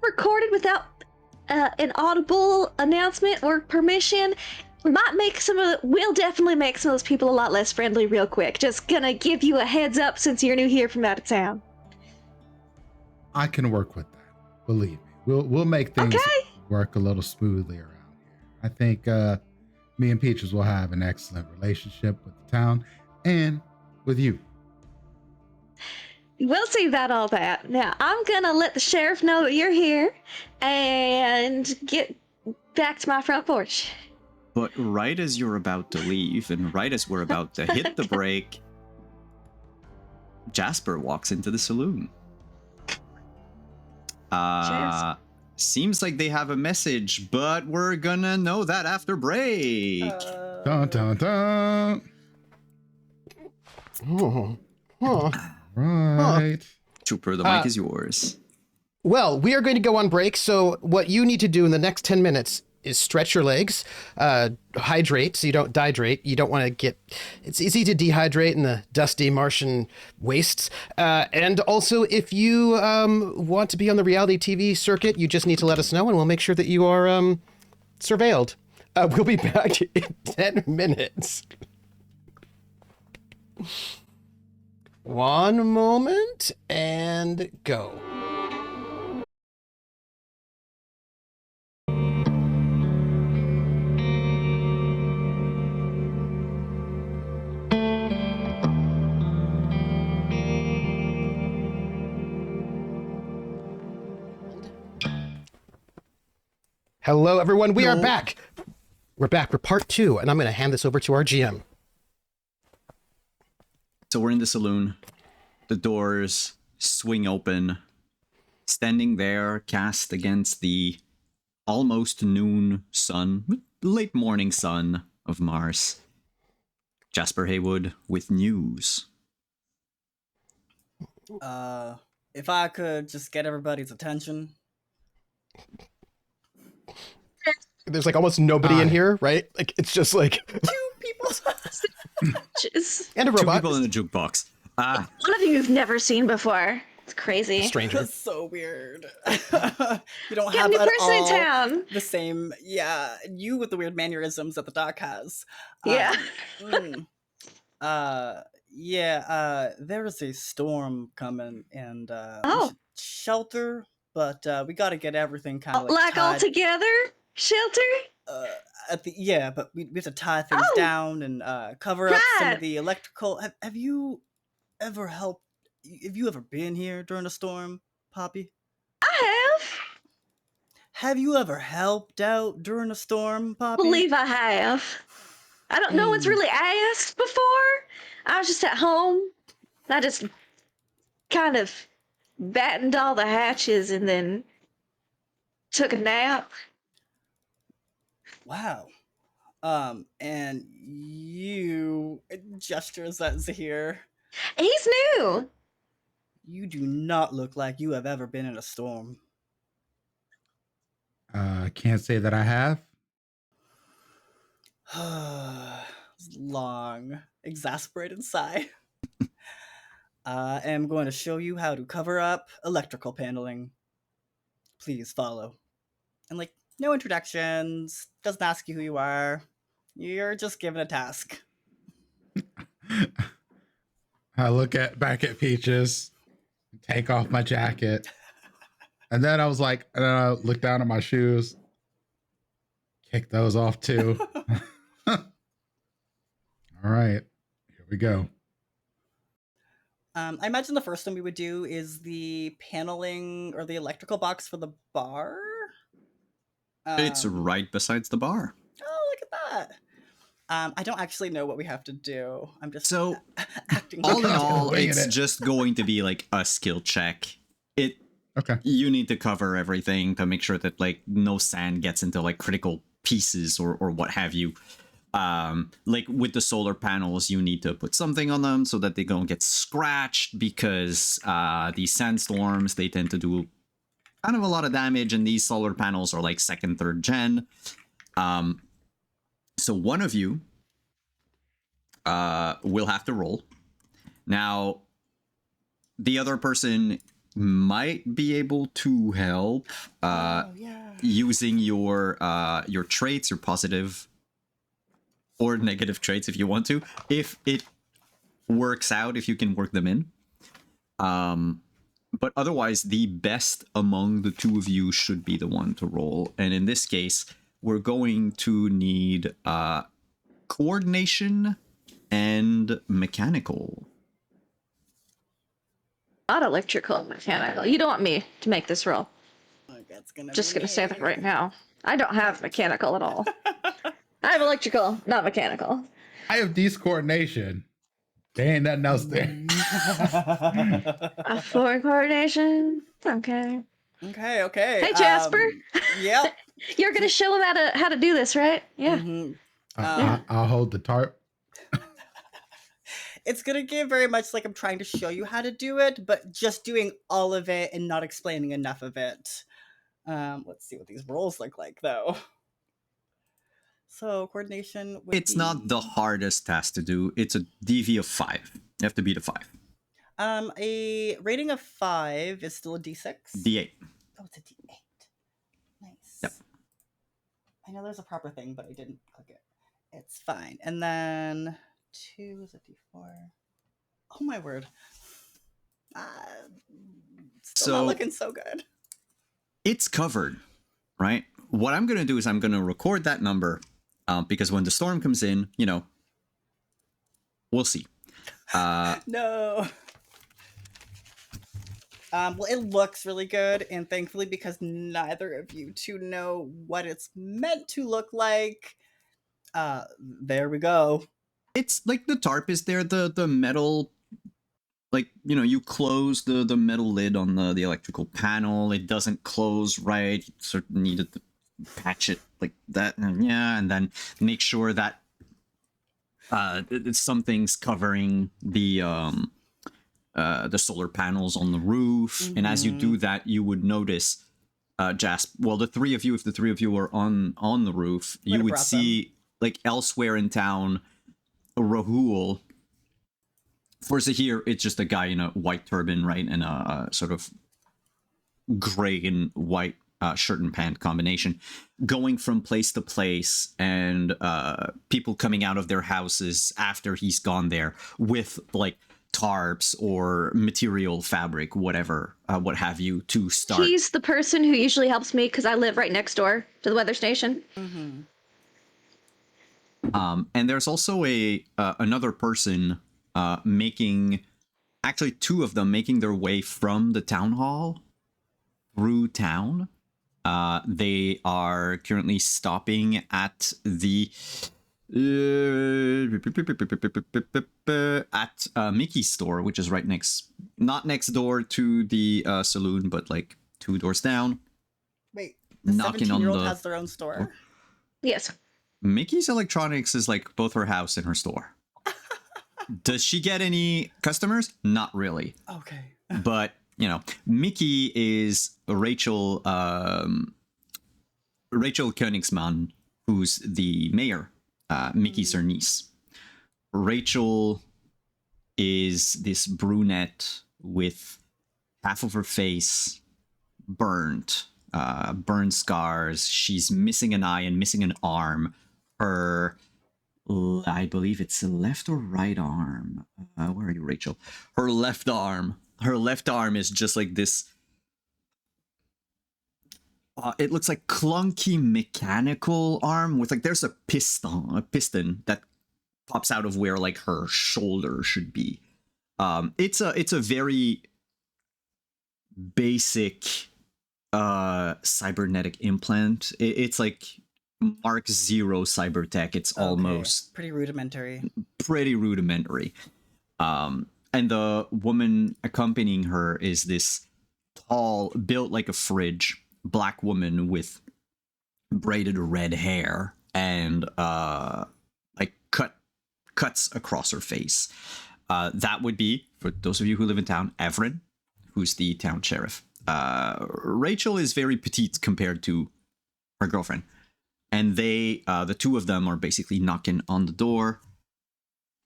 recorded without an audible announcement or permission, we'll definitely make some of those people a lot less friendly real quick. Just gonna give you a heads up since you're new here from out of town." I can work with that. Believe me. We'll make things Okay. work a little smoothly around here. I think me and Peaches will have an excellent relationship with the town and with you. We'll see about all that. Now, I'm gonna let the sheriff know that you're here and get back to my front porch. But right as you're about to leave, and right as we're about to hit the break, Jasper walks into the saloon. Cheers. Seems like they have a message, but we're gonna know that after break. Dun dun dun. Oh. Huh. Right. Trooper, the mic is yours. Well, we are going to go on break. So what you need to do in the next 10 minutes is stretch your legs, hydrate so you don't dehydrate. You don't want to get, it's easy to dehydrate in the dusty Martian wastes. And also if you want to be on the reality TV circuit, you just need to let us know and we'll make sure that you are surveilled. We'll be back in 10 minutes. One moment and go. Hello, everyone. We are back. We're back for part 2, and I'm going to hand this over to our GM. So we're in the saloon. The doors swing open. Standing there, cast against the almost noon sun, late morning sun of Mars. Jasper Haywood with news. If I could just get everybody's attention. There's like almost nobody in here, right? Like it's just like 2 people. Jeez. and a 2 robot. people in the jukebox. One of you you've never seen before. It's crazy. Stranger. That's so weird. You don't Yeah, have new at person in all town. the same. Yeah, you with the weird mannerisms that the doc has. Yeah. There is a storm coming, and we Oh. should shelter, but we got to get everything kind of Like all tied. together? Shelter? But we have to tie things Oh. down and cover up some Right. of the electrical. Have you ever helped? Have you ever been here during a storm, Poppy? I have. Have you ever helped out during a storm, Poppy? Believe I have. I don't know what's really asked before. I was just at home. I just kind of battened all the hatches and then took a nap. Wow. And you gestures at Zahir. He's new. You do not look like you have ever been in a storm. Can't say that I have. Long, exasperated sigh. I am going to show you how to cover up electrical paneling. Please follow. And no introductions, doesn't ask you who you are. You're just given a task. I look back at Peaches, take off my jacket, and then I was like, and then I look down at my shoes, kick those off too. All right, here we go. I imagine the first thing we would do is the paneling or the electrical box for the bar. It's right besides the bar. Oh, look at that. I don't actually know what we have to do. I'm just So, acting. all in all, Winging it's it. just going to be like a skill check. Okay. You need to cover everything to make sure that no sand gets into critical pieces or what have you. With the solar panels, you need to put something on them so that they don't get scratched, because these sandstorms, they tend to do kind of a lot of damage, and these solar panels are 2nd, 3rd gen. So one of you will have to roll. Now, the other person might be able to help using your traits, your positive or negative traits if you want to. If it works out, if you can work them in. But otherwise, the best among the two of you should be the one to roll. And in this case, we're going to need coordination and mechanical. Not electrical, mechanical. You don't want me to make this roll. That's gonna Just be gonna say that me. right now. I don't have mechanical at all. I have electrical, not mechanical. I have coordination. There ain't nothing else there. For coordination. Okay. Okay. Hey, Jasper. Yep. You're gonna show him how to do this, right? Yeah. I'll hold the tarp. It's gonna give very much like I'm trying to show you how to do it, but just doing all of it and not explaining enough of it. Let's see what these rolls look like, though. So coordination would It's not the hardest task to do. It's a DV of 5. You have to beat a 5. A rating of 5 is still a D6. D8. Oh, it's a D8. Nice. Yep. I know there's a proper thing, but I didn't click it. It's fine. And then 2 is a D4. Oh my word. Still not looking so good. It's covered, right? What I'm going to do is I'm going to record that number because when the storm comes in, you know, we'll see. No. Well, it looks really good, and thankfully, because neither of you two know what it's meant to look like, there we go. It's like the tarp is there, the metal, like, you know, you close the metal lid on the electrical panel. It doesn't close right. You sort of needed to patch it like that. And yeah, and then make sure that something's covering the solar panels on the roof. Mm-hmm. And as you do that, you would notice, Jasper, well, the three of you, if the three of you were on the roof, you would see, like, elsewhere in town, Rahul. For Zahir, it's just a guy in a white turban, right? And a sort of gray and white shirt and pant combination, going from place to place, and people coming out of their houses after he's gone there with, like, tarps or material, fabric, whatever, what have you, to start. He's the person who usually helps me because I live right next door to the weather station. Mm-hmm. And there's also another person making, actually two of them making their way from the town hall through town. They are currently stopping at the Mickey's store, which is right not next door to the saloon, but like 2 doors down. Wait, the 17-year-old has their own store? Yes. Mickey's Electronics is like both her house and her store. Does she get any customers? Not really. Okay. But, you know, Mickey is Rachel Königsmann, who's the mayor. Mickey's her niece. Rachel is this brunette with half of her face burnt scars. She's missing an eye and missing an arm. Her, I believe it's left or right arm. Where are you, Rachel? Her left arm is just like this. It looks like clunky mechanical arm with, like, there's a piston that pops out of where, like, her shoulder should be. It's a very basic cybernetic implant. It's like Mark Zero cybertech. It's almost pretty rudimentary. And the woman accompanying her is this tall, built like a fridge, black woman with braided red hair and like cuts across her face. That would be, for those of you who live in town, Everin, who's the town sheriff. Rachel is very petite compared to her girlfriend. And they, the two of them, are basically knocking on the door.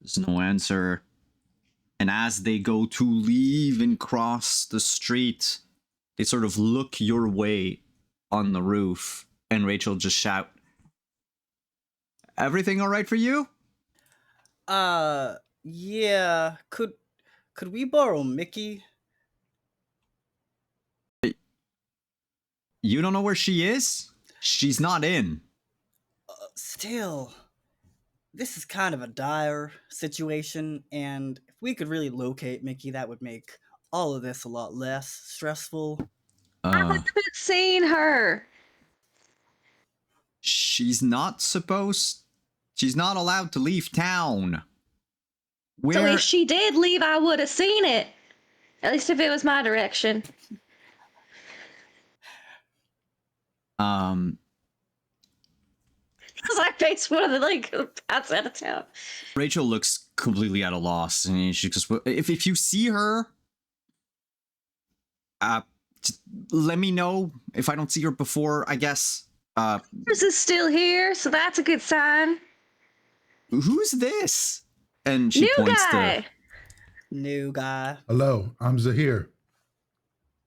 There's no answer. And as they go to leave and cross the street, they sort of look your way on the roof. And Rachel just shout, "Everything all right for you?" Yeah. Could we borrow Mickey? You don't know where she is? She's not in. Still, this is kind of a dire situation, and if we could really locate Mickey, that would make all of this a lot less stressful. I haven't seen her. She's not allowed to leave town. So if she did leave, I would have seen it. At least if it was my direction. Because I faced one of the paths out of town. Rachel looks completely at a loss, and she goes, if you see her, just let me know if I don't see her before, I guess. This is still here, so that's a good sign. Who's this? And she New points guy. New guy. Hello, I'm Zahir.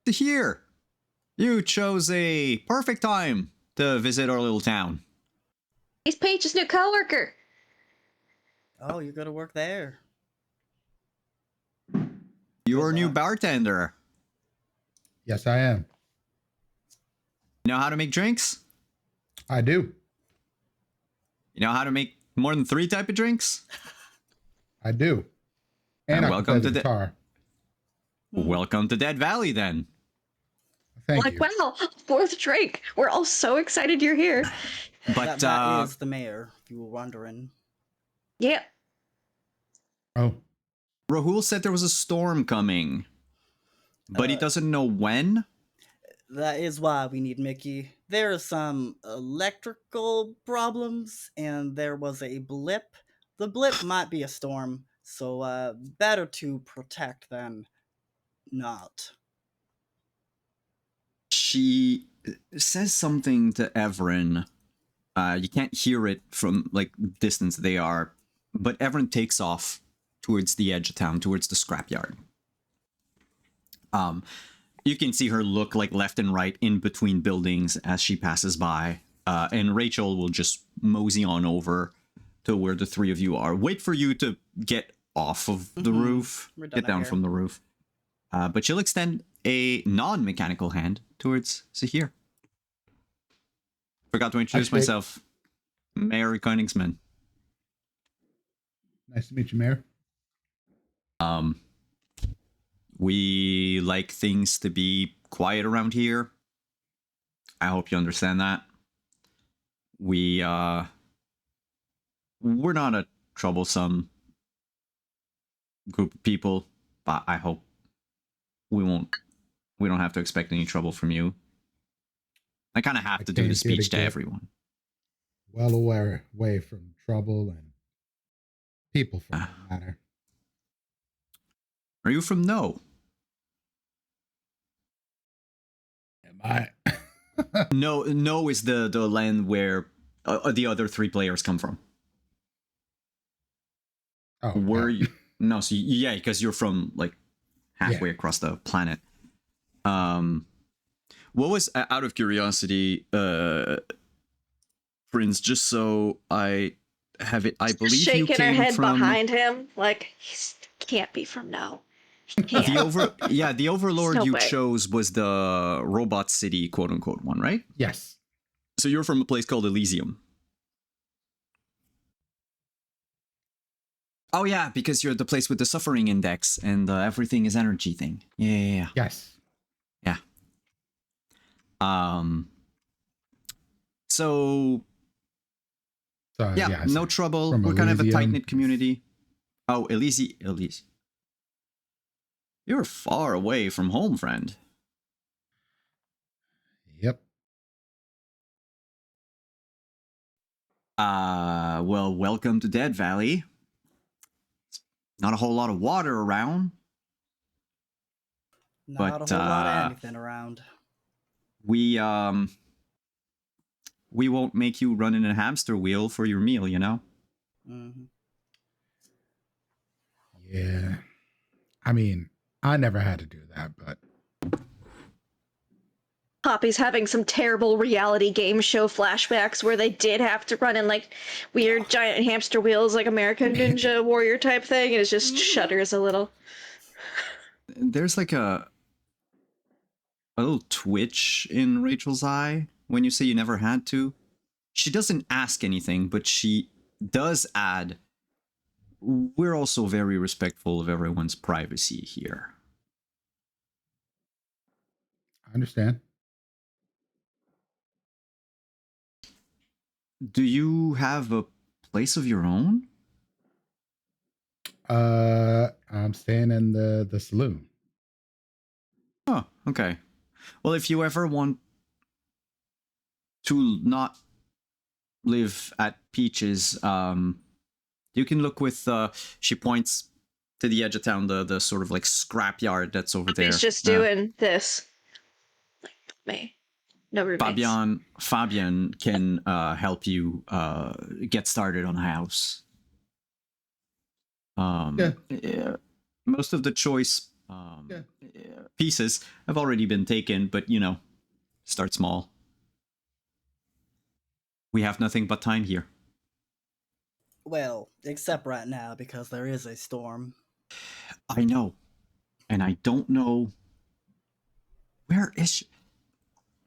to here. You chose a perfect time to visit our little town. He's Peach's new coworker. Oh, you're gonna work there. You're a Good new luck. bartender. Yes, I am. You know how to make drinks? I do. You know how to make more than 3 type of drinks? I do. And I can welcome play the to the- guitar. Welcome to Dead Valley, then. Thank Like, you. wow, 4th drink. We're all so excited you're here. But that is the mayor, if you were wondering. Yeah. Oh, Rahul said there was a storm coming, but he doesn't know when. That is why we need Mickey. There are some electrical problems, and there was a blip. The blip might be a storm, so better to protect than not. She says something to Everin. You can't hear it from like distance they are, but Everin takes off towards the edge of town, towards the scrapyard. You can see her look like left and right in between buildings as she passes by, and Rachel will just mosey on over to where the 3 of you are. Wait for you to get off of the roof, We're done get down here. from the roof. But she'll extend a non-mechanical hand towards Zahir. Forgot to introduce Actually- myself. Mayor Koenigsman. nice to meet you, Mayor. We like things to be quiet around here. I hope you understand that. We're not a troublesome group of people, but I hope we don't have to expect any trouble from you. I kind of have I to do came the here to speech to get- everyone. Well away from trouble and people, for that matter. Are you from No? Am I? No is the land where the other 3 players come from. Oh, Were yeah. you? No, so yeah, because you're from like halfway Yeah. across the planet. What was, out of curiosity, friends? Just so I have it, I believe you Shaking her came head from behind him, like, he can't be from No. He can't. the Overlord No you way. chose was the Robot City, quote unquote one, right? Yes. So you're from a place called Elysium. Oh yeah, because you're the place with the suffering index and the everything is energy thing. Yeah. Yes. So So, yeah, yes, no trouble. from We're kind of a Elysium. tight-knit community. Oh, Elysium. You're far away from home, friend. Yep. Well, welcome to Dead Valley. Not a whole lot of water around. Not But, a whole lot of anything around. We won't make you run in a hamster wheel for your meal, you know? Mhm. Yeah. I mean, I never had to do that, but Poppy's having some terrible reality game show flashbacks where they did have to run in like weird giant hamster wheels, like American Ninja Warrior type thing, and it just shudders a little. There's like a a little twitch in Rachel's eye when you say you never had to. She doesn't ask anything, but she does add, we're also very respectful of everyone's privacy here. I understand. Do you have a place of your own? I'm staying in the saloon. Oh, okay. Well, if you ever want to not live at Peach's, you can look with, she points to the edge of town, the sort of like scrapyard that's over there. He's just doing this. Like me. No roommates. Fabian can help you get started on a house. Yeah, most of the choice pieces have already been taken, but you know, start small. We have nothing but time here. Well, except right now because there is a storm. I know, and I don't know. Where is she?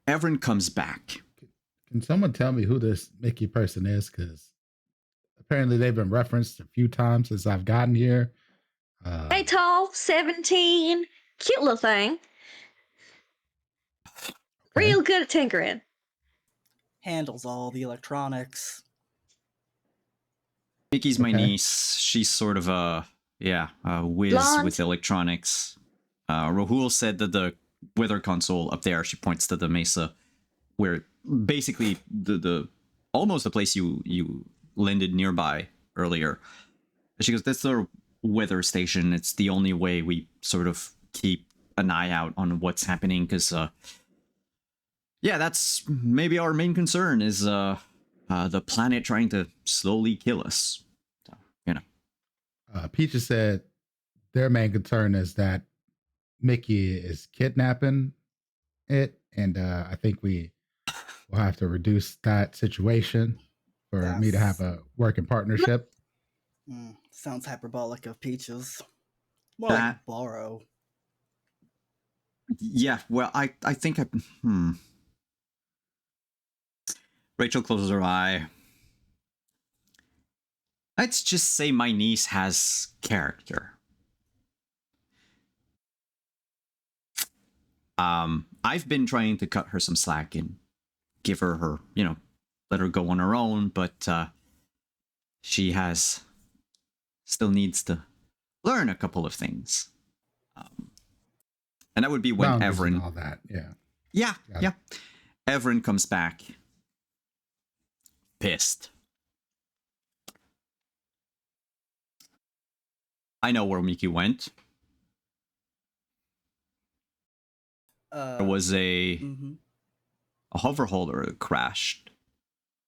Everin comes back. Can someone tell me who this Mickey person is? Because apparently they've been referenced a few times since I've gotten here. Hey, tall, 17, cute little thing. Okay. Real good at tinkering. Handles all the electronics. Mickey's my Okay. niece. She's sort of a whiz Blonde. with electronics. Rahul said that the weather console up there, she points to the mesa, where basically the almost the place you landed nearby earlier. She goes, that's the weather station. It's the only way we sort of keep an eye out on what's happening, because that's maybe our main concern is the planet trying to slowly kill us. So, you know. Peaches said their main concern is that Mickey is kidnapping it, and I think we will have to reduce that situation for me to have a working partnership. Sounds hyperbolic of Peaches. More That- like borrow. Yeah, well, I think Rachel closes her eye. Let's just say my niece has character. I've been trying to cut her some slack and give her, let her go on her own, but she still needs to learn a couple of things. And that would be when Boundaries and Everin... all that, yeah. Yeah. Everin comes back. Pissed. I know where Miki went. There was a hover holder that crashed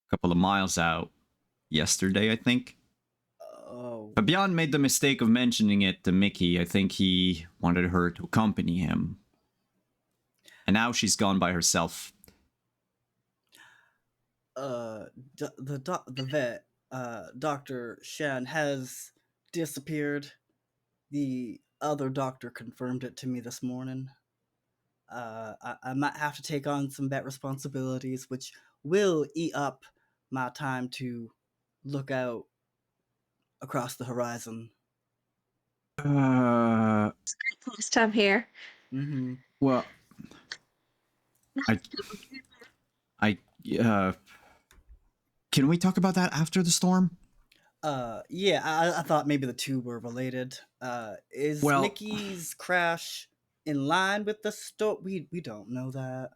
a couple of miles out yesterday, I think. Oh. Fabian made the mistake of mentioning it to Mickey. I think he wanted her to accompany him. And now she's gone by herself. The vet, Dr. Shen, has disappeared. The other doctor confirmed it to me this morning. I might have to take on some vet responsibilities, which will eat up my time to look out across the horizon. This time here. Well, can we talk about that after the storm? Yeah, I thought maybe the two were related. Is Mickey's crash in line with the storm? We don't know that.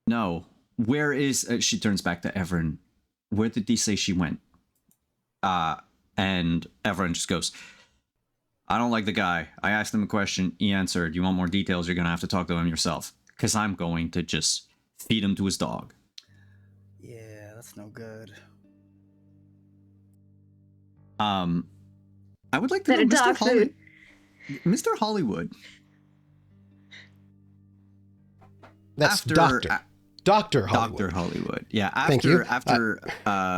No. Where is... she turns back to Everin. Where did he say she went? And Everin just goes, I don't like the guy. I asked him a question. He answered. You want more details? You're going to have to talk to him yourself. Because I'm going to just feed him to his dog. Yeah, that's no good. I would like to know Mr. Hollywood. That's Dr. Hollywood. Dr. Hollywood. Yeah, Thank you. After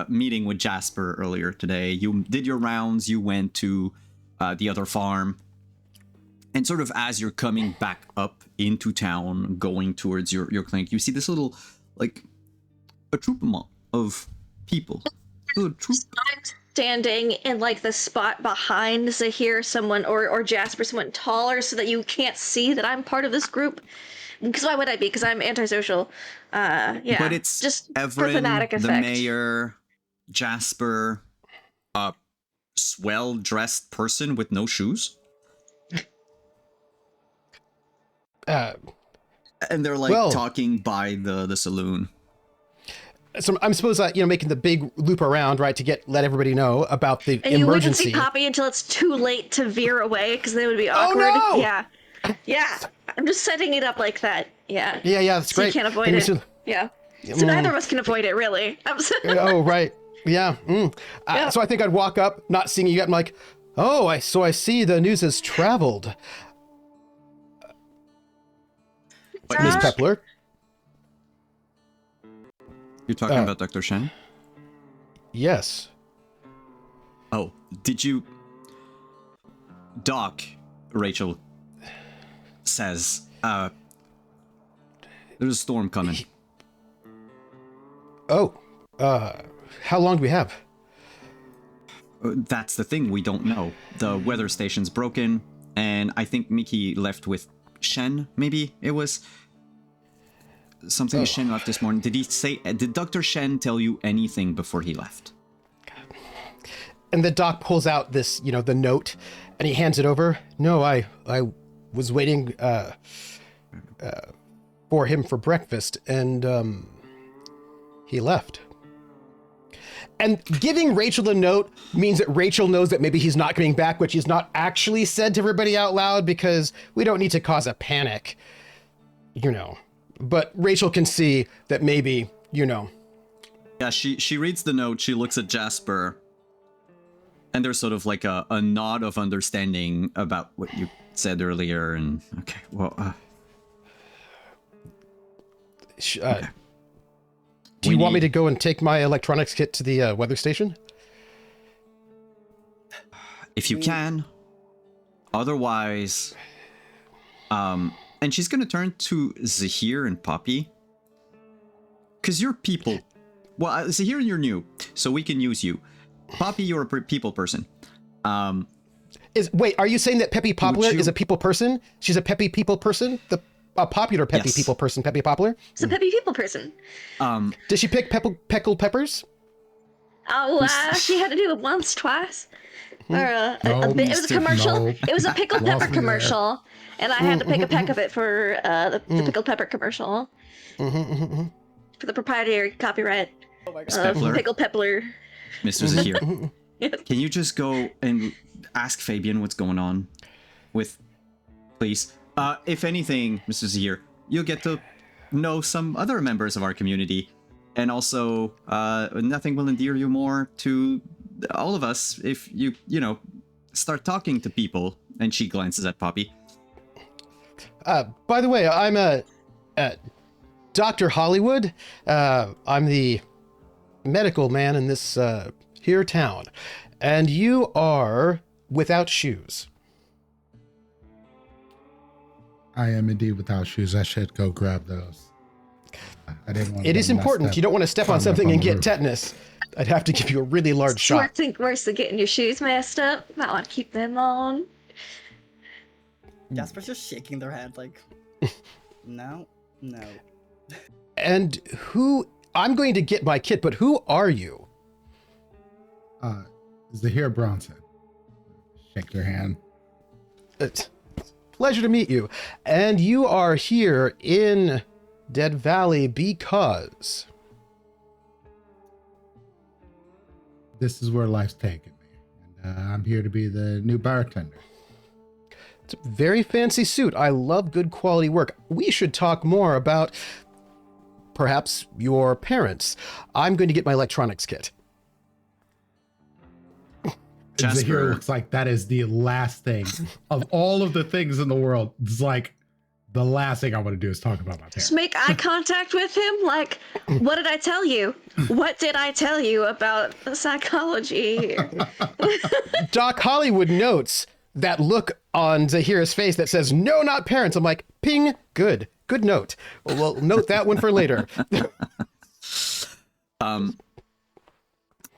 meeting with Jasper earlier today, you did your rounds, you went to the other farm. And sort of as you're coming back up into town, going towards your clinic, you see this little, like, a troop of people. I'm standing in like the spot behind Zahir, someone or Jasper, someone taller, so that you can't see that I'm part of this group. Because why would I be? Because I'm antisocial. Yeah. But it's just for Everin, thematic the effect. mayor, Jasper, a well-dressed person with no shoes. And they're like talking by the saloon. So I'm supposed to, making the big loop around, right, to let everybody know about the and you emergency. wouldn't see Poppy until it's too late to veer away, because they would be awkward. Oh, no! Yeah. I'm just setting it up like that. Yeah. Yeah, that's great. You can't avoid it. Yeah. So neither of us can avoid it, really. Oh, right. Yeah. Yeah. So I think I'd walk up, not seeing you yet. I'm like, oh, I see the news has traveled. Miss Peppler. You're talking about Dr. Shen? Yes. Oh, did you... Doc, Rachel says, there's a storm coming. Oh, how long do we have? That's the thing, we don't know. The weather station's broken, and I think Mickey left with Shen, maybe it was... Something Shen left this morning. Did Dr. Shen tell you anything before he left? And the doc pulls out this, the note, and he hands it over. No, I was waiting for him for breakfast, and he left. And giving Rachel the note means that Rachel knows that maybe he's not coming back, which he's not actually said to everybody out loud, because we don't need to cause a panic, But Rachel can see that maybe, Yeah, she reads the note, she looks at Jasper, and there's sort of like a nod of understanding about what you said earlier, and okay, well, okay. Do you want me to go and take my electronics kit to the weather station? If you can. Otherwise, and she's gonna turn to Zahir and Poppy. Because you're people. Well, Zahir, you're new, so we can use you. Poppy, you're a people person. Wait, are you saying that Peppy Peppler is a people person? She's a Peppy people person? A popular Peppy people person, Peppy Peppler? It's a Peppy people person. Did she pick pickled peppers? Oh, she had to do it once, twice. Or a bit. It was a commercial. No. It was a pickled pepper commercial. And I had to pick a peck of it for the pickled pepper commercial. For the proprietary copyright of Pickle Peppler. Mr. Zahir, can you just go and ask Fabian what's going on with, please? If anything, Mr. Zahir, you'll get to know some other members of our community. And also, nothing will endear you more to all of us if you start talking to people. And she glances at Poppy. By the way, I'm Dr. Hollywood. I'm the medical man in this here town. And you are without shoes. I am indeed without shoes. I should go grab those. I didn't want to. It is important. You don't want to step on something and get tetanus. I'd have to give you a really large shot. Worse than getting your shoes messed up. I want to keep them on. Jasper's just shaking their head like, no. And I'm going to get my kit, but who are you? Zahir Bronson. Shake your hand. Pleasure to meet you. And you are here in Dead Valley because... This is where life's taken me. And I'm here to be the new bartender. It's a very fancy suit. I love good quality work. We should talk more about perhaps your parents. I'm going to get my electronics kit. Zahir looks like that is the last thing of all of the things in the world. It's like the last thing I want to do is talk about my parents. Just make eye contact with him. Like, what did I tell you? What did I tell you about the psychology? Doc Hollywood notes that look on Zahir's face that says, no, not parents. I'm like, ping, good note. We'll note that one for later.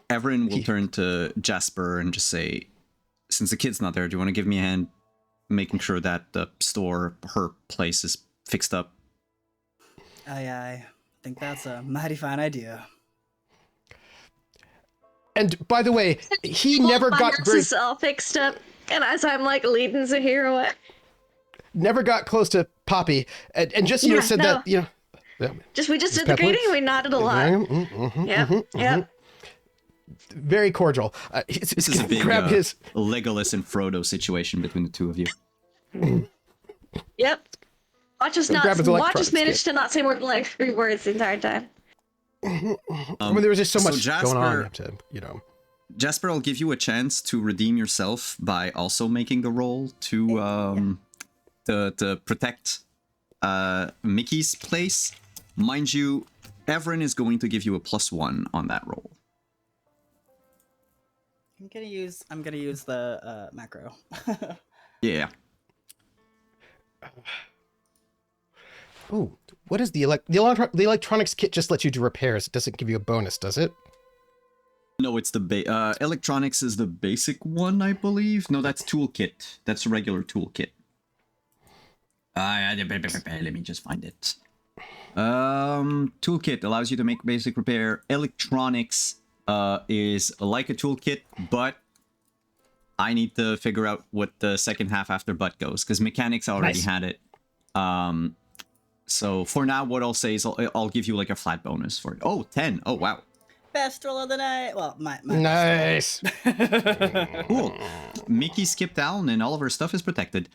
Everin will turn to Jasper and just say, since the kid's not there, do you want to give me a hand making sure that the store, her place, is fixed up? Aye, I think that's a mighty fine idea. And by the way, he never My got house very, is all fixed up, and as I'm like leading Zahir away. never got close to Poppy, and just Yeah, said no. that We just did the Peppler? greeting and we nodded a lot. Yep. very cordial. This is a big grab his. Legolas and Frodo situation between the two of you. Yep. Watch us Grab his electronics manage to not say more than like 3 words the entire time. I mean, there was just so much Jasper, going on. You have to. Jasper, I'll give you a chance to redeem yourself by also making the roll to protect Mickey's place. Mind you, Everin is going to give you a +1 on that roll. I'm gonna use the macro. Yeah. Oh, what is the electronics kit? Just lets you do repairs. It doesn't give you a bonus, does it? No, it's the electronics is the basic one, I believe. No, that's toolkit. That's a regular toolkit. Let me just find it. Toolkit allows you to make basic repair. Electronics is like a toolkit, but I need to figure out what the second half after but goes, because mechanics already had it. So for now, what I'll say is I'll give you like a flat bonus for it. Oh, 10. Oh, wow. Best roll of the night. Well, my Nice. Cool. Mickey skipped down and all of her stuff is protected.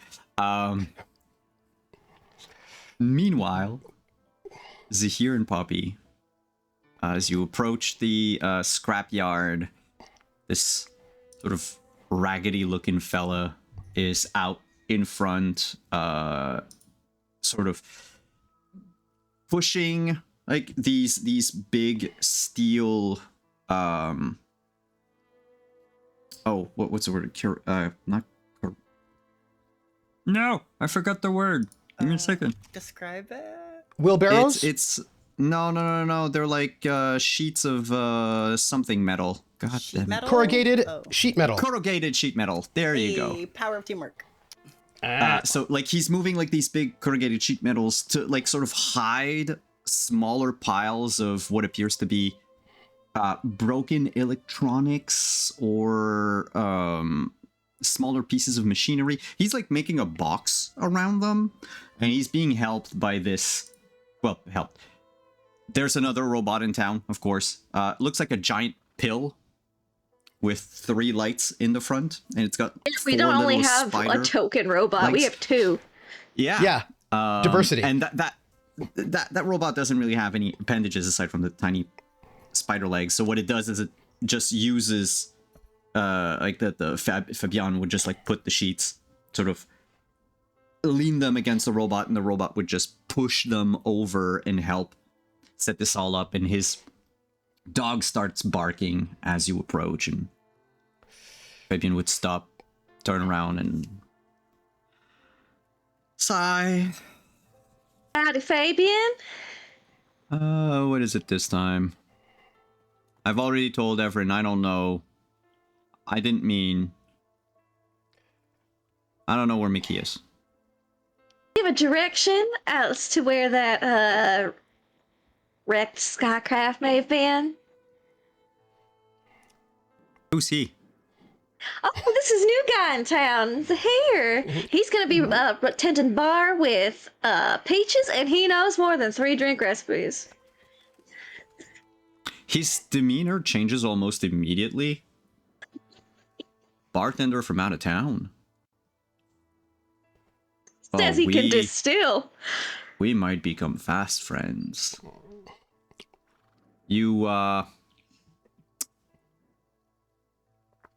Meanwhile, Zahir and Poppy, as you approach the scrapyard, this sort of raggedy-looking fella is out in front, sort of pushing like these big steel. What's the word? No, I forgot the word. Give me a second. Describe it. Wheelbarrows? No. They're like sheets of something metal. God damn it. Metal? Corrugated Oh. sheet metal. Corrugated sheet metal. There you go. Power of teamwork. So like he's moving like these big corrugated sheet metals to like sort of hide smaller piles of what appears to be broken electronics or smaller pieces of machinery. He's like making a box around them, and he's being helped by this. Well, helped. There's another robot in town, of course. Looks like a giant pill with 3 lights in the front, and it's got. We 4 don't only little have spider a token robot, we lights. have 2. Yeah. Diversity. And that robot doesn't really have any appendages aside from the tiny spider legs. So what it does is it just uses like Fabian would just like put the sheets, sort of lean them against the robot, and the robot would just push them over and help set this all up. And his dog starts barking as you approach, and Fabian would stop, turn around, and sigh. Howdy, Fabian. What is it this time? I've already told Everin I don't know. I didn't mean. I don't know where Mickey is. Do you have a direction as to where that wrecked skycraft may have been? Who's he? Oh, this is new guy in town, Zahir. He's gonna be tending bar with Peaches, and he knows more than 3 drink recipes. His demeanor changes almost immediately. Bartender from out of town. Says he can distill. We might become fast friends. You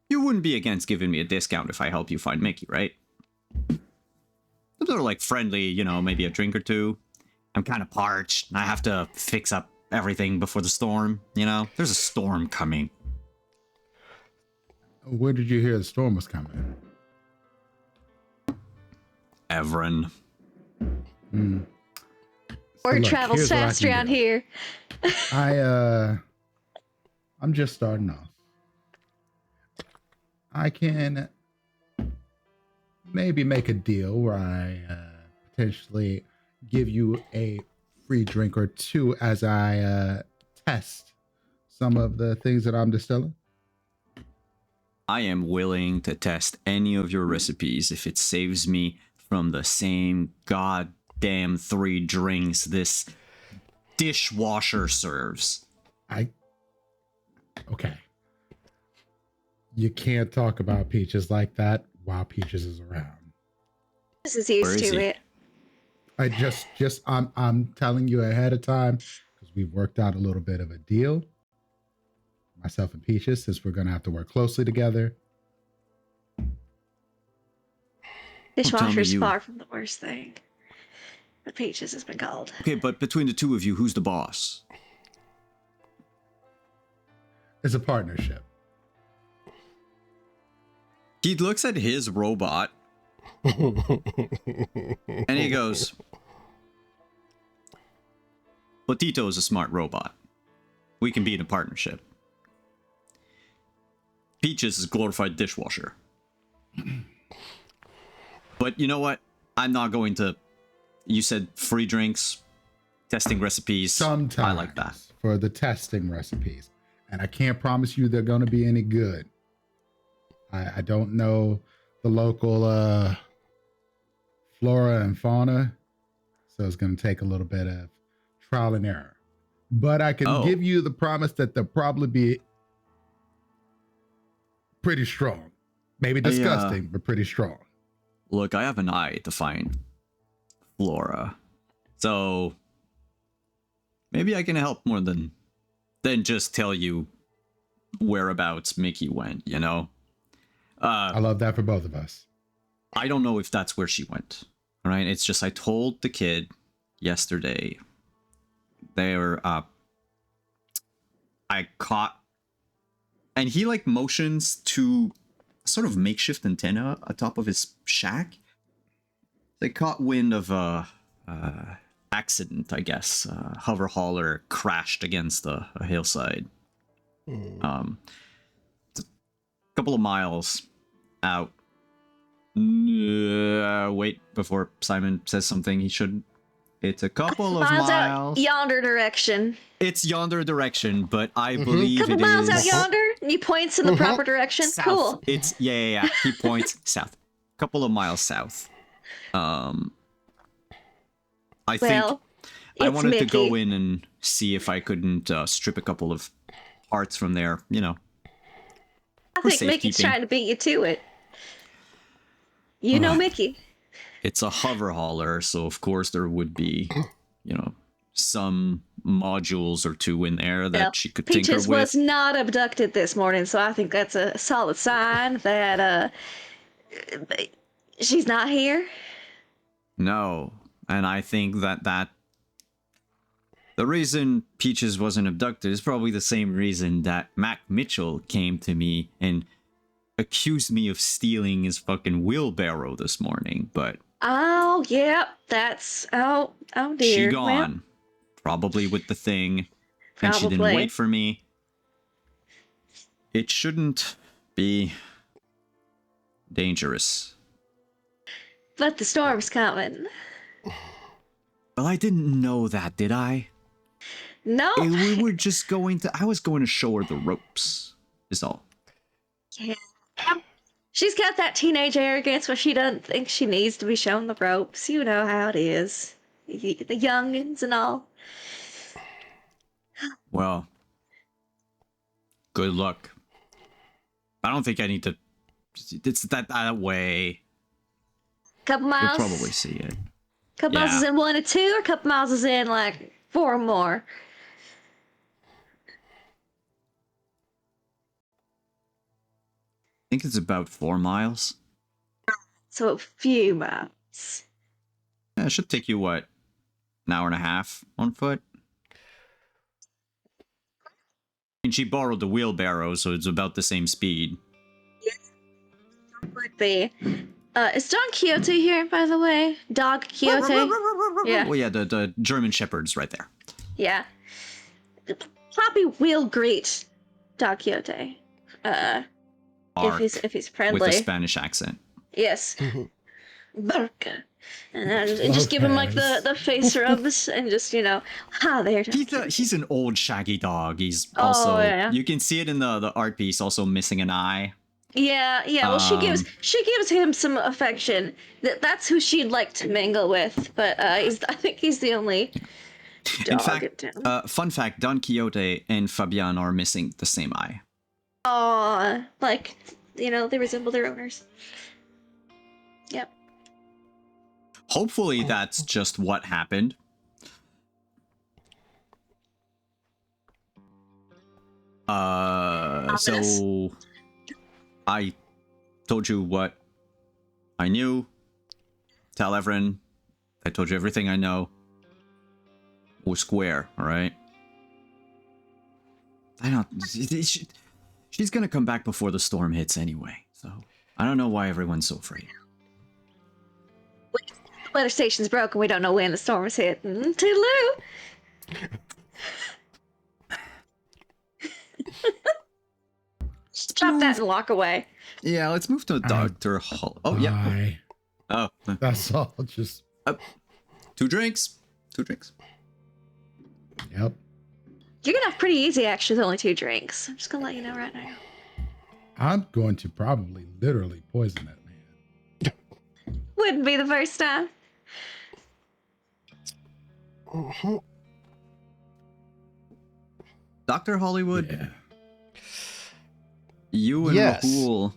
wouldn't be against giving me a discount if I help you find Mickey, right? Sort of like friendly, maybe a drink or 2. I'm kind of parched. I have to fix up everything before the storm, There's a storm coming. Where did you hear the storm was coming? Everin. Hmm. Word look, travels here's what I fast can around do. here. I'm just starting off. I can maybe make a deal where I potentially give you a free drink or two as I test some of the things that I'm distilling. I am willing to test any of your recipes if it saves me from the same goddamn 3 drinks this dishwasher serves. Okay. You can't talk about Peaches like that while Peaches is around. This is Where used is to he? it. I'm telling you ahead of time because we've worked out a little bit of a deal. Myself and Peaches, since we're gonna have to work closely together. Dishwasher's you. far from the worst thing. The Peaches has been called. Okay, but between the two of you, who's the boss? It's a partnership. He looks at his robot and he goes, Potito is a smart robot. We can be in a partnership. Peaches is a glorified dishwasher. But you know what? I'm not going to... You said free drinks, testing recipes. Sometimes I like that. for the testing recipes. And I can't promise you they're going to be any good. I don't know the local flora and fauna, so it's going to take a little bit of trial and error. But I can give you the promise that they'll probably be pretty strong. Maybe disgusting, but pretty strong. Look, I have an eye to find flora. So maybe I can help more than just tell you whereabouts Mickey went, you know? I love that for both of us. I don't know if that's where she went. All right, it's just I told the kid yesterday. They were I caught, and he like motions to a sort of makeshift antenna atop of his shack. They caught wind of a accident, I guess. Hover hauler crashed against a hillside. It's a couple of miles out. Wait, before Simon says something he shouldn't. It's a couple of miles. Out yonder direction. It's yonder direction, but I believe Couple it miles is... out yonder? And he points in the proper direction? South. Cool. It's, yeah. He points south. Couple of miles south. I think I wanted Mickey. to go in and see if I couldn't strip a couple of parts from there, you know. I think Mickey's trying to beat you to it. You know Mickey. It's a hover hauler, so of course there would be, you know, some modules or two in there that she could tinker Peaches with. was not abducted this morning, so I think that's a solid sign that she's not here. No, and I think that the reason Peaches wasn't abducted is probably the same reason that Mac Mitchell came to me and accused me of stealing his fucking wheelbarrow this morning, but... Oh, yep, that's... Oh dear. She gone. Well, probably with the thing. Probably. And she didn't wait for me. It shouldn't be dangerous. But the storm's coming. Well, I didn't know that, did I? No. We were just going to... I was going to show her the ropes, is all. Yeah. She's got that teenage arrogance where she doesn't think she needs to be shown the ropes. You know how it is. The youngins and all. Well, good luck. I don't think I need to... It's that way. Couple miles? You'll probably see it. Couple miles is in 1 or 2, or couple miles is in, like, 4 or more? I think it's about 4 miles. So a few miles. Yeah, it should take you, what, an hour and a half on foot? And she borrowed the wheelbarrow, so it's about the same speed. Yes, it would be. Is Don Quixote here, by the way? Dog Quixote? Yeah. Well, yeah, the German Shepherd's right there. Yeah. Poppy will greet Don Quixote. Ark, if he's friendly. with a Spanish accent. Yes. Barca. And just give him like the face rubs and just, hi there. He's an old shaggy dog. He's also, you can see it in the art piece, also missing an eye. Yeah. Well, she gives him some affection. That's who she'd like to mingle with. But I think he's the only dog in fact, in town. fun fact: Don Quixote and Fabian are missing the same eye. Aw, like they resemble their owners. Yep. Hopefully, that's just what happened. So I told you what I knew. Tell everyone I told you everything I know. We're square, all right? I don't. She's gonna come back before the storm hits anyway, so I don't know why everyone's so afraid. The weather station's broken. We don't know when the storm's hitting. Toodaloo. Stop that and walk away. Yeah, let's move to Dr. Hull. Oh, yeah. Oh. That's all. Just... 2 drinks. 2 drinks. Yep. You're gonna have pretty easy, actually, with only 2 drinks. I'm just gonna let you know right now. I'm going to probably literally poison that man. Wouldn't be the first time. Dr. Hollywood, Yeah. you and Yes. Rahul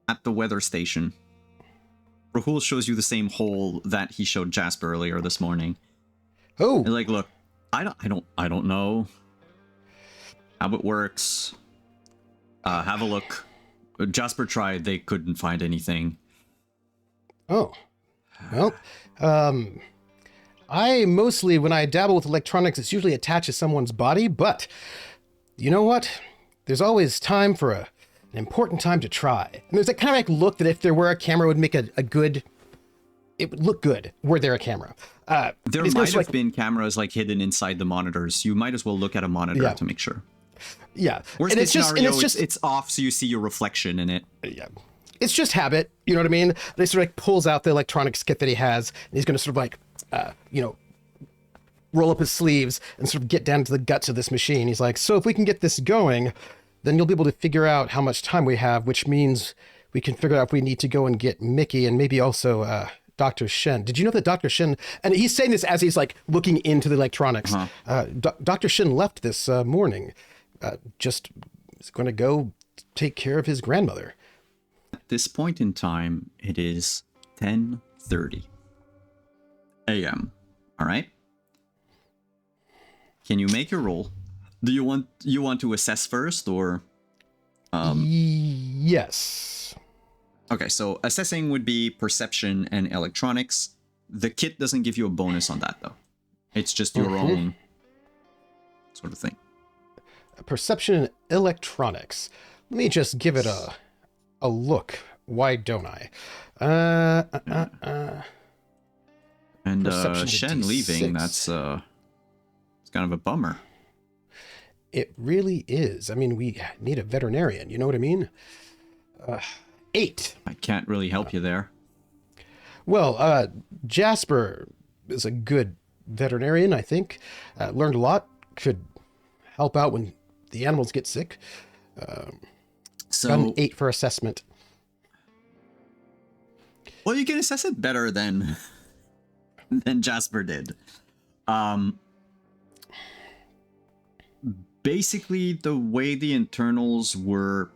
at the weather station. Rahul shows you the same hole that he showed Jasper earlier this morning. Oh, You're like, look, I don't know how it works. Have a look. Jasper tried, they couldn't find anything. oh. Well, I mostly, when I dabble with electronics, it's usually attached to someone's body, but you know what? There's always time for an important time to try. And there's that kind of like look that if there were a camera, would make a good, it would look good were there a camera. There might have been cameras like hidden inside the monitors. You might as well look at a monitor to make sure. Yeah. Worst And case it's just, scenario, and it's just, it's off so you see your reflection in it. yeah. It's just habit, you know what I mean? They sort of like pulls out the electronics kit that he has, and he's going to sort of like, roll up his sleeves and sort of get down to the guts of this machine. He's like, so if we can get this going, then you'll be able to figure out how much time we have, which means we can figure out if we need to go and get Mickey and maybe also Dr. Shen. Did you know that Dr. Shen, and he's saying this as he's like looking into the electronics, Dr. Shen left this morning, just is going to go take care of his grandmother. At this point in time, it is 10:30 a.m. All right? Can you make your roll? Do you want to assess first or Yes. Okay, so assessing would be perception and electronics. The kit doesn't give you a bonus on that though. It's just your own sort of thing. Perception and electronics. Let me just give it a look. Why don't I? And Perception to Shen leaving, D6. that's it's kind of a bummer. It really is. I mean, we need a veterinarian. You know what I mean? 8. I can't really help you there. Well, Jasper is a good veterinarian, I think. Learned a lot. Could help out when the animals get sick. Got an 8 for assessment. Well, you can assess it better than Jasper did. Basically, the way the internals were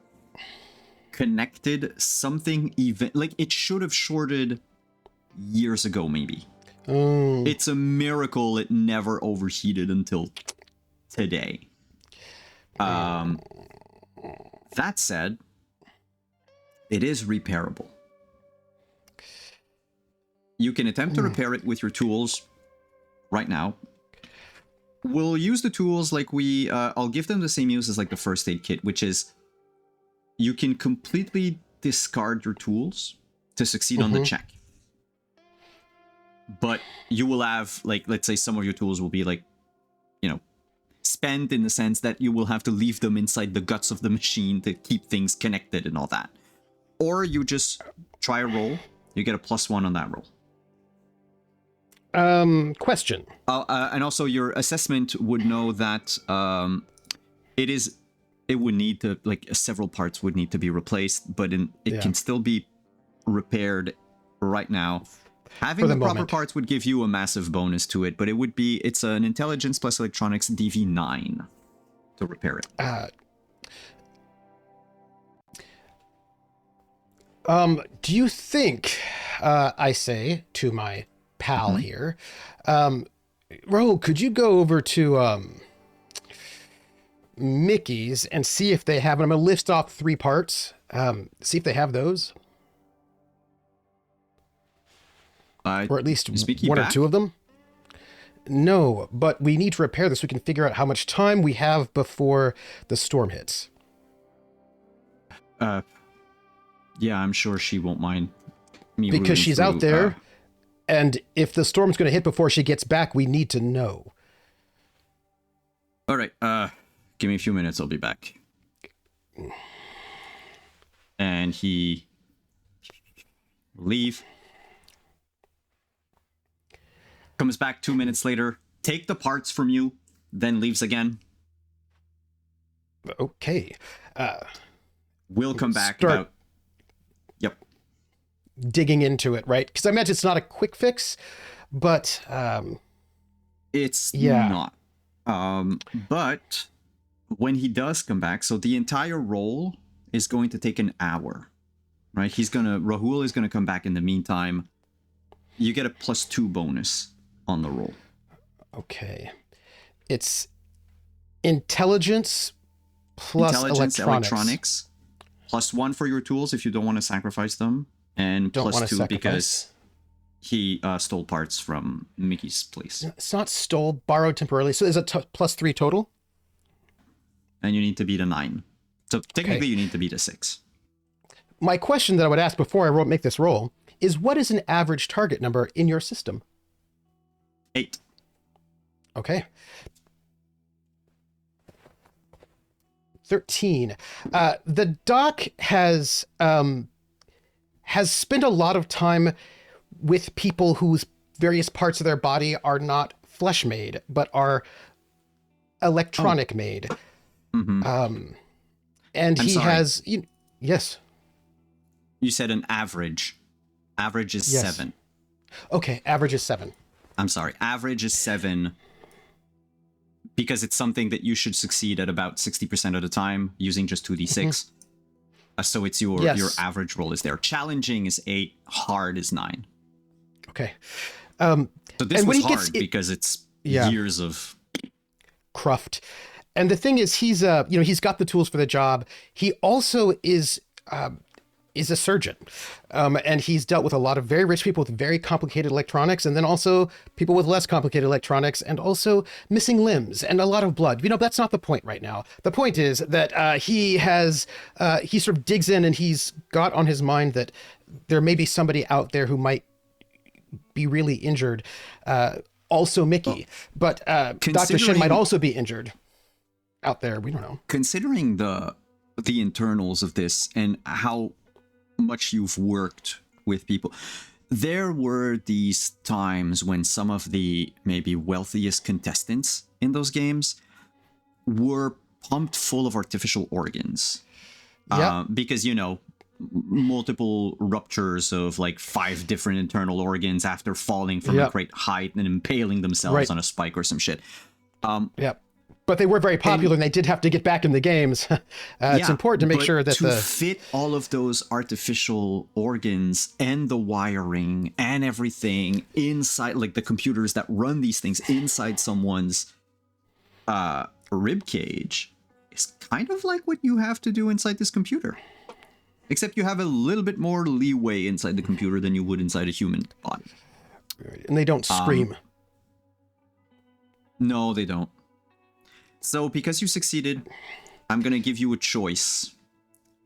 connected, something even like it should have shorted years ago, maybe. It's a miracle it never overheated until today. That said, it is repairable. You can attempt to repair it with your tools right now. We'll use the tools like I'll give them the same use as like the first aid kit, which is you can completely discard your tools to succeed on the check. But you will have, like, let's say some of your tools will be like, you know, spent in the sense that you will have to leave them inside the guts of the machine to keep things connected and all that. Or you just try a roll, you get a +1 on that roll. Question. And also your assessment would know that it would need to, like, several parts would need to be replaced, but it can still be repaired right now. Having the proper parts would give you a massive bonus to it, but it's an intelligence plus electronics DV9 to repair it. Do you think, I say to my pal here, Raul, could you go over to Mickey's and see if they have, and I'm going to list off 3 parts, see if they have those? Or at least one or 2 of them? No, but we need to repair this so we can figure out how much time we have before the storm hits. Yeah, I'm sure she won't mind me. Because she's out there, and if the storm's going to hit before she gets back, we need to know. All right, give me a few minutes, I'll be back. And he leave. Comes back 2 minutes later, take the parts from you, then leaves again. Okay. We'll come back about... Yep. Digging into it, right? Because I imagine it's not a quick fix, but... it's not. But when he does come back, so the entire roll is going to take an hour, right? Rahul is gonna come back in the meantime. You get a +2 bonus on the roll. Okay. It's intelligence plus electronics. +1 for your tools if you don't want to sacrifice them, and +2 because he stole parts from Mickey's place. It's not stole, borrowed temporarily. So is it +3 total? And you need to beat a 9. So technically you need to beat a 6. My question that I would ask before I make this roll is, what is an average target number in your system? 8. Okay. 13. The doc has spent a lot of time with people whose various parts of their body are not flesh made, but are electronic made. Mm-hmm. And he has... yes. You said an average. Average is 7. Okay, average is 7. I'm sorry, average is 7 because it's something that you should succeed at about 60% of the time using just 2d6. So it's your average roll is there. Challenging is 8, hard is 9. Okay. So this was hard because it's years of cruft. And the thing is, he's got the tools for the job. He also is a surgeon. And he's dealt with a lot of very rich people with very complicated electronics, and then also people with less complicated electronics, and also missing limbs and a lot of blood. That's not the point right now. The point is that he sort of digs in, and he's got on his mind that there may be somebody out there who might be really injured. Also Mickey. But Dr. Shin might also be injured out there. We don't know. Considering the internals of this and how much you've worked with people, there were these times when some of the maybe wealthiest contestants in those games were pumped full of artificial organs. Because, multiple ruptures of like 5 different internal organs after falling from a great height and impaling themselves on a spike or some shit. But they were very popular, and they did have to get back in the games. It's important to make sure that to fit all of those artificial organs and the wiring and everything inside, like the computers that run these things inside someone's rib cage, is kind of like what you have to do inside this computer. Except you have a little bit more leeway inside the computer than you would inside a human body. And they don't scream. No, they don't. So because you succeeded, I'm going to give you a choice.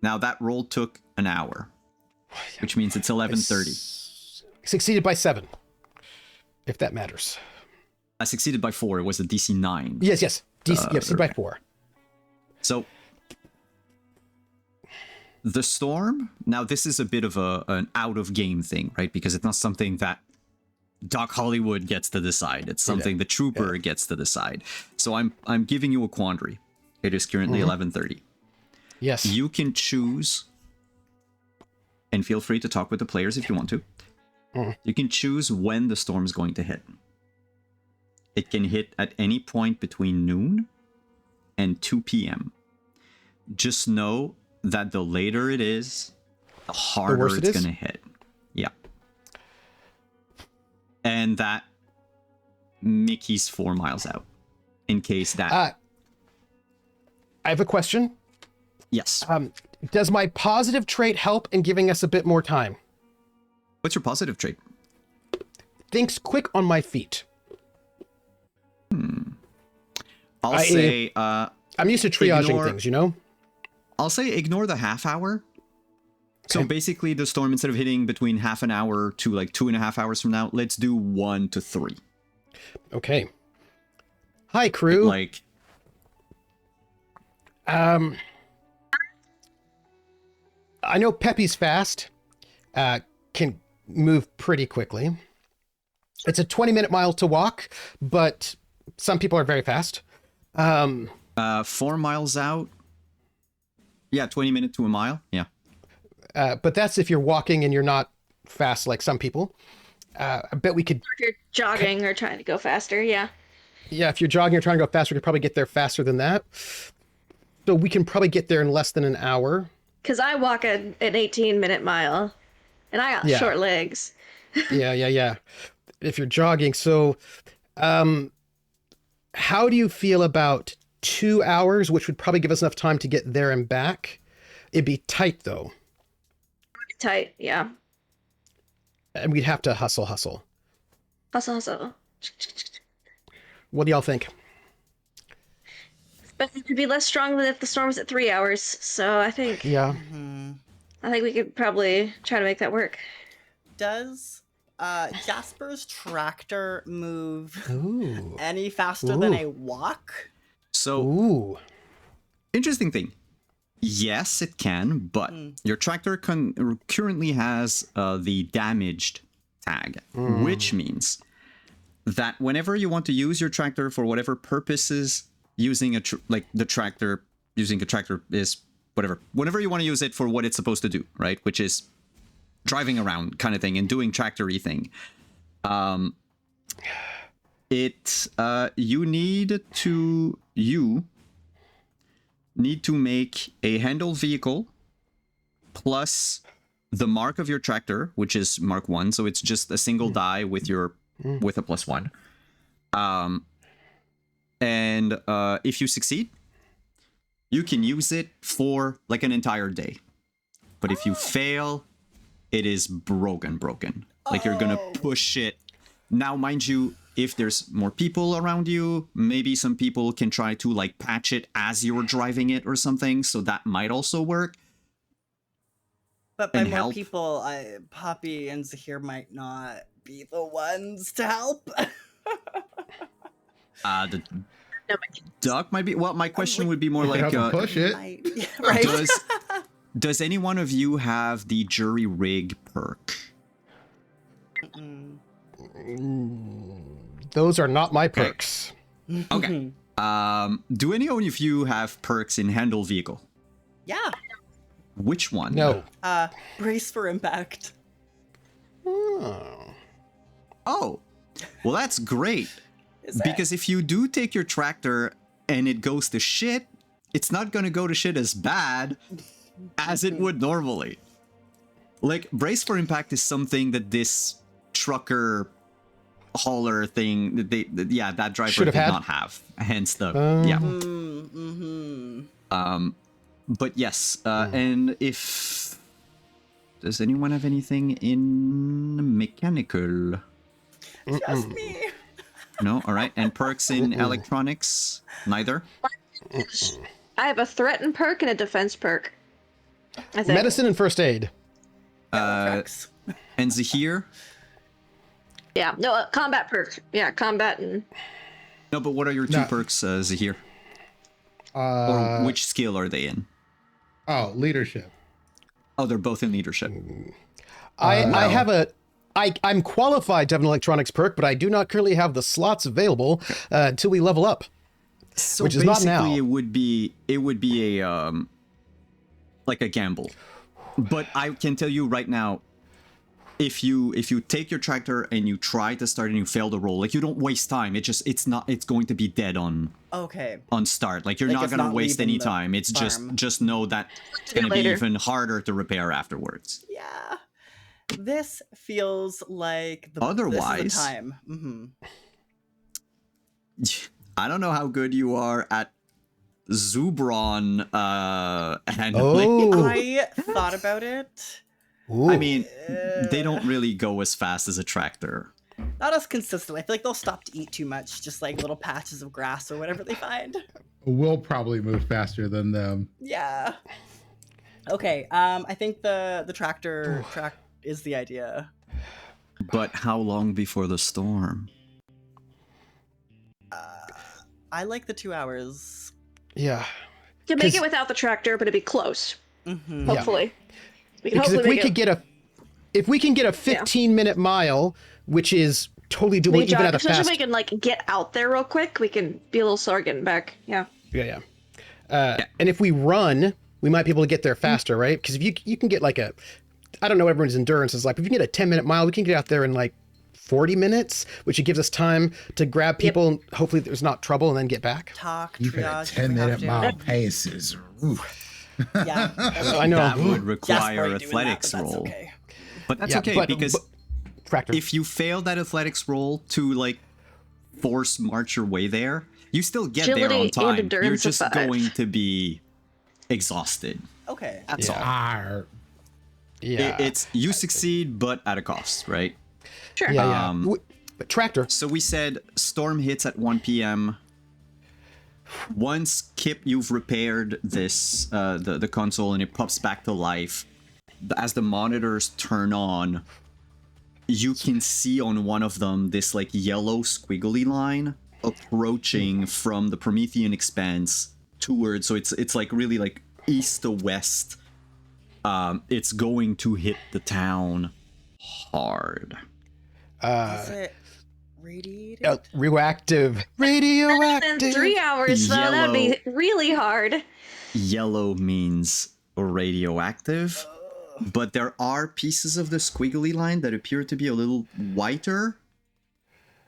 Now that roll took an hour, which means it's 11:30. Succeeded by 7, if that matters. I succeeded by 4. It was a DC 9. Yes. Succeeded by 4. So the storm, now this is a bit of an out of game thing, right? Because it's not something that Doc Hollywood gets to decide. It's something the trooper gets to decide. So I'm giving you a quandary. It is currently 11:30. Yes. You can choose, and feel free to talk with the players if you want to. You can choose when the storm is going to hit. It can hit at any point between noon and 2 p.m. Just know that the later it is, the harder it's going to hit. Yeah. And that Mickey's 4 miles out, in case that... I have a question. Yes. Does my positive trait help in giving us a bit more time? What's your positive trait? Thinks quick on my feet. I'll say... I'm used to triaging things, you know? I'll say ignore the half hour. So basically the storm, instead of hitting between half an hour to like 2.5 hours from now, let's do 1 to 3. Okay. Hi, crew. Like... I know Peppy's fast, can move pretty quickly. It's a 20-minute mile to walk, but some people are very fast. 4 miles out. Yeah, 20 minutes to a mile. Yeah. But that's if you're walking and you're not fast like some people. I bet we could... If you're jogging or trying to go faster, yeah. Yeah, if you're jogging or trying to go faster, we could probably get there faster than that. So we can probably get there in less than an hour. Because I walk an 18-minute mile, and I got short legs. Yeah. If you're jogging. So how do you feel about 2 hours, which would probably give us enough time to get there and back? It'd be tight, though. Tight, yeah. And we'd have to hustle. Hustle. What do y'all think? But it could be less strong than if the storm was at 3 hours. So I think... Yeah. I think we could probably try to make that work. Does Jasper's tractor move Ooh. any faster than a walk? So, interesting thing. Yes, it can, but your tractor currently has the damaged tag, which means that whenever you want to use your tractor for whatever purposes, using the tractor, using a tractor is whatever. Whenever you want to use it for what it's supposed to do, right? Which is driving around kind of thing and doing tractor-y thing. You need to make a handled vehicle plus the mark of your tractor, which is mark 1, so it's just a single die with a +1. And if you succeed, you can use it for like an entire day. But if you fail, it is broken. Like you're gonna push it. Now, mind you, if there's more people around you, maybe some people can try to like patch it as you're driving it or something, so that might also work. But by more help. people, Poppy and Zahir might not be the ones to help. The duck might be. Well, my question would be more like, push it. Right. Does any one of you have the jury rig perk? Those are not my perks. Okay. Do any of you have perks in handle vehicle? Yeah. Which one? No. Brace for impact. Oh. Oh, well, that's great. Because if you do take your tractor and it goes to shit, it's not going to go to shit as bad as it would normally. Like, brace for impact is something that this trucker hauler thing, that driver Should have did had. not have. Hence the, But yes, and if... Does anyone have anything in mechanical? Just me. No? All right. And perks in electronics? Neither? I have a threaten perk and a defense perk. I think. Medicine and first aid. Tracks. And Zahir? Yeah. No, combat perk. Yeah, combat and... No, but what are your two perks, Zahir? Or which skill are they in? Oh, leadership. Oh, they're both in leadership. I'm qualified to have an electronics perk, but I do not currently have the slots available until we level up. So which is not now. basically, it would be a like a gamble. But I can tell you right now, if you take your tractor and you try to start and you fail the roll, like, you don't waste time. It's going to be dead on start. Like, you're not it's going to not waste leaving any the time. It's farm. just know that it's going to be even harder to repair afterwards. Yeah. This feels like Otherwise, this is the time. Mm-hmm. I don't know how good you are at Zubron handling. I thought about it. Ooh. I mean, they don't really go as fast as a tractor. Not as consistently. I feel like they'll stop to eat too much, just like little patches of grass or whatever they find. We'll probably move faster than them. Yeah. Okay. I think the tractor track is the idea. But how long before the storm? I like the 2 hours. Yeah. You can make it without the tractor, but it'd be close. Mm-hmm. Hopefully. We can Because hopefully if we can get a 15-minute mile, which is totally doable even at a especially fast. if we can like get out there real quick, we can be a little slower getting back. Yeah. Yeah. And if we run, we might be able to get there faster, right? Because if you can get like I don't know what everyone's endurance is like, but if you can get a 10-minute mile, we can get out there in like 40 minutes, which gives us time to grab people and hopefully there's not trouble and then get back. Talk, Even a triage. 10-minute mile pace is... Yeah. I know. That would require Jasper doing athletics that, but that's roll. okay. But that's Yeah, okay, because tractor. if you fail that athletics roll to, like, force march your way there, you still get there Agility on and time. endurance You're of just 5. going to be exhausted. Okay. That's all. Arr. Yeah. It's you succeed, but at a cost, right? Sure. Yeah. But tractor. So we said storm hits at 1 p.m. Once, Kip, you've repaired this the console and it pops back to life. As the monitors turn on, you can see on one of them this like yellow squiggly line approaching from the Promethean expanse towards. So it's like really like east to west. It's going to hit the town hard. Is it radiated? Radioactive. In 3 hours, though, that'd be really hard. Yellow means radioactive, but there are pieces of the squiggly line that appear to be a little whiter.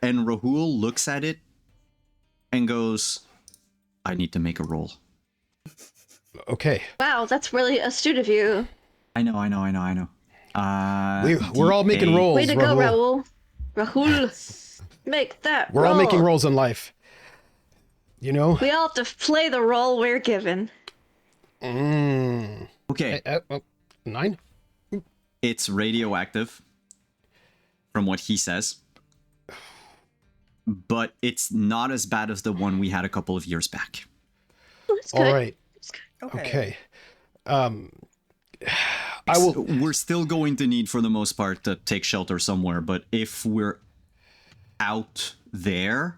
And Rahul looks at it and goes, I need to make a roll. Okay. Wow, that's really astute of you. I know. We're all making rolls. Way to go, Raul. Rahul. Make that We're roll. all making rolls in life. You know? We all have to play the role we're given. Okay, 9? it's radioactive, from what he says. But it's not as bad as the one we had a couple of years back. That's good. All right. Okay. I will. We're still going to need, for the most part, to take shelter somewhere. But if we're out there,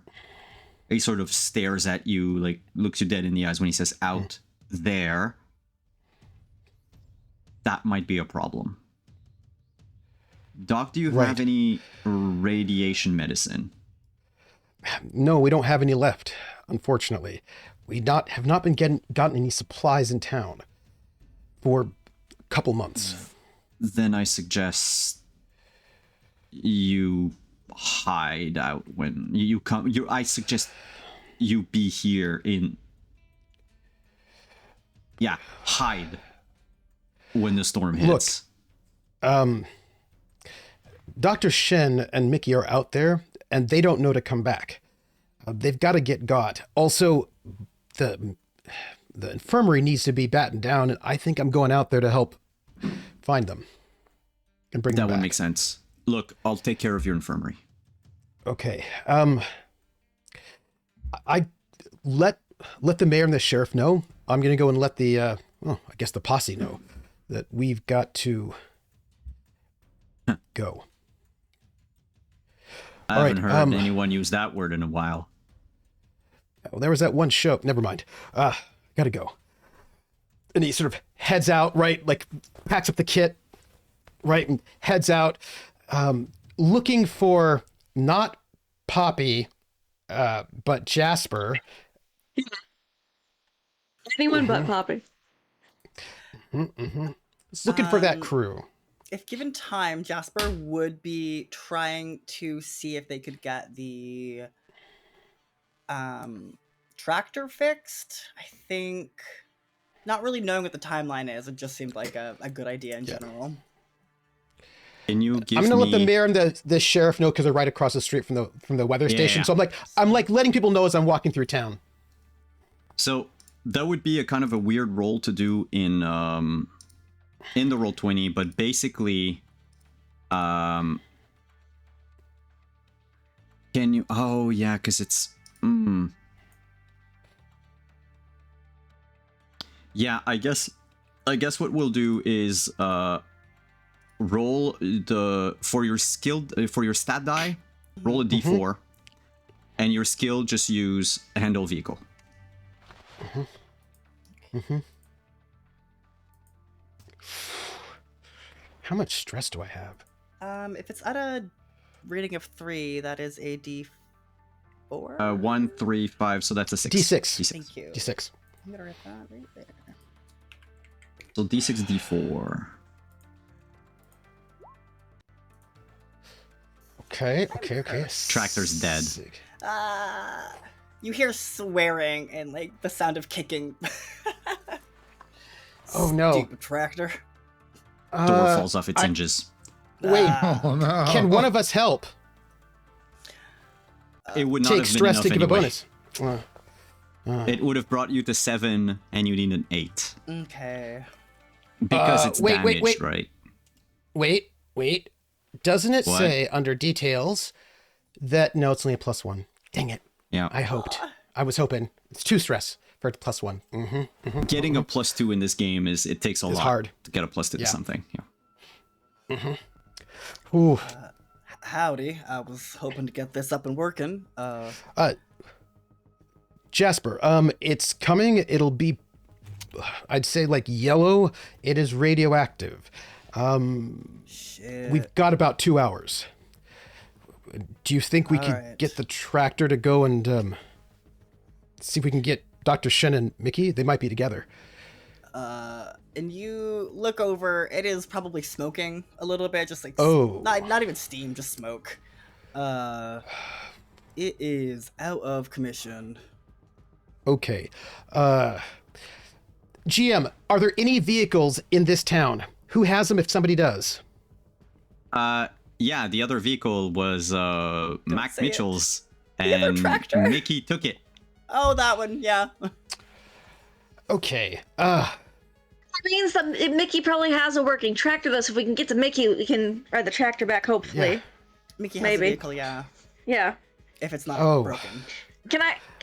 he sort of stares at you, like looks you dead in the eyes when he says "out there." That might be a problem. Doc, do you have any radiation medicine? No, we don't have any left, unfortunately. We have not been gotten any supplies in town for a couple months. Then I suggest you hide out when you come. I suggest you be here in. Yeah, hide when the storm hits. Look, Dr. Shen and Mickey are out there, and they don't know to come back. They've got to get got. Also, the infirmary needs to be battened down, and I think I'm going out there to help find them and bring them That back. would make sense. Look, I'll take care of your infirmary. Okay. I let the mayor and the sheriff know. I'm gonna go and let the I guess the posse know. that we've got to go. I All haven't right, heard anyone use that word in a while. Well, there was that one show. Never mind. Gotta go. And he sort of heads out, right? Like packs up the kit, right? And heads out, looking for not Poppy, but Jasper. Anyone but Poppy. It's looking for that crew. If given time, Jasper would be trying to see if they could get the tractor fixed. I think, not really knowing what the timeline is, it just seemed like a good idea in general. Can you give I'm gonna let the me- mayor and the sheriff know because they're right across the street from the weather station. Yeah. So I'm like letting people know as I'm walking through town. So that would be a kind of a weird role to do in the Roll20, but basically, can you? Oh yeah, because it's. Yeah, I guess what we'll do is roll for your stat die, roll a d4, and your skill just use handle vehicle. How much stress do I have? If it's at a rating of 3, that is a D4. 1, 3, 5, so that's a 6. D6. Thank you. D6. I'm gonna write that right there. So D6, D4. Okay. Tractor's dead. You hear swearing and like the sound of kicking. Oh no. Stupid tractor. Door falls off its hinges. Wait, Oh no. can one of us help? It would not Take have been stress enough to give anyway. a bonus. It would have brought you to 7, and you need an 8 Okay. because it's wait, damaged, right? Wait. Doesn't it What? say under details that no, it's only a +1? Dang it. Yeah. I was hoping. It's 2 stress for a +1. Getting a +2 in this game it takes a lot hard. to get a +2 to something. Yeah. Ooh. Howdy. I was hoping to get this up and working. Jasper, it's coming. It'll be, I'd say, like yellow. It is radioactive. Shit. We've got about 2 hours. Do you think we could Alright. get the tractor to go and see if we can get Dr. Shen and Mickey? They might be together. And you look over, it is probably smoking a little bit, just like not even steam, just smoke. It is out of commission. Okay. GM, are there any vehicles in this town? Who has them if somebody does? Yeah, the other vehicle was Mac say it. Mitchell's, other and tractor. Mickey took it. Oh, that one, yeah. Okay. That means that Mickey probably has a working tractor, though, so if we can get to Mickey, we can ride the tractor back, hopefully. Mickey has Maybe. a vehicle, yeah. Yeah. If it's not Oh. broken.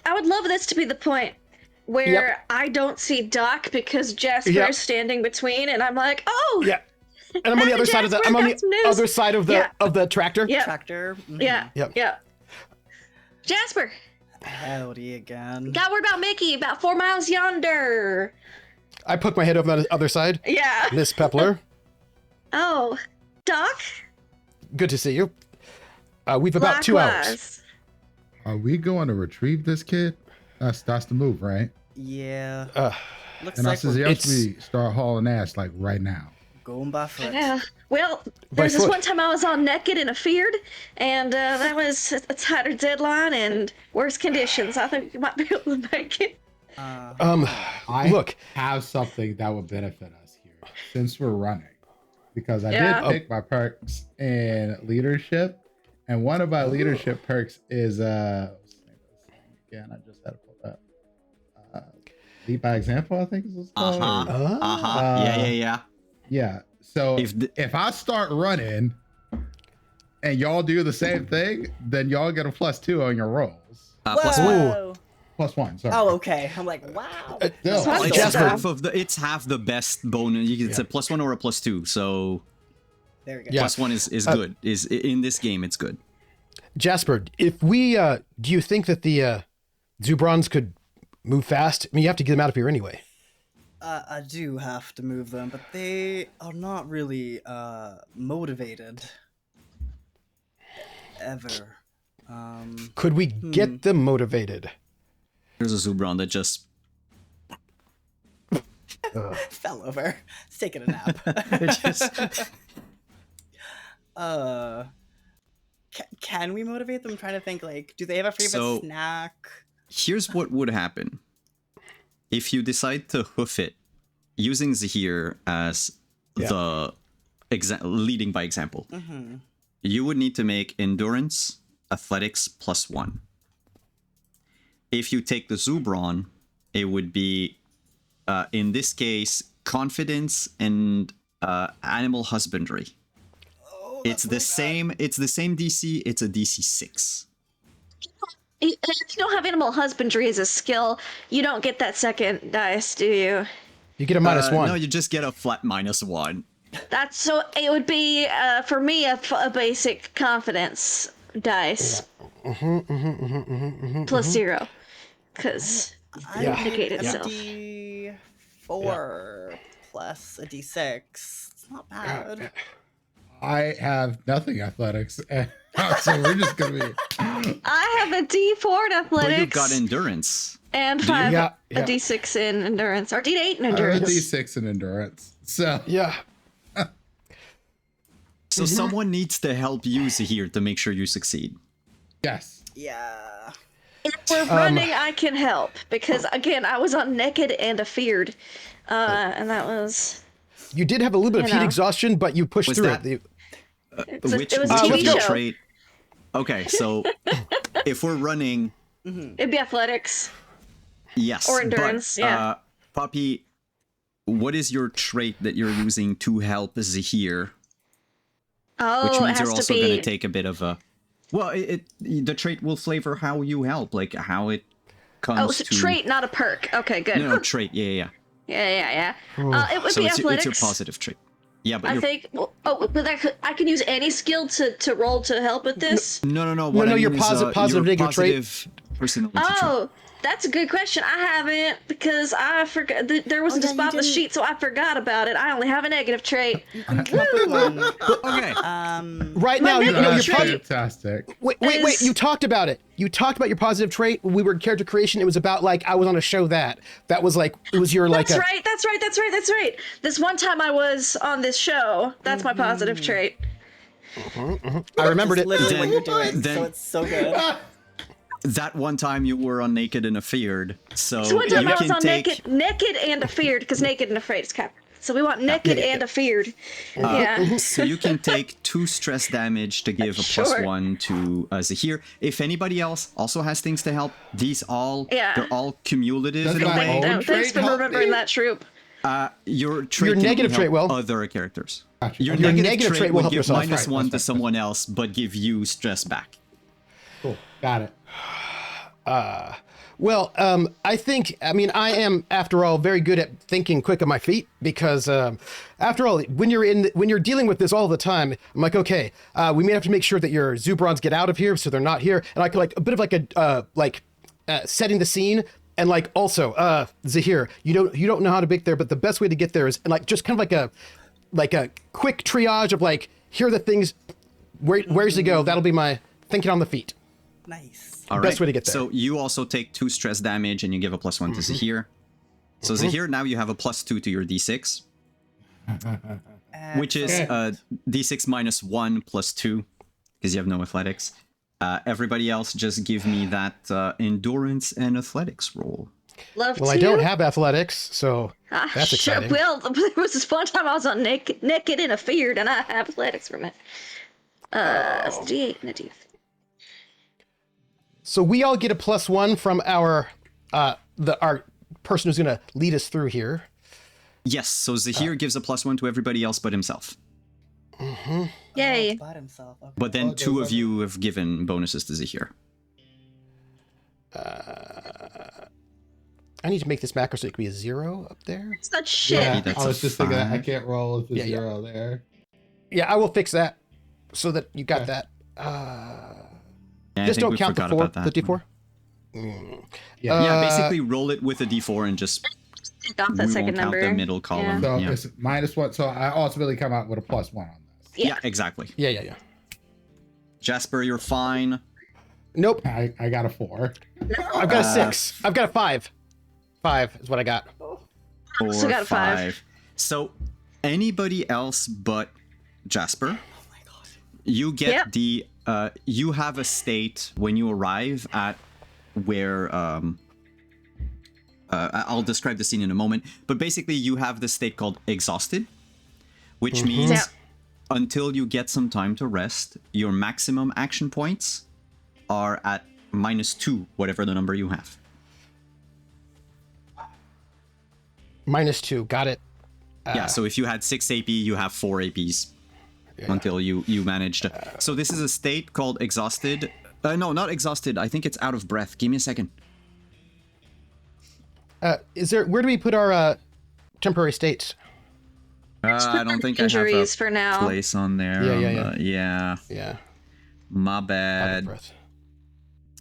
I would love this to be the point where I don't see Doc because Jasper is standing between, and I'm like, oh! Yeah. And I'm on the other side of the. I'm on Jasper, the that's other side of the tractor. Yeah. Tractor. Yeah. Yep. Yeah. Jasper, Howdy again. got word about Mickey, about 4 miles yonder. I poke my head over the other side. Yeah. Miss Peppler, Oh, Doc? good to see you. We've about 2 hours. Likewise. Are we going to retrieve this kid? That's the move, right? Yeah. Looks And I like we're suggest we start hauling ass like right now. going by foot. Yeah. Well, By there's this foot. one time I was all naked in a field, and that was a tighter deadline and worse conditions. I think you might be able to make it. I Look. have something that would benefit us here since we're running, because I Yeah. did pick my perks in leadership, and one of my leadership perks is what's the name of this thing again? I just had to pull that. Lead by example, I think is what's called. Yeah. Yeah. So If if I start running and y'all do the same thing, then y'all get a +2 on your rolls. +1. Whoa. +1. Sorry. Oh, okay. I'm like, wow. No, So It's Jasper. it's half the best bonus. It's a +1 or a +2. So There we go. Yeah. +1 is good. Is in this game, it's good. Jasper, if we do you think that the Zubrons could move fast? I mean, you have to get them out of here anyway. I do have to move them, but they are not really motivated. Ever. Could we get them motivated? There's a Zubron that just Fell over. It's taking a nap. Can we motivate them? I'm trying to think, like, do they have a favorite snack? Here's what would happen. If you decide to hoof it, using Zahir as the leading by example, you would need to make endurance, athletics +1. If you take the Zubron, it would be, in this case, confidence and animal husbandry. It's the same. It's the same DC. It's a DC 6. If you don't have animal husbandry as a skill, you don't get that second dice, do you? You get a -1. No, you just get a flat -1. That's so. It would be for me a basic confidence dice +0, because negate itself. D4 plus a D6. It's not bad. I have nothing athletics, so we're just gonna be. I have a D4 in athletics. But you've got endurance. And 5 a D6 in endurance, or D8 in endurance. D6 in endurance. So Yeah. So someone needs to help you Zahir to make sure you succeed. yes. Yeah. If we're running, I can help, because again, I was on naked and afeared, and that was. You did have a little bit of heat know. exhaustion, but you pushed Was through that- it. It was a Which TV of your show. trait? Okay, so if we're running, It'd be athletics. yes. Or endurance, yeah. Poppy, what is your trait that you're using to help Zahir? Oh, Which it means has you're to also be. going to take a bit of a. Well, the trait will flavor how you help, like how it comes Oh, it's a to. trait, not a perk. Okay, good. No, trait. Yeah. Yeah. It would So be it's athletics. your positive trait. Yeah, but I you're. think. Well, but I can use any skill to roll to help with this. No. What No, I your mean is, positive, your negative trait. positive personality trait. Oh, that's a good question. I haven't, because I forgot. There was a yeah, you spot on the didn't- sheet, so I forgot about it. I only have a negative trait. Come up with one. Okay. Right now, you know, your negative trait- positive. Fantastic. Wait. is- You talked about it. You talked about your positive trait. When we were in character creation, it was about like I was on a show that was like it was your like. That's right. This one time I was on this show. That's my positive trait. I remembered It's it. literally Then- what you're doing, then- so it's so good. That one time you were on Naked and Afeared, so So one time you I was can on take. naked and afeared, because naked and afraid is cap. So we want naked and afeared. Yeah. So you can take 2 stress damage to give a Sure. +1 to Zahir. If anybody else also has things to help, these all they're all cumulative Does in a my way. own Thanks trait for help remembering me? that, Troop. Your trait Your can negative only trait help will. other characters. Gotcha. Your Your negative, negative trait trait will would help give yourself. -1 That's to right. someone else, but give you stress back. Cool. Got it. Well, I think, I mean, I am, after all, very good at thinking quick on my feet because, after all, when you're dealing with this all the time, I'm like, okay, we may have to make sure that your Zubrons get out of here so they're not here, and I could like a bit of like a setting the scene, and like also, Zahir, you don't know how to get there, but the best way to get there is like just kind of like a quick triage of like here are the things, where's to go. That'll be my thinking on the feet. Nice. All Best way to get there. So you also take 2 stress damage and you give a +1 to Zahir. So Zahir, now you have a +2 to your d6, which is d6 -1 +2 because you have no athletics. Everybody else just give me that endurance and athletics roll. Love Well, to. I don't have athletics, so that's Sure. exciting. Well, there was this one time I was on naked and afeared, and I have athletics from it. It's a D8 and a D3. So we all get a +1 from our person who's gonna lead us through here. Yes, so Zahir gives a +1 to everybody else but himself. Yay. Bought himself. Okay. But then 2 of you have given bonuses to Zahir. I need to make this macro so it can be a 0 up there. It's not shit. Yeah, That's I was a just thinking that I 5. can't roll with the Yeah, 0 there. Yeah, I will fix that so that you got Okay. that. Yeah, I Just think don't we count the forgot 4, about the that. D4. Yeah, basically roll it with a d4 and just Take off that we second won't count number. the middle column. So Yeah. it's -1. So I ultimately come out with a +1 on this. Yeah, exactly. Yeah. Jasper, you're fine. Nope. I got a 4. I've got a 6. I've got a 5. 5 is what I got. 4, Also got a 5. So anybody else but Jasper, you get Yep. the you have a state when you arrive at where I'll describe the scene in a moment, but basically you have the state called exhausted, which means Yep. until you get some time to rest, your maximum action points are at -2, whatever the number you have. -2. Got it. Yeah, so if you had 6 AP, you have 4 APs until you managed. So this is a state called exhausted. No, not exhausted. I think it's out of breath. Give me a second. Is there? Where do we put our temporary states? I don't think I have Injuries a for now. place on there. Yeah. Yeah, Yeah. my Out of bad. breath.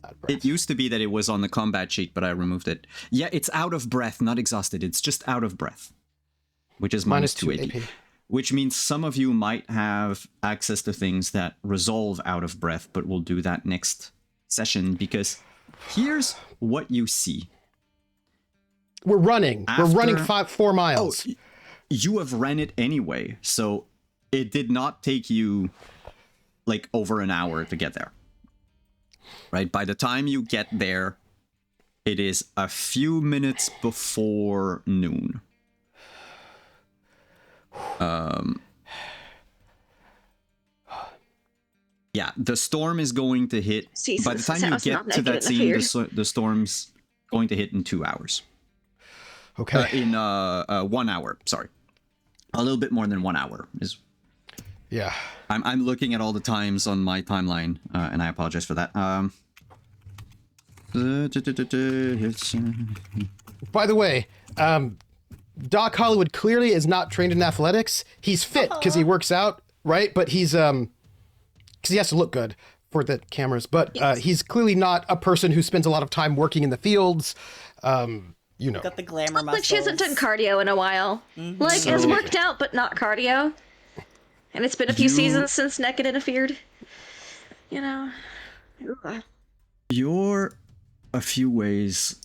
Out of breath. It used to be that it was on the combat sheet, but I removed it. Yeah, it's out of breath, not exhausted. It's just out of breath, which is -2 AP. Which means some of you might have access to things that resolve out of breath, but we'll do that next session because here's what you see. We're running. We're running After- 4 miles. You have ran it anyway, so it did not take you like over an hour to get there. Right? By the time you get there, it is a few minutes before noon. Yeah, the storm is going to hit. Jesus, by the time that you was get not to that negative scene, fear. the storm's going to hit in 2 hours. Okay. In 1 hour, sorry. A little bit more than 1 hour is. Yeah. I'm looking at all the times on my timeline, and I apologize for that. By the way, Doc Hollywood clearly is not trained in athletics. He's fit because he works out, right? But he's because he has to look good for the cameras. But he's clearly not a person who spends a lot of time working in the fields. You know. Got the glamour muscles. Like she hasn't done cardio in a while. Like has worked out, but not cardio. And it's been a few seasons since Naked interfered. You know. Ugh. You're a few ways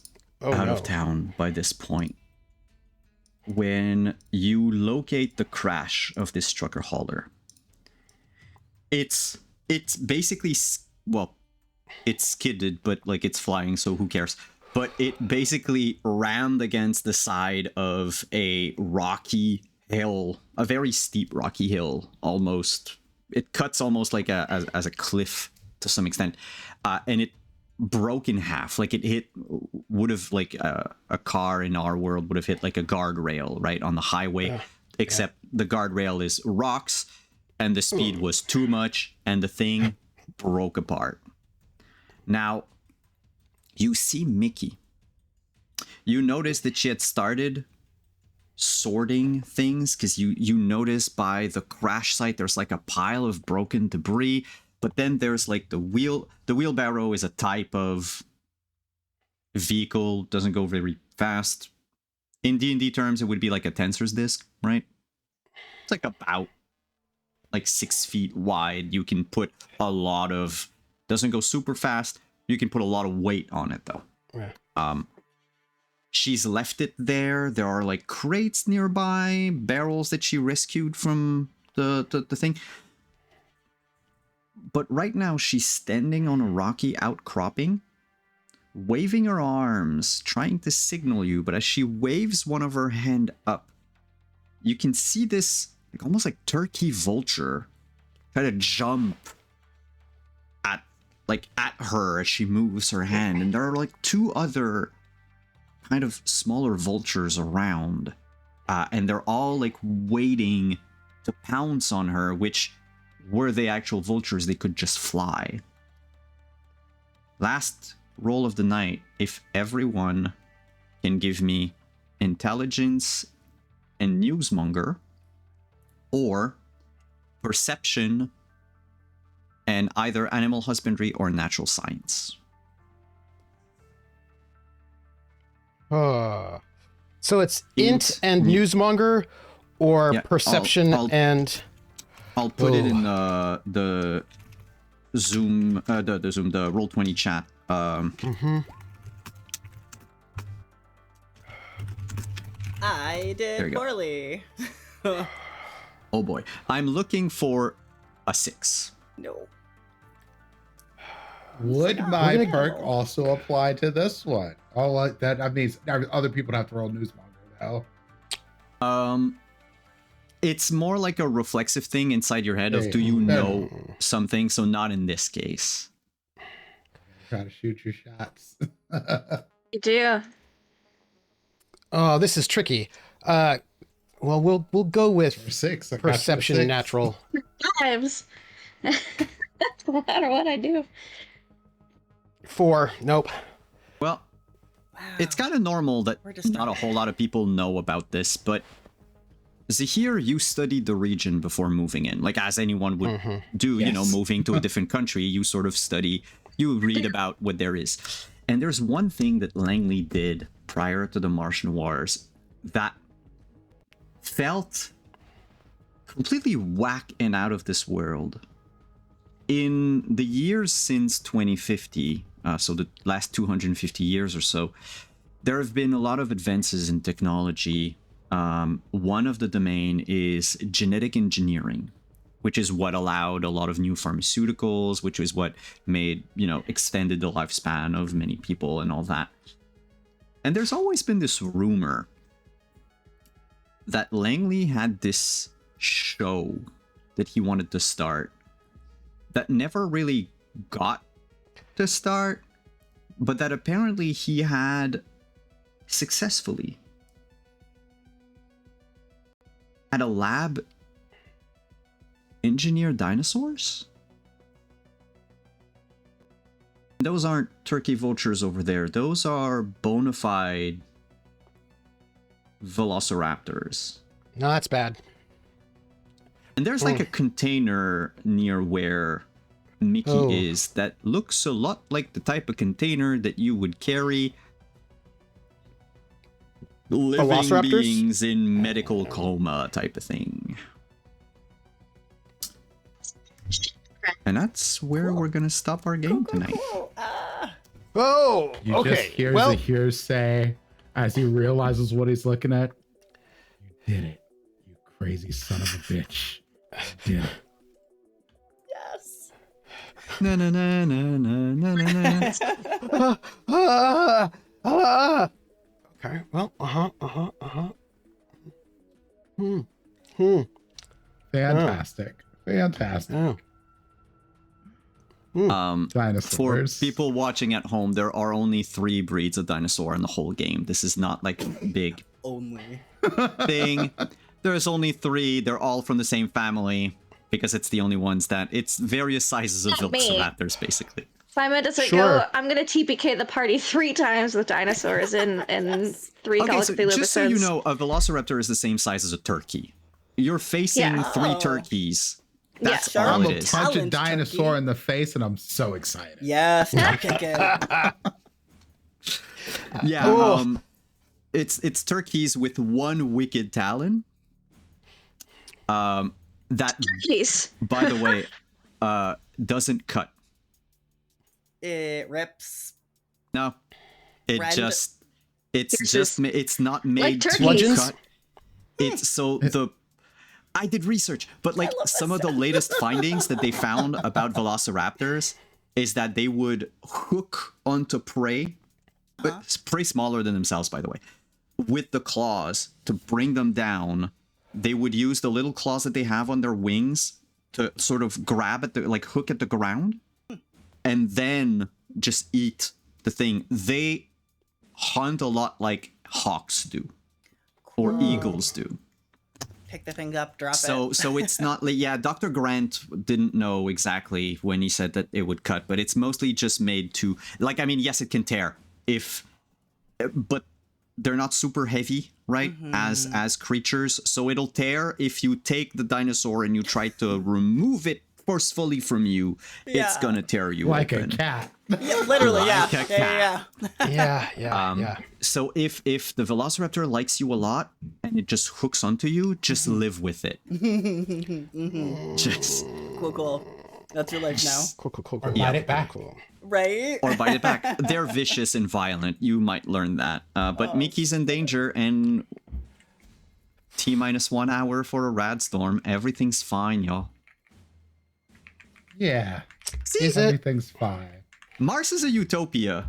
out no. of town by this point. When you locate the crash of this trucker hauler, it's basically, well, it's skidded, but like it's flying, so who cares? But it basically rammed against the side of a rocky hill, a very steep rocky hill, almost. It cuts almost like as a cliff to some extent, and it broke in half. Like it hit, would have like a car in our world would have hit like a guardrail right on the highway, except the guardrail is rocks, and the speed was too much, and the thing broke apart. Now, you see Mickey. You notice that she had started sorting things because you notice by the crash site there's like a pile of broken debris, but then there's like the wheelbarrow is a type of vehicle, doesn't go very fast. In D&D terms, it would be like a tensor's disc, right? It's like about like 6 feet wide. You can put a lot of, doesn't go super fast. You can put a lot of weight on it though. Yeah. She's left it there. There are like crates nearby, barrels that she rescued from the thing. But right now she's standing on a rocky outcropping, waving her arms, trying to signal you. But as she waves one of her hand up, you can see this like almost like turkey vulture try to jump at her as she moves her hand. And there are like 2 other kind of smaller vultures around, and they're all like waiting to pounce on her, which were they actual vultures, they could just fly. Last roll of the night, if everyone can give me intelligence and newsmonger, or perception and either animal husbandry or natural science. So it's int and newsmonger, or Yeah, perception and... I'll put it in the Zoom, the Roll20 chat. I There did you go. poorly. Oh boy. I'm looking for a 6. No. Would We're my gonna perk go. also apply to this one? Oh, like that means other people have to roll newsmonger though. It's more like a reflexive thing inside your head of Yeah, do you yeah. know something, so not in this case. Try to shoot your shots. You do. Oh, this is tricky. Well, we'll go with For 6. I got you a perception 6. natural. Lives. No matter what I do. 4. Nope. Well, Wow. it's kind of normal that Where to not a start? whole lot of people know about this, but Zahir, you studied the region before moving in, like as anyone would do, you know, Yes. moving to a different country, you sort of study, you read about what there is. And there's one thing that Langley did prior to the Martian Wars that felt completely whack and out of this world. In the years since 2050, so the last 250 years or so, there have been a lot of advances in technology. One of the domain is genetic engineering, which is what allowed a lot of new pharmaceuticals, which is what made, you know, extended the lifespan of many people and all that. And there's always been this rumor that Langley had this show that he wanted to start that never really got to start, but that apparently he had successfully. At a lab, engineer dinosaurs? Those aren't turkey vultures over there. Those are bona fide velociraptors. No, that's bad. And there's like a container near where Mickey Oh. is that looks a lot like the type of container that you would carry living Velociraptors? beings in medical coma type of thing. And that's where we're gonna stop our game tonight. Cool. Ah. Oh, You okay. just hear Well, Zahir say, as he realizes what he's looking at, "You did it, you crazy son of a bitch. You did it." Yes. Na na na na na na na. Okay. Well, Fantastic. Fantastic. Oh. For Dinosaurs. people watching at home, there are only 3 breeds of dinosaur in the whole game. This is not like a big Only. thing. There's only 3. They're all from the same family because it's the only ones that it's various sizes of Not me. velociraptors, basically. Simon doesn't Sure. go, I'm going to TPK the party 3 times with dinosaurs in 3 Okay, so Call of just so you know, a velociraptor is the same size as a turkey. You're facing Yeah. 3 Oh. turkeys. That's sure. all I'm it a is. punch a Challenge dinosaur turkey. in the face, and I'm so excited. Yes. Take it. Yeah, Oh. it's turkeys with 1 wicked talon. That, Jeez. by the way, doesn't cut. It rips. No, it Red. just it's Pierces. just it's not made to turkeys. cut. It's so the. I did research, but like love some this of the latest findings that they found about velociraptors is that they would hook onto prey, but prey smaller than themselves, by the way, with the claws to bring them down. They would use the little claws that they have on their wings to sort of grab at the, like hook at the ground, and then just eat the thing. They hunt a lot like hawks do, or eagles do. Pick the thing up, drop So it. so it's not like, yeah, Dr. Grant didn't know exactly when he said that it would cut, but it's mostly just made to, like, I mean, yes, it can tear but they're not super heavy, right? As creatures, so it'll tear if you take the dinosaur and you try to remove it forcefully from you. It's gonna tear you Like open. a cat. Yeah, literally, Like yeah. a cat. Yeah. So if the velociraptor likes you a lot and it just hooks onto you, just live with it. Just Cool. That's your life now. Cool. Or bite it back. Cool. Right? or bite it back. They're vicious and violent. You might learn that. But Mickey's in danger, and T-1 hour for a rad storm. Everything's fine, y'all. Yeah. See, Everything's fine. Mars is a utopia.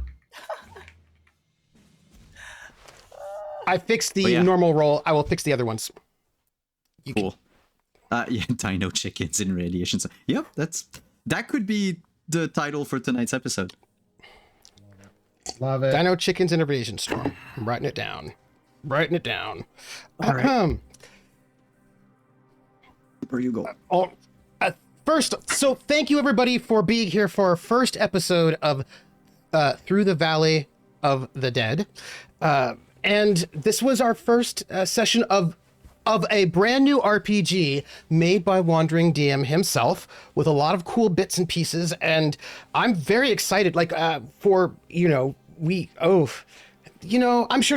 I fixed the yeah. normal roll. I will fix the other ones. Cool. Yeah, Dino chickens in radiation. Yep, that could be the title for tonight's episode. Love it. Dino chickens in a radiation storm. I'm writing it down. All right. Where you go? First, so thank you everybody for being here for our first episode of Through the Valley of the Dead. And this was our first session of a brand new RPG made by Wandering DM himself, with a lot of cool bits and pieces. And I'm very excited, I'm sure it'll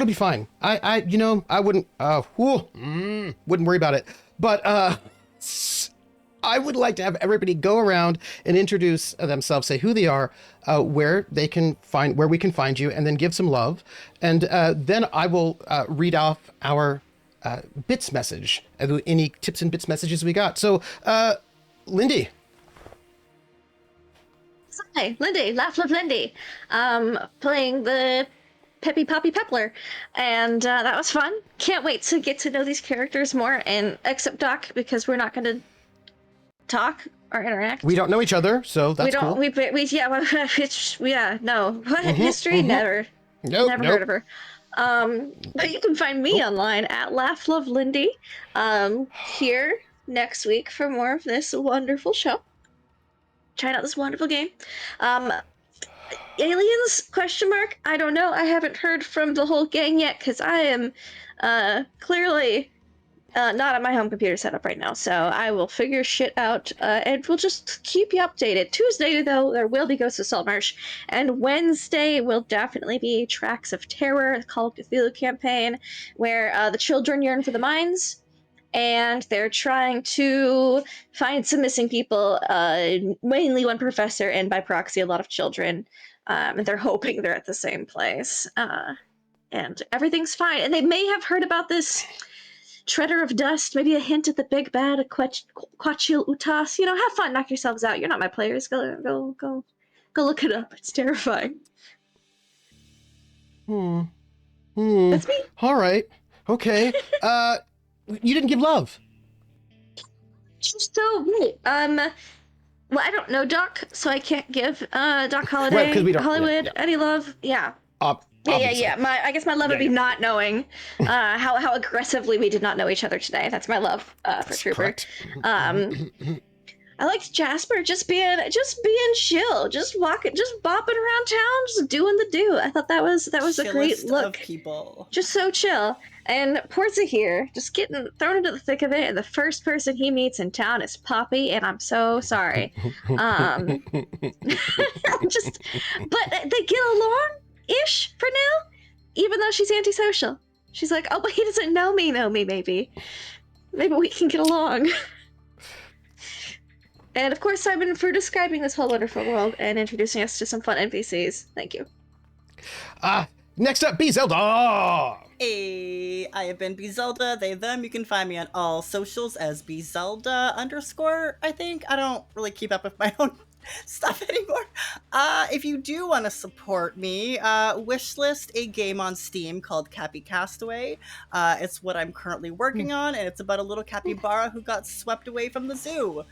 be fine. I wouldn't worry about it. But I would like to have everybody go around and introduce themselves, say who they are, where we can find you, and then give some love. And then I will read off our bits message, any tips and bits messages we got. So, Lindy. Hi, Lindy, laughlovelindy. Playing the Peppy Poppy Peppler, and that was fun. Can't wait to get to know these characters more, and except Doc, because we're not going to talk or interact. We don't know each other, so that's cool. History, never. Never heard of her. But you can find me online at laughlovelindy. Here next week for more of this wonderful show. Trying out this wonderful game. Aliens? ? I don't know. I haven't heard from the whole gang yet, because I am clearly not at my home computer setup right now, so I will figure shit out, and we'll just keep you updated. Tuesday, though, there will be Ghosts of Saltmarsh, and Wednesday will definitely be Tracks of Terror, the Call of Cthulhu campaign, where the children yearn for the mines, and they're trying to find some missing people, mainly one professor, and by proxy a lot of children, and they're hoping they're at the same place, and everything's fine. And they may have heard about this Treader of Dust, maybe a hint at the big bad, a Quachil Utas. Have fun, knock yourselves out. You're not my players. Go look it up. It's terrifying. That's me. All right. Okay. You didn't give love. Just so right. Well, I don't know Doc, so I can't give Doc Holliday, Right, we don't, Hollywood any love. Yeah. Yeah. I guess my love would be not knowing how aggressively we did not know each other today. That's my love for Trooper. I liked Jasper just being chill, just walking, just bopping around town, just doing the do. I thought that was a great look. Of people. Just so chill. And poor Zahir, just getting thrown into the thick of it, and the first person he meets in town is Poppy, and I'm so sorry. But they get along-ish for now, even though she's antisocial. She's like, oh, but he doesn't know me, maybe. Maybe we can get along. And of course, Simon, for describing this whole wonderful world and introducing us to some fun NPCs. Thank you. Next up, beezelda. Hey, I have been beezelda, they, them. You can find me on all socials as beezelda_, I think. I don't really keep up with my own stuff anymore. If you do want to support me, wishlist a game on Steam called Cappy Castaway. It's what I'm currently working on, and it's about a little capybara who got swept away from the zoo,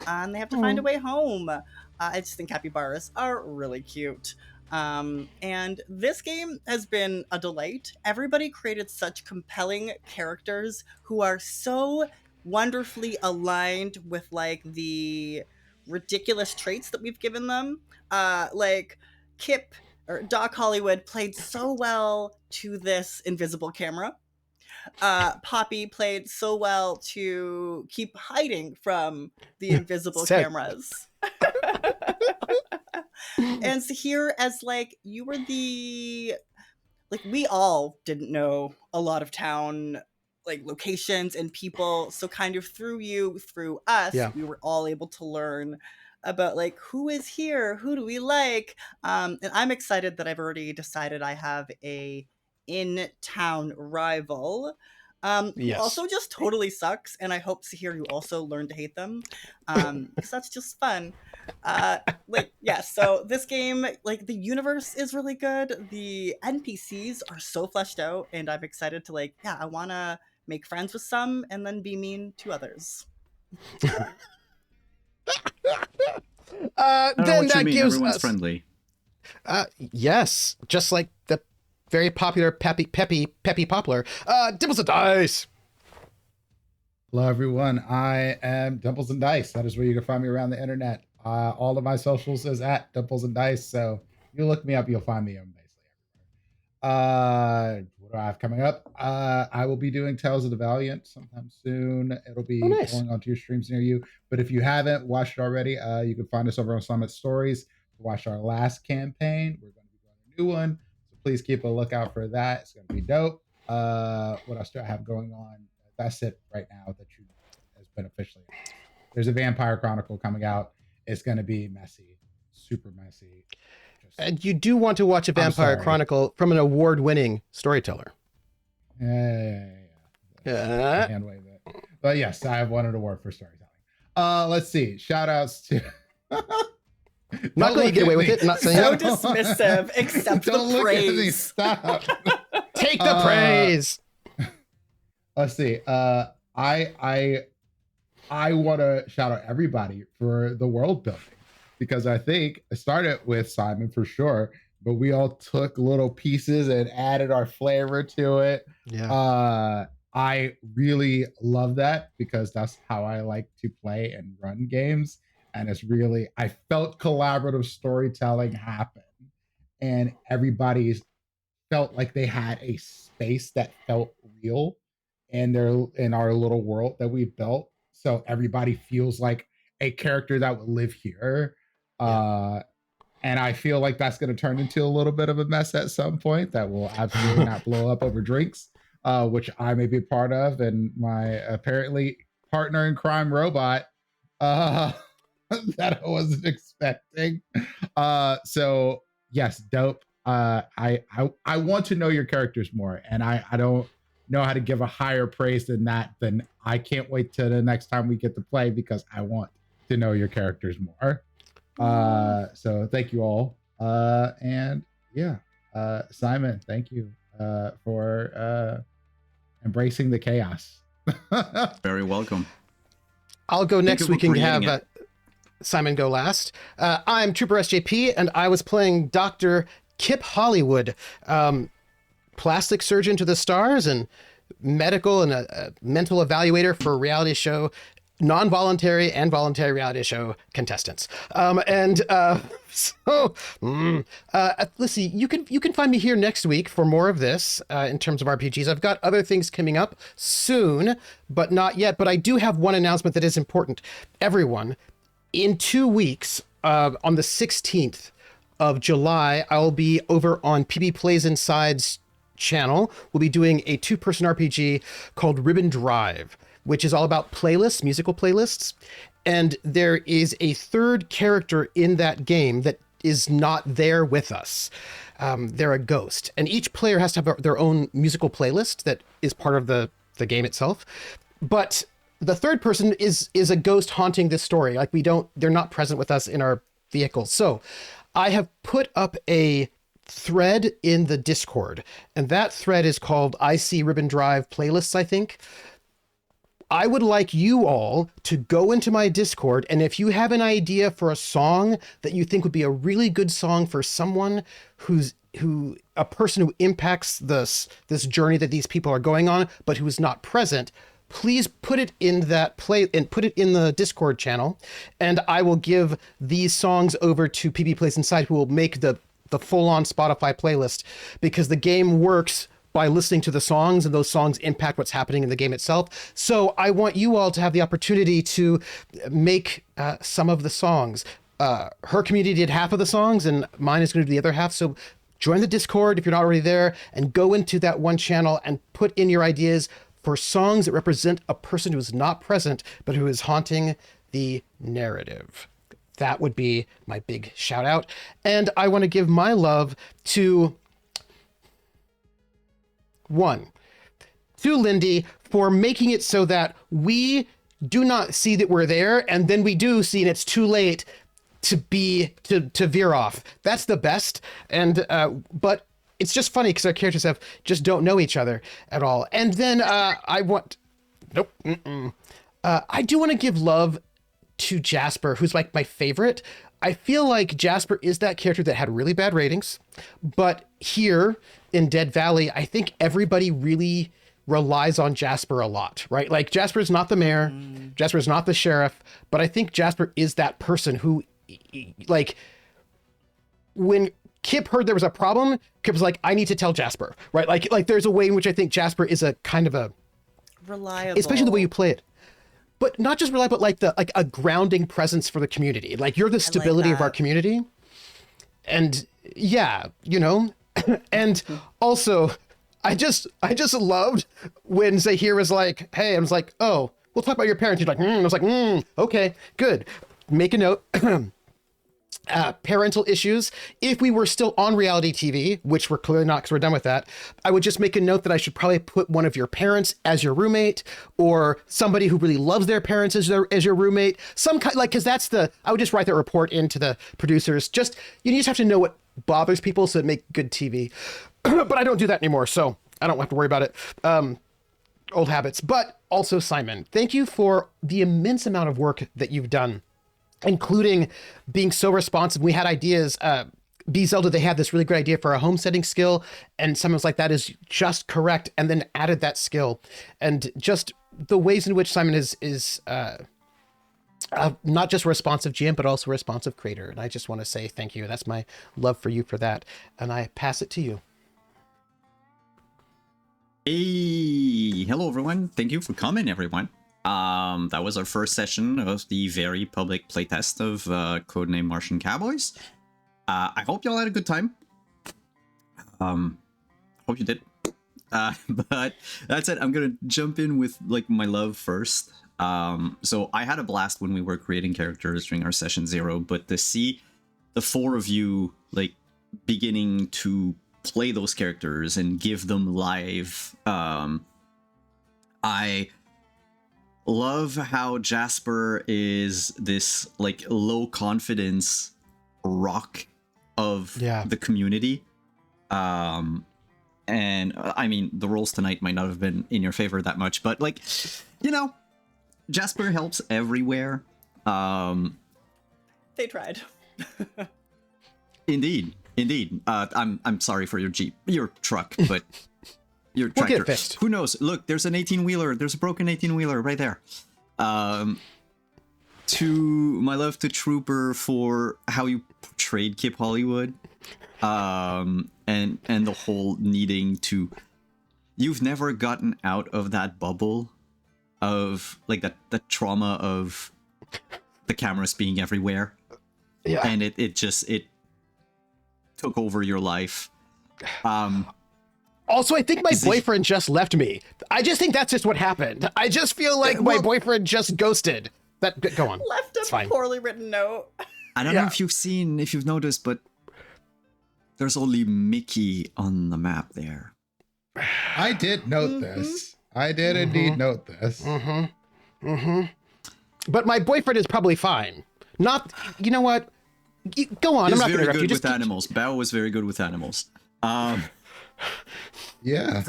and they have to find a way home. I just think capybaras are really cute. And this game has been a delight. Everybody created such compelling characters who are so wonderfully aligned with like the ridiculous traits that we've given them. Like Kip Doc Hollywood played so well to this invisible camera. Poppy played so well to keep hiding from the invisible Said. cameras. And Zahir, as like you were the like we all didn't know a lot of town like locations and people, so kind of through us, Yeah. we were all able to learn about like who is here, who do we like. And I'm excited that I've already decided I have a in town rival, who Yes. also just totally sucks, and I hope to hear you also learn to hate them, because that's just fun. Like, yeah, so this game, like, the universe is really good, the NPCs are so fleshed out, and I'm excited to, like, yeah, I want to make friends with some and then be mean to others. I don't know Then what you that mean. gives Everyone's us friendly. yes, just like the very popular Peppy Poppler. Dimples and Dice. Hello, everyone. I am Dimples and Dice. That is where you can find me around the internet. All of my socials is at Dimples and Dice. So if you look me up, you'll find me on basically everywhere. What do I have coming up? I will be doing Tales of the Valiant sometime soon. It'll be nice. going onto your streams near you. But if you haven't watched it already, you can find us over on Summit Stories to watch our last campaign. We're going to be going a new one. So please keep a lookout for that. It's going to be dope. What else do I have going on? That's it right now that you has been officially announced. There's a Vampire Chronicle coming out. It's going to be messy, super messy. And you do want to watch a Vampire Chronicle from an award-winning storyteller. Yeah. Hand wave it. But yes, I have won an award for storytelling. Let's see. Shout outs to not letting you get away with it. I'm not saying So it. dismissive, except Don't the look at me. praise. Stop. Take the praise. Let's see. I want to shout out everybody for the world building, because I think I started with Simon for sure, but we all took little pieces and added our flavor to it. Yeah. I really love that, because that's how I like to play and run games. And it's really, I felt collaborative storytelling happen, and everybody's felt like they had a space that felt real in our little world that we built. So everybody feels like a character that would live here. And I feel like that's going to turn into a little bit of a mess at some point that will absolutely not blow up over drinks, which I may be part of, and my apparently partner in crime robot that I wasn't expecting. So yes, dope. I want to know your characters more, and I don't know how to give a higher praise than that. Then I can't wait till the next time we get to play, because I want to know your characters more. So thank you all. And yeah, Simon, thank you for embracing the chaos. Very welcome. I'll go next. We can have it. Simon go last. I'm Trooper SJP, and I was playing Dr. Kip Hollywood, plastic surgeon to the stars and medical and a mental evaluator for reality show, non-voluntary and voluntary reality show contestants. Let's see, you can find me here next week for more of this in terms of RPGs. I've got other things coming up soon, but not yet. But I do have one announcement that is important. Everyone, in 2 weeks, on the 16th of July, I'll be over on PB Plays Inside's channel. We'll be doing a 2-person RPG called Ribbon Drive, which is all about playlists, musical playlists. And there is a third character in that game that is not there with us. They're a ghost. And each player has to have their own musical playlist that is part of the game itself. But the third person is a ghost haunting this story. Like they're not present with us in our vehicles. So I have put up a thread in the Discord, and that thread is called I See Ribbon Drive Playlists, I think. I would like you all to go into my Discord, and if you have an idea for a song that you think would be a really good song for someone a person who impacts this journey that these people are going on, but who is not present, please put it in that play and put it in the Discord channel, and I will give these songs over to PB Plays Inside, who will make the the full-on Spotify playlist, because the game works by listening to the songs, and those songs impact what's happening in the game itself. So I want you all to have the opportunity to make some of the songs. Her community did half of the songs, and mine is going to do the other half. So join the Discord if you're not already there, and go into that one channel and put in your ideas for songs that represent a person who is not present, but who is haunting the narrative. That would be my big shout out. And I want to give my love to Lindy for making it so that we do not see that we're there, and then we do see, and it's too late to veer off. That's the best. And but it's just funny because our characters just don't know each other at all. And then I do want to give love to Jasper, who's like my favorite. I feel like Jasper is that character that had really bad ratings, but here in Dead Valley, I think everybody really relies on Jasper a lot, right? Like, Jasper is not the mayor, Jasper is not the sheriff, but I think Jasper is that person who, like, when Kip heard there was a problem, Kip was like, I need to tell Jasper, right? Like there's a way in which I think Jasper is a kind of a reliable, especially the way you play it. But not just reliable, but like a grounding presence for the community. Like, you're the stability of our community. And yeah, you know, and also I just loved when Zahir was like, hey, I was like, oh, we'll talk about your parents. He's like, I was like, okay, good. Make a note. Parental issues. If we were still on reality TV, which we're clearly not because we're done with that, I would just make a note that I should probably put one of your parents as your roommate, or somebody who really loves their parents as your roommate. Some kind, like, because I would just write that report into the producers. You just have to know what bothers people so it make good TV. But I don't do that anymore, so I don't have to worry about it. Old habits. But also, Simon, thank you for the immense amount of work that you've done, including being so responsive. We had ideas. Beezelda, they had this really great idea for a homesteading skill, and someone was like, that is just correct, and then added that skill. And just the ways in which Simon is not just a responsive GM, but also a responsive creator. And I just want to say thank you. That's my love for you for that. And I pass it to you. Hey, hello everyone. Thank you for coming, everyone. That was our first session of the very public playtest of Codename Martian Cowboys. I hope y'all had a good time. Hope you did. But that's it. I'm gonna jump in with like my love first. So I had a blast when we were creating characters during our session 0, but to see the 4 of you like beginning to play those characters and give them life, I love how Jasper is this like low confidence rock of the community. And I mean, the rolls tonight might not have been in your favor that much, but like, you know, Jasper helps everywhere. They tried. Indeed. I'm sorry for your truck, but your we'll tractor. get fixed. Who knows? Look, there's an 18-wheeler. There's a broken 18-wheeler right there. To my love to Trooper for how you portrayed Kip Hollywood, and the whole needing to. You've never gotten out of that bubble of like that trauma of the cameras being everywhere. Yeah, and it took over your life. Also, I think my boyfriend just left me. I just think that's just what happened. I just feel like my boyfriend just ghosted. Go on. Left a poorly written note. I don't know if you've noticed, but there's only Mickey on the map there. I did note this. I did indeed note this. But my boyfriend is probably fine. Not, you know what? Go on. I'm not going to interrupt you. With animals. Bao was very good with animals. Yeah.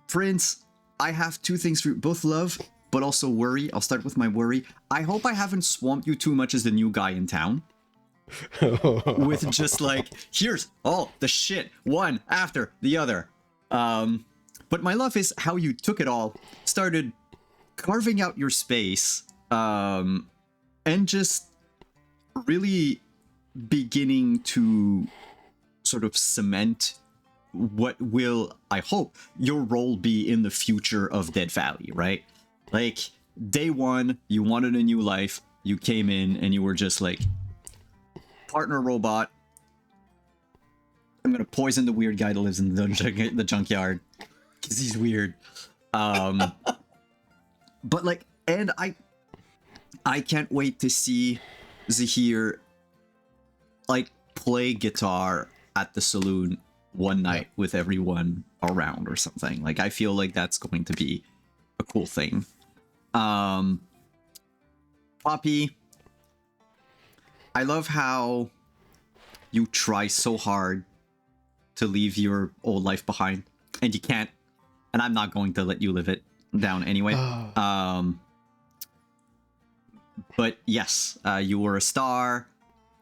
Prince, I have 2 things for you. Both love, but also worry. I'll start with my worry. I hope I haven't swamped you too much as the new guy in town. With just like, here's all the shit, one after the other. But my love is how you took it all, started carving out your space, and just really beginning to sort of cement what will, I hope, your role be in the future of Dead Valley, right? Like, day one, you wanted a new life, you came in and you were just like, partner robot, I'm gonna poison the weird guy that lives in the junkyard, because he's weird. But like, and I can't wait to see Zahir like play guitar at the saloon one night with everyone around or something. Like, I feel like that's going to be a cool thing. Poppy, I love how you try so hard to leave your old life behind, and you can't, and I'm not going to let you live it down anyway. But yes, you were a star,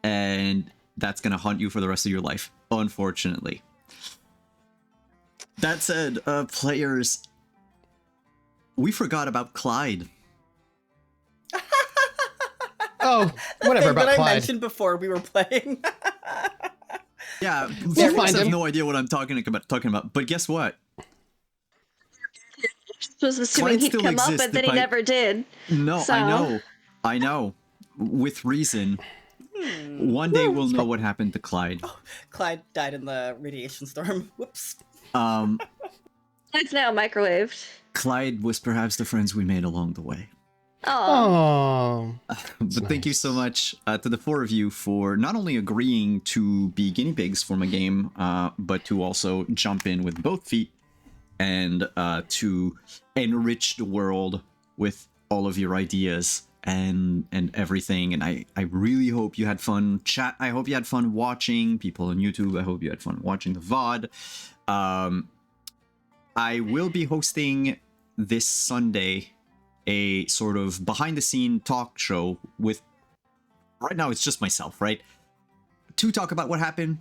and that's gonna haunt you for the rest of your life, unfortunately. That said, players, we forgot about Clyde. Oh, whatever about that I Clyde. mentioned before we were playing. Yeah, We'll folks find have him. no idea what I'm talking about. But guess what? Was assuming Clyde he'd still come up, exists but then he despite- never did. No, So- I know. With reason. One day we'll know what happened to Clyde. Clyde died in the radiation storm. Whoops. It's now microwaved. Clyde was perhaps the friends we made along the way. Oh, Oh, But thank you so much to the four of you for not only agreeing to be guinea pigs for my game, but to also jump in with both feet and to enrich the world with all of your ideas and everything. And I really hope you had fun. Chat, I hope you had fun watching. People on YouTube, I hope you had fun watching the VOD. I will be hosting this Sunday a sort of behind the scene talk show with, right now it's just myself, right? To talk about what happened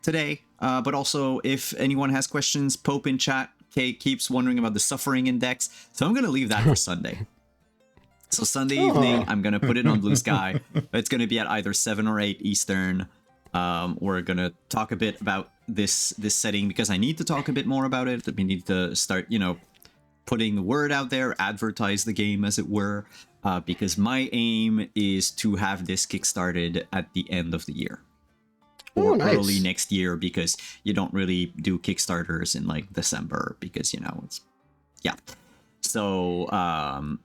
today, but also if anyone has questions, Pope in chat. Kate keeps wondering about the suffering index, so I'm gonna leave that for Sunday. So Sunday evening, I'm gonna put it on Blue Sky. It's gonna be at either 7 or 8 Eastern. We're gonna talk a bit about this setting because I need to talk a bit more about it. We need to start, putting the word out there, advertise the game, as it were, because my aim is to have this kickstarted at the end of the year. Or nice. early next year, because you don't really do Kickstarters in like December, because it's, yeah. So, and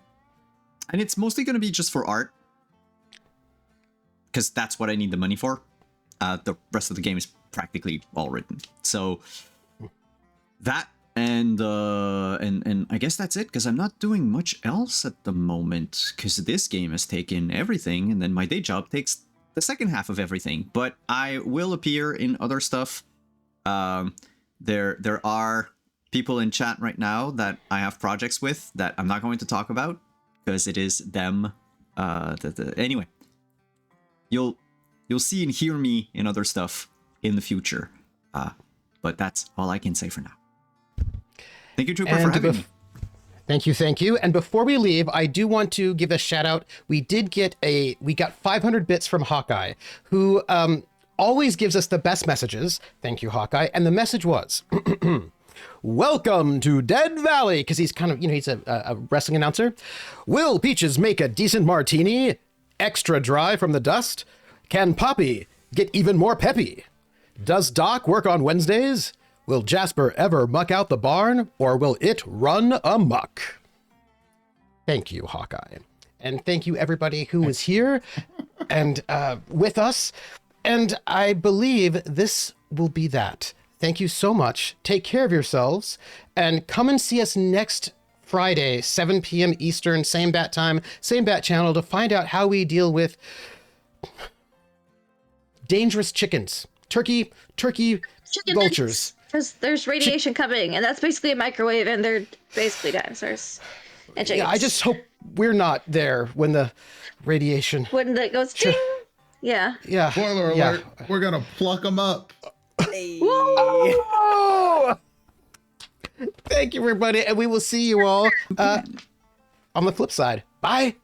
it's mostly going to be just for art, because that's what I need the money for. The rest of the game is practically all written. So that, and I guess that's it, because I'm not doing much else at the moment, because this game has taken everything, and then my day job takes the second half of everything. But I will appear in other stuff. There are people in chat right now that I have projects with that I'm not going to talk about, because it is them. Anyway, you'll see and hear me in other stuff in the future. But that's all I can say for now. Thank you, Trooper, for having me. Thank you. And before we leave, I do want to give a shout out. We got 500 bits from Hawkeye, who always gives us the best messages. Thank you, Hawkeye. And the message was, welcome to Dead Valley, because he's kind of, he's a wrestling announcer. Will Peaches make a decent martini? Extra dry from the dust? Can Poppy get even more peppy? Does Doc work on Wednesdays? Will Jasper ever muck out the barn, or will it run amok? Thank you, Hawkeye. And thank you, everybody who was here and with us. And I believe this will be that. Thank you so much. Take care of yourselves, and come and see us next Friday, 7 p.m. Eastern, same bat time, same bat channel, to find out how we deal with dangerous chickens, turkey vultures. Because there's radiation coming, and that's basically a microwave, and they're basically dinosaurs. And chickens. Yeah, I just hope we're not there when the radiation. When that goes ding. Yeah. Yeah. Spoiler alert, we're gonna pluck them up. Hey. Oh! Thank you, everybody, and we will see you all on the flip side. Bye.